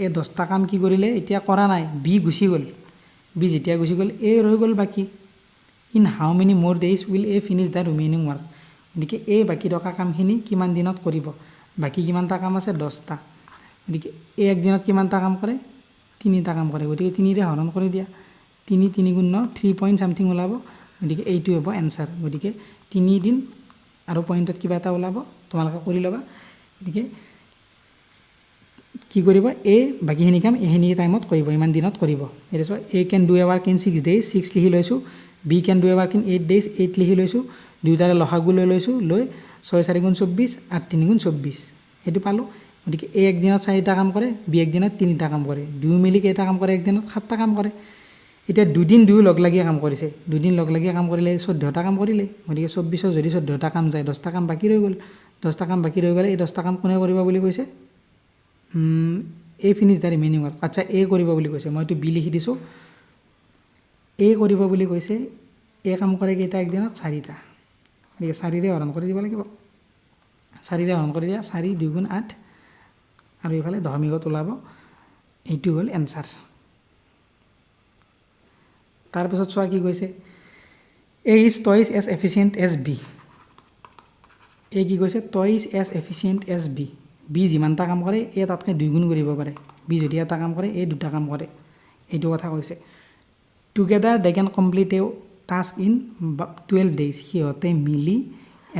এই 10টা কাম কি কৰিলে? এতিয়া কৰা নাই, বি গুচি গ'ল, বি যেতিয়া গুচি গ'ল এ ৰৈ গ'ল বাকী। ইন হাউ মেনি মোৰ days will A finish the remaining work, গতিকে এই বাকী থকা কামখিনি কিমান দিনত কৰিব? বাকী কিমানটা কাম আছে? 10টা, গতিকে এই একদিনত কিমানটা কাম কৰে? 3টা কাম কৰে, গতিকে 3ৰে হৰণ কৰি দিয়া, 3 3 গুণ 9 3 পইণ্ট চামথিং ওলাব, গতিকে এইটো হ'ব এনচাৰ। গতিকে 3 দিন আৰু পইণ্টত কিবা এটা ওলাব, তোমালোকে কৰি ল'বা। গতিকে কি কৰিব? এ বাকীখিনি কাম এইখিনি টাইমত কৰিব, ইমান দিনত কৰিব। এতিয়া চোৱা, A can do a work in 6 days, 6 লিখি লৈছোঁ, B can do a work in 8 days, 8 লিখি লৈছোঁ, দুয়োটাৰে লসাগু লৈ লৈছোঁ, লৈ 6 4 গুণ 24, 8 3 গুণ 24, সেইটো পালোঁ। গতিকে এ একদিনত 4টা কাম কৰে, বি একদিনত 3টা কাম কৰে, দুয়ো মিলি কেইটা কাম কৰে? একদিনত 7টা কাম কৰে। এতিয়া দুদিন দুয়ো লগ লাগিয়ে কাম কৰিছে, দুদিন লগ লাগিয়ে কাম কৰিলে 14টা কাম কৰিলে, গতিকে 24ৰ যদি 14টা কাম যায়, 10টা কাম বাকী ৰৈ গ'ল, 10টা কাম বাকী ৰৈ গ'লে এই 10টা কাম কোনে কৰিব বুলি কৈছে? এ ফিনিছ দ্য ৰিমেইনিং ৱৰ্ক, আচ্ছা এ কৰিব বুলি কৈছে, মই এইটো বি লিখি দিছোঁ, এ কৰিব বুলি কৈছে। এ কাম কৰে কেইটা একদিনত? 4টা, গতিকে 4ৰে হৰণ কৰি দিব লাগিব, 4ৰে হৰণ কৰি দিয়া, 4 2 গুণ 8, আৰু এইফালে দশমিকত ওলাব, এইটো হ'ল এনচাৰ। তাৰপিছত চোৱা কি কৈছে? A is twice as efficient as B, A কি কৈছে? Twice as efficient as B, B যিমানটা কাম কৰে এ তাতকৈ 2 গুণ কৰিব পাৰে, বি যদি এটা কাম কৰে এ 2টা কাম কৰে, এইটো কথা কৈছে। Together they can complete a task in 12 days, সিহঁতে মিলি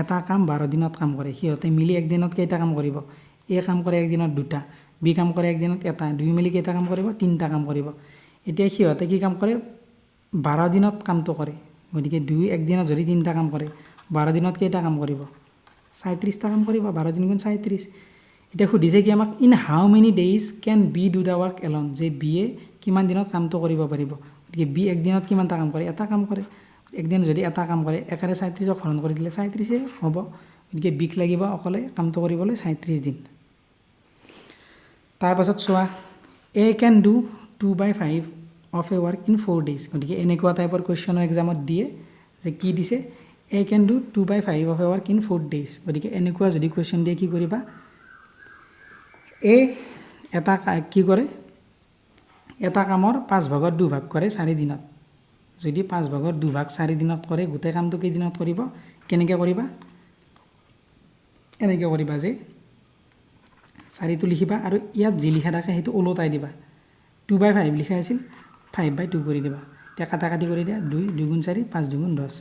এটা কাম 12 দিনত কাম কৰে, সিহঁতে মিলি একদিনত কেইটা কাম কৰিব? এ কাম কৰে একদিনত 2টা, বি কাম কৰে একদিনত এটা, দুই মিলি কেইটা কাম কৰিব? 3টা কাম কৰিব। এতিয়া সিহঁতে কি কাম কৰে? 12 দিনত কামটো কৰে, গতিকে দুই একদিনত যদি 3টা কাম কৰে, 12 দিনত কেইটা কাম কৰিব? 37টা কাম কৰিব, 12 3 গুণ 37। এতিয়া সুধিছে কি আমাক? In how many days can B do the work alone, যে বিয়ে কিমান দিনত কামটো কৰিব পাৰিব? গতিকে বি একদিনত কিমানটা কাম কৰে? এটা কাম কৰে, একদিন যদি এটা কাম কৰে, একেৰে 37ক হৰণ কৰি দিলে 37 হ'ব, গতিকে বিক লাগিব অকলে কামটো কৰিবলৈ 37 দিন। তাৰপাছত চোৱা, A can do 2/5 of a work in 4 days, গতিকে এনেকুৱা টাইপৰ কুৱেশ্যনো এক্সামত দিয়ে, যে কি দিছে? A can do 2/5 of a work in 4 days, গতিকে এনেকুৱা যদি কুৱেশ্যন দিয়ে কি কৰিবা? এ এটা কি কৰে? এটা কামৰ 5/2 কৰে 4 দিনত, যদি 5/2 4 দিনত কৰে, গোটেই কামটো কেইদিনত কৰিব? কেনেকৈ কৰিবা? এনেকৈ কৰিবা যে 4টো লিখিবা, আৰু ইয়াত যি লিখা থাকে সেইটো ওলোটাই দিবা, 2/5 লিখা আছিল 5/2 কৰি দিবা, এতিয়া কাটা কাটি কৰি দিয়া, 2 2 গুণ 4 5 2 গুণ 10,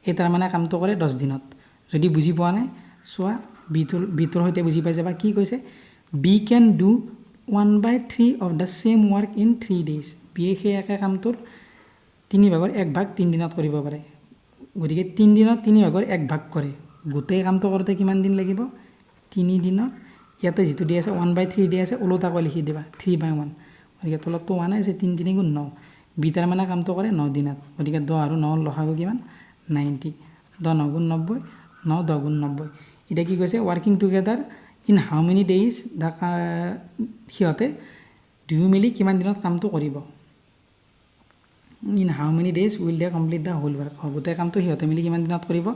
এই তাৰমানে কামটো কৰে 10 দিনত। যদি বুজি পোৱা নাই চোৱা, বিটোৰ সৈতে বুজি পাই যাবা। কি কৈছে? B can do 1/3 of the same work in 3 days, বিয়ে সেই একে কামটোৰ 3/1 3 দিনত কৰিব পাৰে, গতিকে 3 দিনত 3/1 কৰে, গোটেই কামটো কৰোঁতে কিমান দিন লাগিব? 3 দিনত। ইয়াতে যিটো দিয়া আছে 1/3 দিয়া আছে, ওলোটাকৈ লিখি দিবা 3/1, গতিকে তলততো 1 আছে, 3 3 গুণ 9, বি তাৰ মানে কামটো কৰে 9 দিনত, গতিকে 10 আৰু 9 লসাগু কিমান? 90, 10 9 গুণ 90, 9 10 গুণ 90। এতিয়া কি কৈছে? Working together in how many days the, সিহঁতে দুয়ো মিলি কিমান দিনত কামটো কৰিব? In how many days will they complete the whole work, গোটেই কামটো সিহঁতে মিলি কিমান দিনত কৰিব?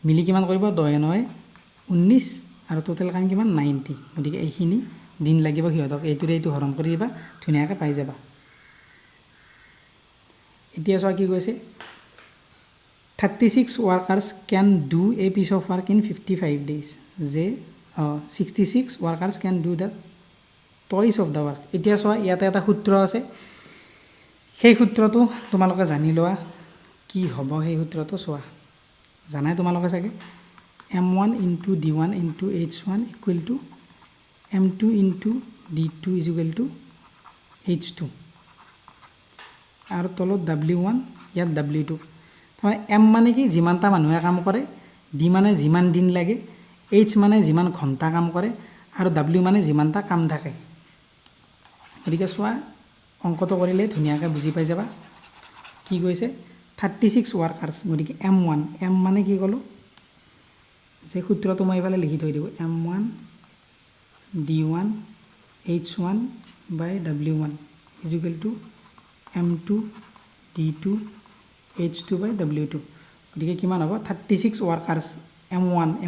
মিলি কিমান কৰিব? 10 9 19, আৰু টোটেল কাম কিমান? 90, গতিকে এইখিনি দিন লাগিব সিহঁতক, এইটোৰে এইটো হৰণ কৰি দিবা, ধুনীয়াকৈ পাই যাবা। এতিয়া চোৱা কি কৈছে? 36 workers can do a piece of work in 55 days, যে 66 workers can do the twice of the work. এতিয়া চোৱা, ইয়াতে এটা সূত্ৰ আছে, সেই সূত্ৰটো তোমালোকে জানি লোৱা, কি হ'ব সেই সূত্ৰটো চোৱা, জানাই তোমালোকে চাগে, M1 into D1 into H1 equal to M2 into D2 is equal two H2, আৰু তলত W1, ইয়াত W2। তাৰমানে M মানে কি? যিমানটা মানুহে কাম কৰে, D মানে যিমান দিন লাগে, H মানে যিমান ঘণ্টা কাম কৰে, আৰু W মানে যিমানটা কাম থাকে। গতিকে চোৱা, অংকটো কৰিলে ধুনীয়াকৈ বুজি পাই যাবা। কি কৈছে? 36 ৱৰ্কাৰ্ছ, গতিকে M1, M মানে কি ক'লোঁ? যে সূত্ৰটো মই এইফালে লিখি থৈ দিওঁ, M1 D1 H1 by W1 is equal to M2 D2 H2 by W2 গতিকে কিমান হ'ব 36 ওয়ার্কার্স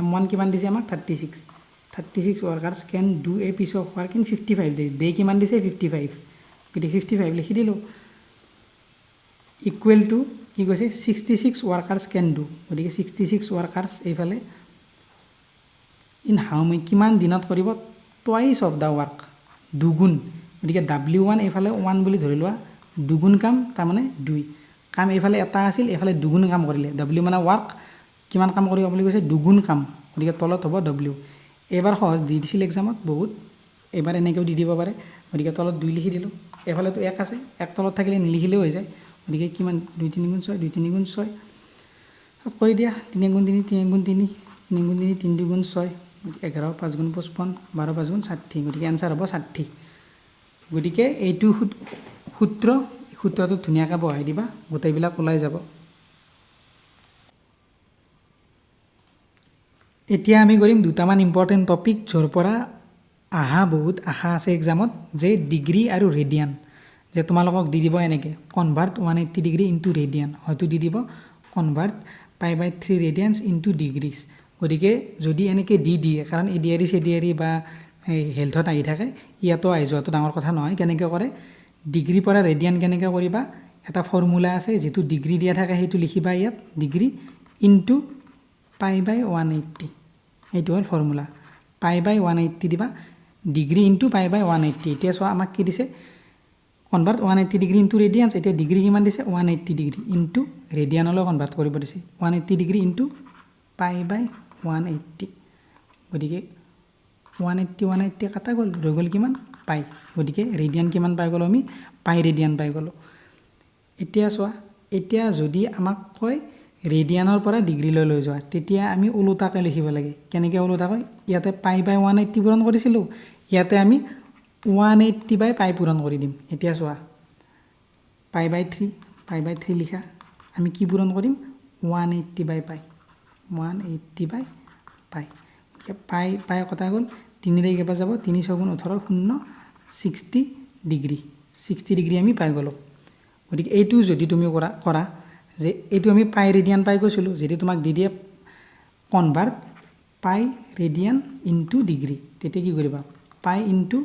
M1 কিমান দিছে আমাক 36 workers can do a piece of work in 55 days day কিমান দিছে 55 গতিকে 55 লিখি দিলোঁ ইকুৱেল টু কি কৈছে 66 ওয়াৰ্কাৰ্স ক্যান ডু গতিকে 66 ওয়াৰ্কাৰ্স এইফালে ইন হাউ মেনি কিমান দিনত কৰিব টুৱাইচ অফ দ্য ওয়াৰ্ক দুগুণ গতিকে W1 এইফালে 1 বুলি ধৰি লোৱা দুগুণ কাম তাৰমানে 2 কাম এইফালে এটা আছিল এইফালে দুগুণ কাম কৰিলে W মানে ওয়াৰ্ক কিমান কাম কৰিব বুলি কৈছে দুগুণ কাম গতিকে তলত হ'ব W এবাৰ সহজ দি দিছিল এক্সামত বহুত এবাৰ এনেকেও দি দিব পাৰে গতিকে তলত 2 লিখি দিলোঁ এফালেতো 1 আছে 1 তলত থাকিলে নিলিখিলেও হৈ যায় গতিকে কিমান 2 3 গুণ 6 2 3 গুণ 6 কৰি দিয়া 3 গুণ 3 3 গুণ 3 3 গুণ 3 3 গুণ 6 11 5 গুণ 55 12 5 গুণ 60 গতিকে আনসাৰ হ'ব 60 গতিকে এইটো সূত্ৰটো ধুনীয়াকৈ বহাই দিবা গোটেইবিলাক ওলাই যাব এতিয়া আমি কৰিম দুটামান ইম্পৰ্টেণ্ট টপিক য'ৰ পৰা আহা বহুত আশা আছে এক্সামত যে ডিগ্ৰী আৰু ৰেডিয়ান যে তোমালোকক দি দিব এনেকৈ কনভাৰ্ট 180 ডিগ্ৰী ইনটু ৰেডিয়ান হয়তো দি দিব কনভাৰ্ট π/3 ৰেডিয়ানছ ইনটু ডিগ্ৰীজ গতিকে যদি এনেকৈ দি দিয়ে কাৰণ এডিআৰি বা হেলথত আহি থাকে ইয়াতো আহি যোৱাটো ডাঙৰ কথা নহয় কেনেকৈ কৰে ডিগ্ৰী পৰা ৰেডিয়ান কেনেকৈ কৰিবা এটা ফৰ্মুলা আছে যিটো ডিগ্ৰী দিয়া থাকে সেইটো লিখিবা ইয়াত ডিগ্ৰী ইনটু π/180 এইটো হ'ল ফৰ্মুলা π/180 দিবা ডিগ্ৰী ইনটু π/180 এতিয়া চোৱা আমাক কি দিছে কনভাৰ্ট 180 ডিগ্ৰী ইনটু ৰেডিয়ানছ এতিয়া ডিগ্ৰী কিমান দিছে 180 ডিগ্ৰী ইনটু ৰেডিয়ানলৈ কনভাৰ্ট কৰিব দিছে 180 ডিগ্ৰী ইনটু π/180 গতিকে 180 কাটা গ'ল ৰৈ গ'ল কিমান পাই গতিকে ৰেডিয়ান কিমান পাই গ'লো আমি পাই ৰেডিয়ান পাই গ'লো এতিয়া চোৱা এতিয়া যদি আমাক কয় ৰেডিয়ানৰ পৰা ডিগ্ৰীলৈ লৈ যোৱা তেতিয়া আমি ওলোটাকৈ লিখিব লাগে কেনেকৈ ওলোটাকৈ ইয়াতে π/180 পূৰণ কৰিছিলোঁ ইয়াতে আমি 180/π পূৰণ কৰি দিম এতিয়া চোৱা π/3 লিখা আমি কি পূৰণ কৰিম 180/π 180/π পাই কটা গ'ল 3 ৰে কেইবা যাব 3 6 গুণ 18 0 60 ডিগ্ৰী আমি পাই গ'লোঁ গতিকে এইটো যদি তুমি কৰা যে এইটো আমি পাই ৰেডিয়ান পাই গৈছিলোঁ যদি তোমাক দি দিয়ে কনভাৰ্ট পাই ৰেডিয়ান ইনটু ডিগ্ৰী তেতিয়া কি কৰিবা পাই ইনটু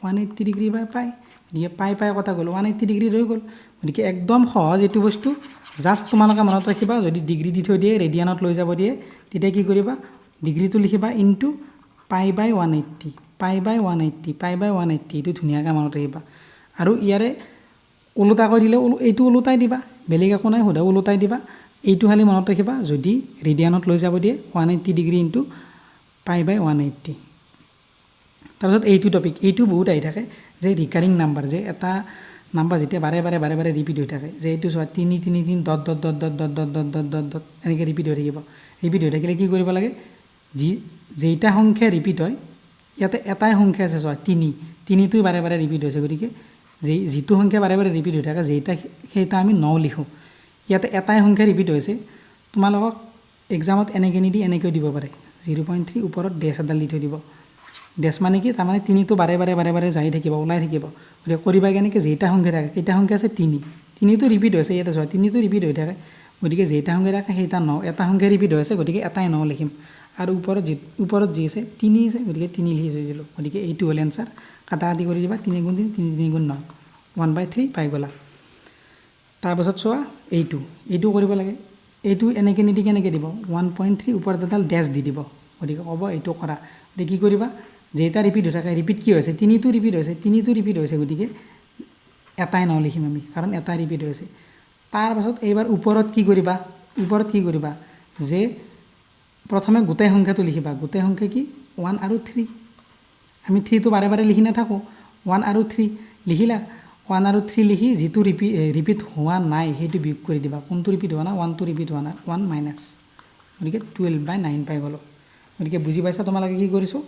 180 ডিগ্ৰী বাই পাই দিয়ে পাই কটা গ'ল 180 ডিগ্ৰী ৰৈ গ'ল গতিকে একদম সহজ এইটো বস্তু জাষ্ট তোমালোকে মনত ৰাখিবা যদি ডিগ্ৰী দি থৈ দিয়ে ৰেডিয়ানত লৈ যাব দিয়ে তেতিয়া কি কৰিবা ডিগ্ৰীটো লিখিবা ইনটু π/180 এইটো ধুনীয়াকৈ মনত ৰাখিবা আৰু ইয়াৰে ওলোটাকৈ দিলে এইটো ওলোটাই দিবা বেলেগ একো নাই সোধা ওলোটাই দিবা এইটো খালি মনত ৰাখিবা যদি ৰেডিয়ানত লৈ যাব দিয়ে 180 ডিগ্ৰী ইনটু π/180 তাৰপিছত এইটো টপিক এইটো বহুত আহি থাকে যে ৰিকাৰিং নাম্বাৰ যে এটা নাম্বাৰ যেতিয়া বাৰে বাৰে ৰিপিট হৈ থাকে যে এইটো চোৱা 3 3 3 dot dot dot dot dot dot dot dot dot dot এনেকৈ ৰিপিট হৈ থাকিব ৰিপিট হৈ থাকিলে কি কৰিব লাগে যেইটা সংখ্যা ৰিপিট হয় ইয়াতে এটাই সংখ্যা আছে চোৱা 3টো বাৰে ৰিপিট হৈছে গতিকে যিটো সংখ্যা বাৰে ৰিপিট হৈ থাকে সেইটা আমি 9 লিখোঁ ইয়াতে এটাই সংখ্যা ৰিপিট হৈছে তোমালোকক এক্সামত এনেকৈ নিদি এনেকৈও দিব পাৰে 0.3 ওপৰত ডেছ এডাল দি থৈ দিব ডেছ মানে কি তাৰমানে 3টো বাৰে যাই থাকিব ওলাই থাকিব গতিকে কৰিবা কেনেকৈ যেইটা সংখ্যা থাকে কেইটা সংখ্যা আছে 3টো ৰিপিট হৈছে ইয়াতে চোৱা 3টো ৰিপিট হৈ থাকে গতিকে যেইটা সংখ্যা থাকে সেইটা 9 এটা সংখ্যা ৰিপিট হৈছে গতিকে এটাই 9 লিখিম আৰু ওপৰত যি আছে 3 আছে গতিকে 3 লিখি থৈছিলোঁ গতিকে এইটো হ'ল এনচাৰ কাটাকাটি কৰি দিবা 3 গুণ 3 3 গুণ 9 1/3 পাই গ'লা তাৰপাছত চোৱা এইটো কৰিব লাগে এইটো এনেকৈ নিদি কেনেকৈ দিব 1.3 ওপৰত এডাল ডেছ দি দিব গতিকে ক'ব এইটো কৰা গতিকে কি কৰিবা যেইটা ৰিপিট হৈ থাকে ৰিপিট কি হৈছে 3টো ৰিপিট হৈছে গতিকে এটাই 9 লিখিম আমি কাৰণ এটাই ৰিপিট হৈছে তাৰপাছত এইবাৰ ওপৰত কি কৰিবা যে প্ৰথমে গোটেই সংখ্যাটো লিখিবা গোটেই সংখ্যা কি 1 আৰু 3 আমি 3টো বাৰে লিখি নাথাকোঁ 1 আৰু 3 লিখিলা 1 আৰু 3 লিখি যিটো ৰিপিট হোৱা নাই সেইটো বিয়োগ কৰি দিবা কোনটো ৰিপিট হোৱা নাই 1টো ৰিপিট হোৱা নাই 1 মাইনাছ গতিকে 12/9 পাই গ'লোঁ গতিকে বুজি পাইছা তোমালোকে কি কৰিছোঁ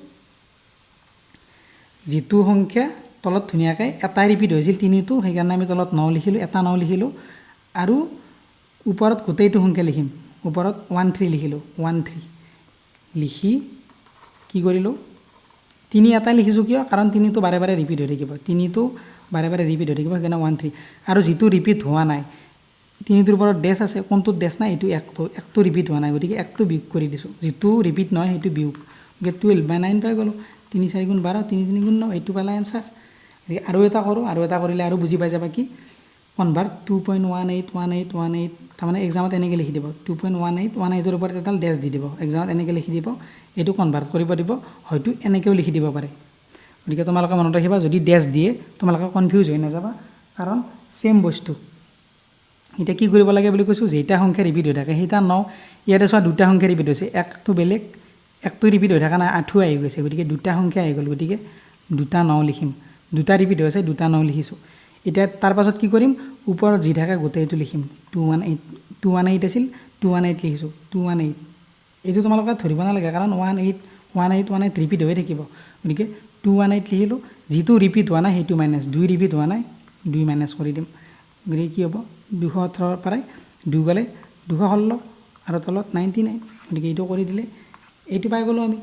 যিটো সংখ্যা তলত ধুনীয়াকৈ এটাই ৰিপিট হৈছিল 3টো সেইকাৰণে আমি তলত 9 লিখিলোঁ এটা 9 লিখিলোঁ আৰু ওপৰত গোটেইটো সংখ্যা লিখিম ওপৰত 13 লিখিলোঁ 13 লিখি কি কৰিলোঁ তিনি এটাই লিখিছোঁ কিয় কাৰণ তিনিটো বাৰে বাৰে ৰিপিট হৈ থাকিব তিনিটো বাৰে বাৰে ৰিপিট হৈ থাকিব সেইকাৰণে 1 3 আৰু যিটো ৰিপিট হোৱা নাই তিনিটোৰ ওপৰত ডেছ আছে কোনটোত ডেছ নাই এইটো একটো ৰিপিট হোৱা নাই গতিকে একটো বিয়োগ কৰি দিছোঁ যিটো ৰিপিট নহয় সেইটো বিয়োগ গতিকে 12/9 পাই গ'লোঁ 3 4 গুণ 12 3 3 গুণ 9 এইটো পালে এনচাৰ আৰু এটা কৰোঁ আৰু এটা কৰিলে আৰু বুজি পাই যাবা কি কনভাৰ্ট 2.181818 তাৰমানে এক্সামত এনেকৈ লিখি দিব 2.1818ৰ ওপৰত এডাল ডেছ দি দিব এক্সামত এনেকৈ লিখি দিব এইটো কনভাৰ্ট কৰিব দিব হয়তো এনেকৈও লিখি দিব পাৰে গতিকে তোমালোকে মনত ৰাখিবা যদি ডেছ দিয়ে তোমালোকে কনফিউজ হৈ নাযাবা কাৰণ সেম বস্তু এটা কি কৰিব লাগে বুলি কৈছোঁ যেটা সংখ্যা ৰিপিট হৈ থাকে সেইটা ন ইয়াতে চোৱা দুটা সংখ্যা ৰিপিট হৈছে একটো বেলেগ একটো ৰিপিট হৈ থকা নাই 8 আহি গৈছে গতিকে দুটা সংখ্যা আহি গ'ল গতিকে দুটা 9 লিখিম দুটা ৰিপিট হৈছে দুটা 9 লিখিছোঁ এতিয়া তাৰ পাছত কি কৰিম ওপৰত যি থাকে গোটেইটো লিখিম 218 আছিল 218 লিখিছোঁ 218 এইটো তোমালোকে ধৰিব নালাগে কাৰণ 18 ৰিপিট হৈ থাকিব গতিকে 218 লিখিলোঁ যিটো ৰিপিট হোৱা নাই সেইটো মাইনাছ 2 ৰিপিট হোৱা নাই 2 মাইনাছ কৰি দিম গতিকে কি হ'ব 218 পৰাই 2 গ'লে 216 আৰু তলত 99 গতিকে এইটো কৰি দিলে এইটো পাই গ'লোঁ আমি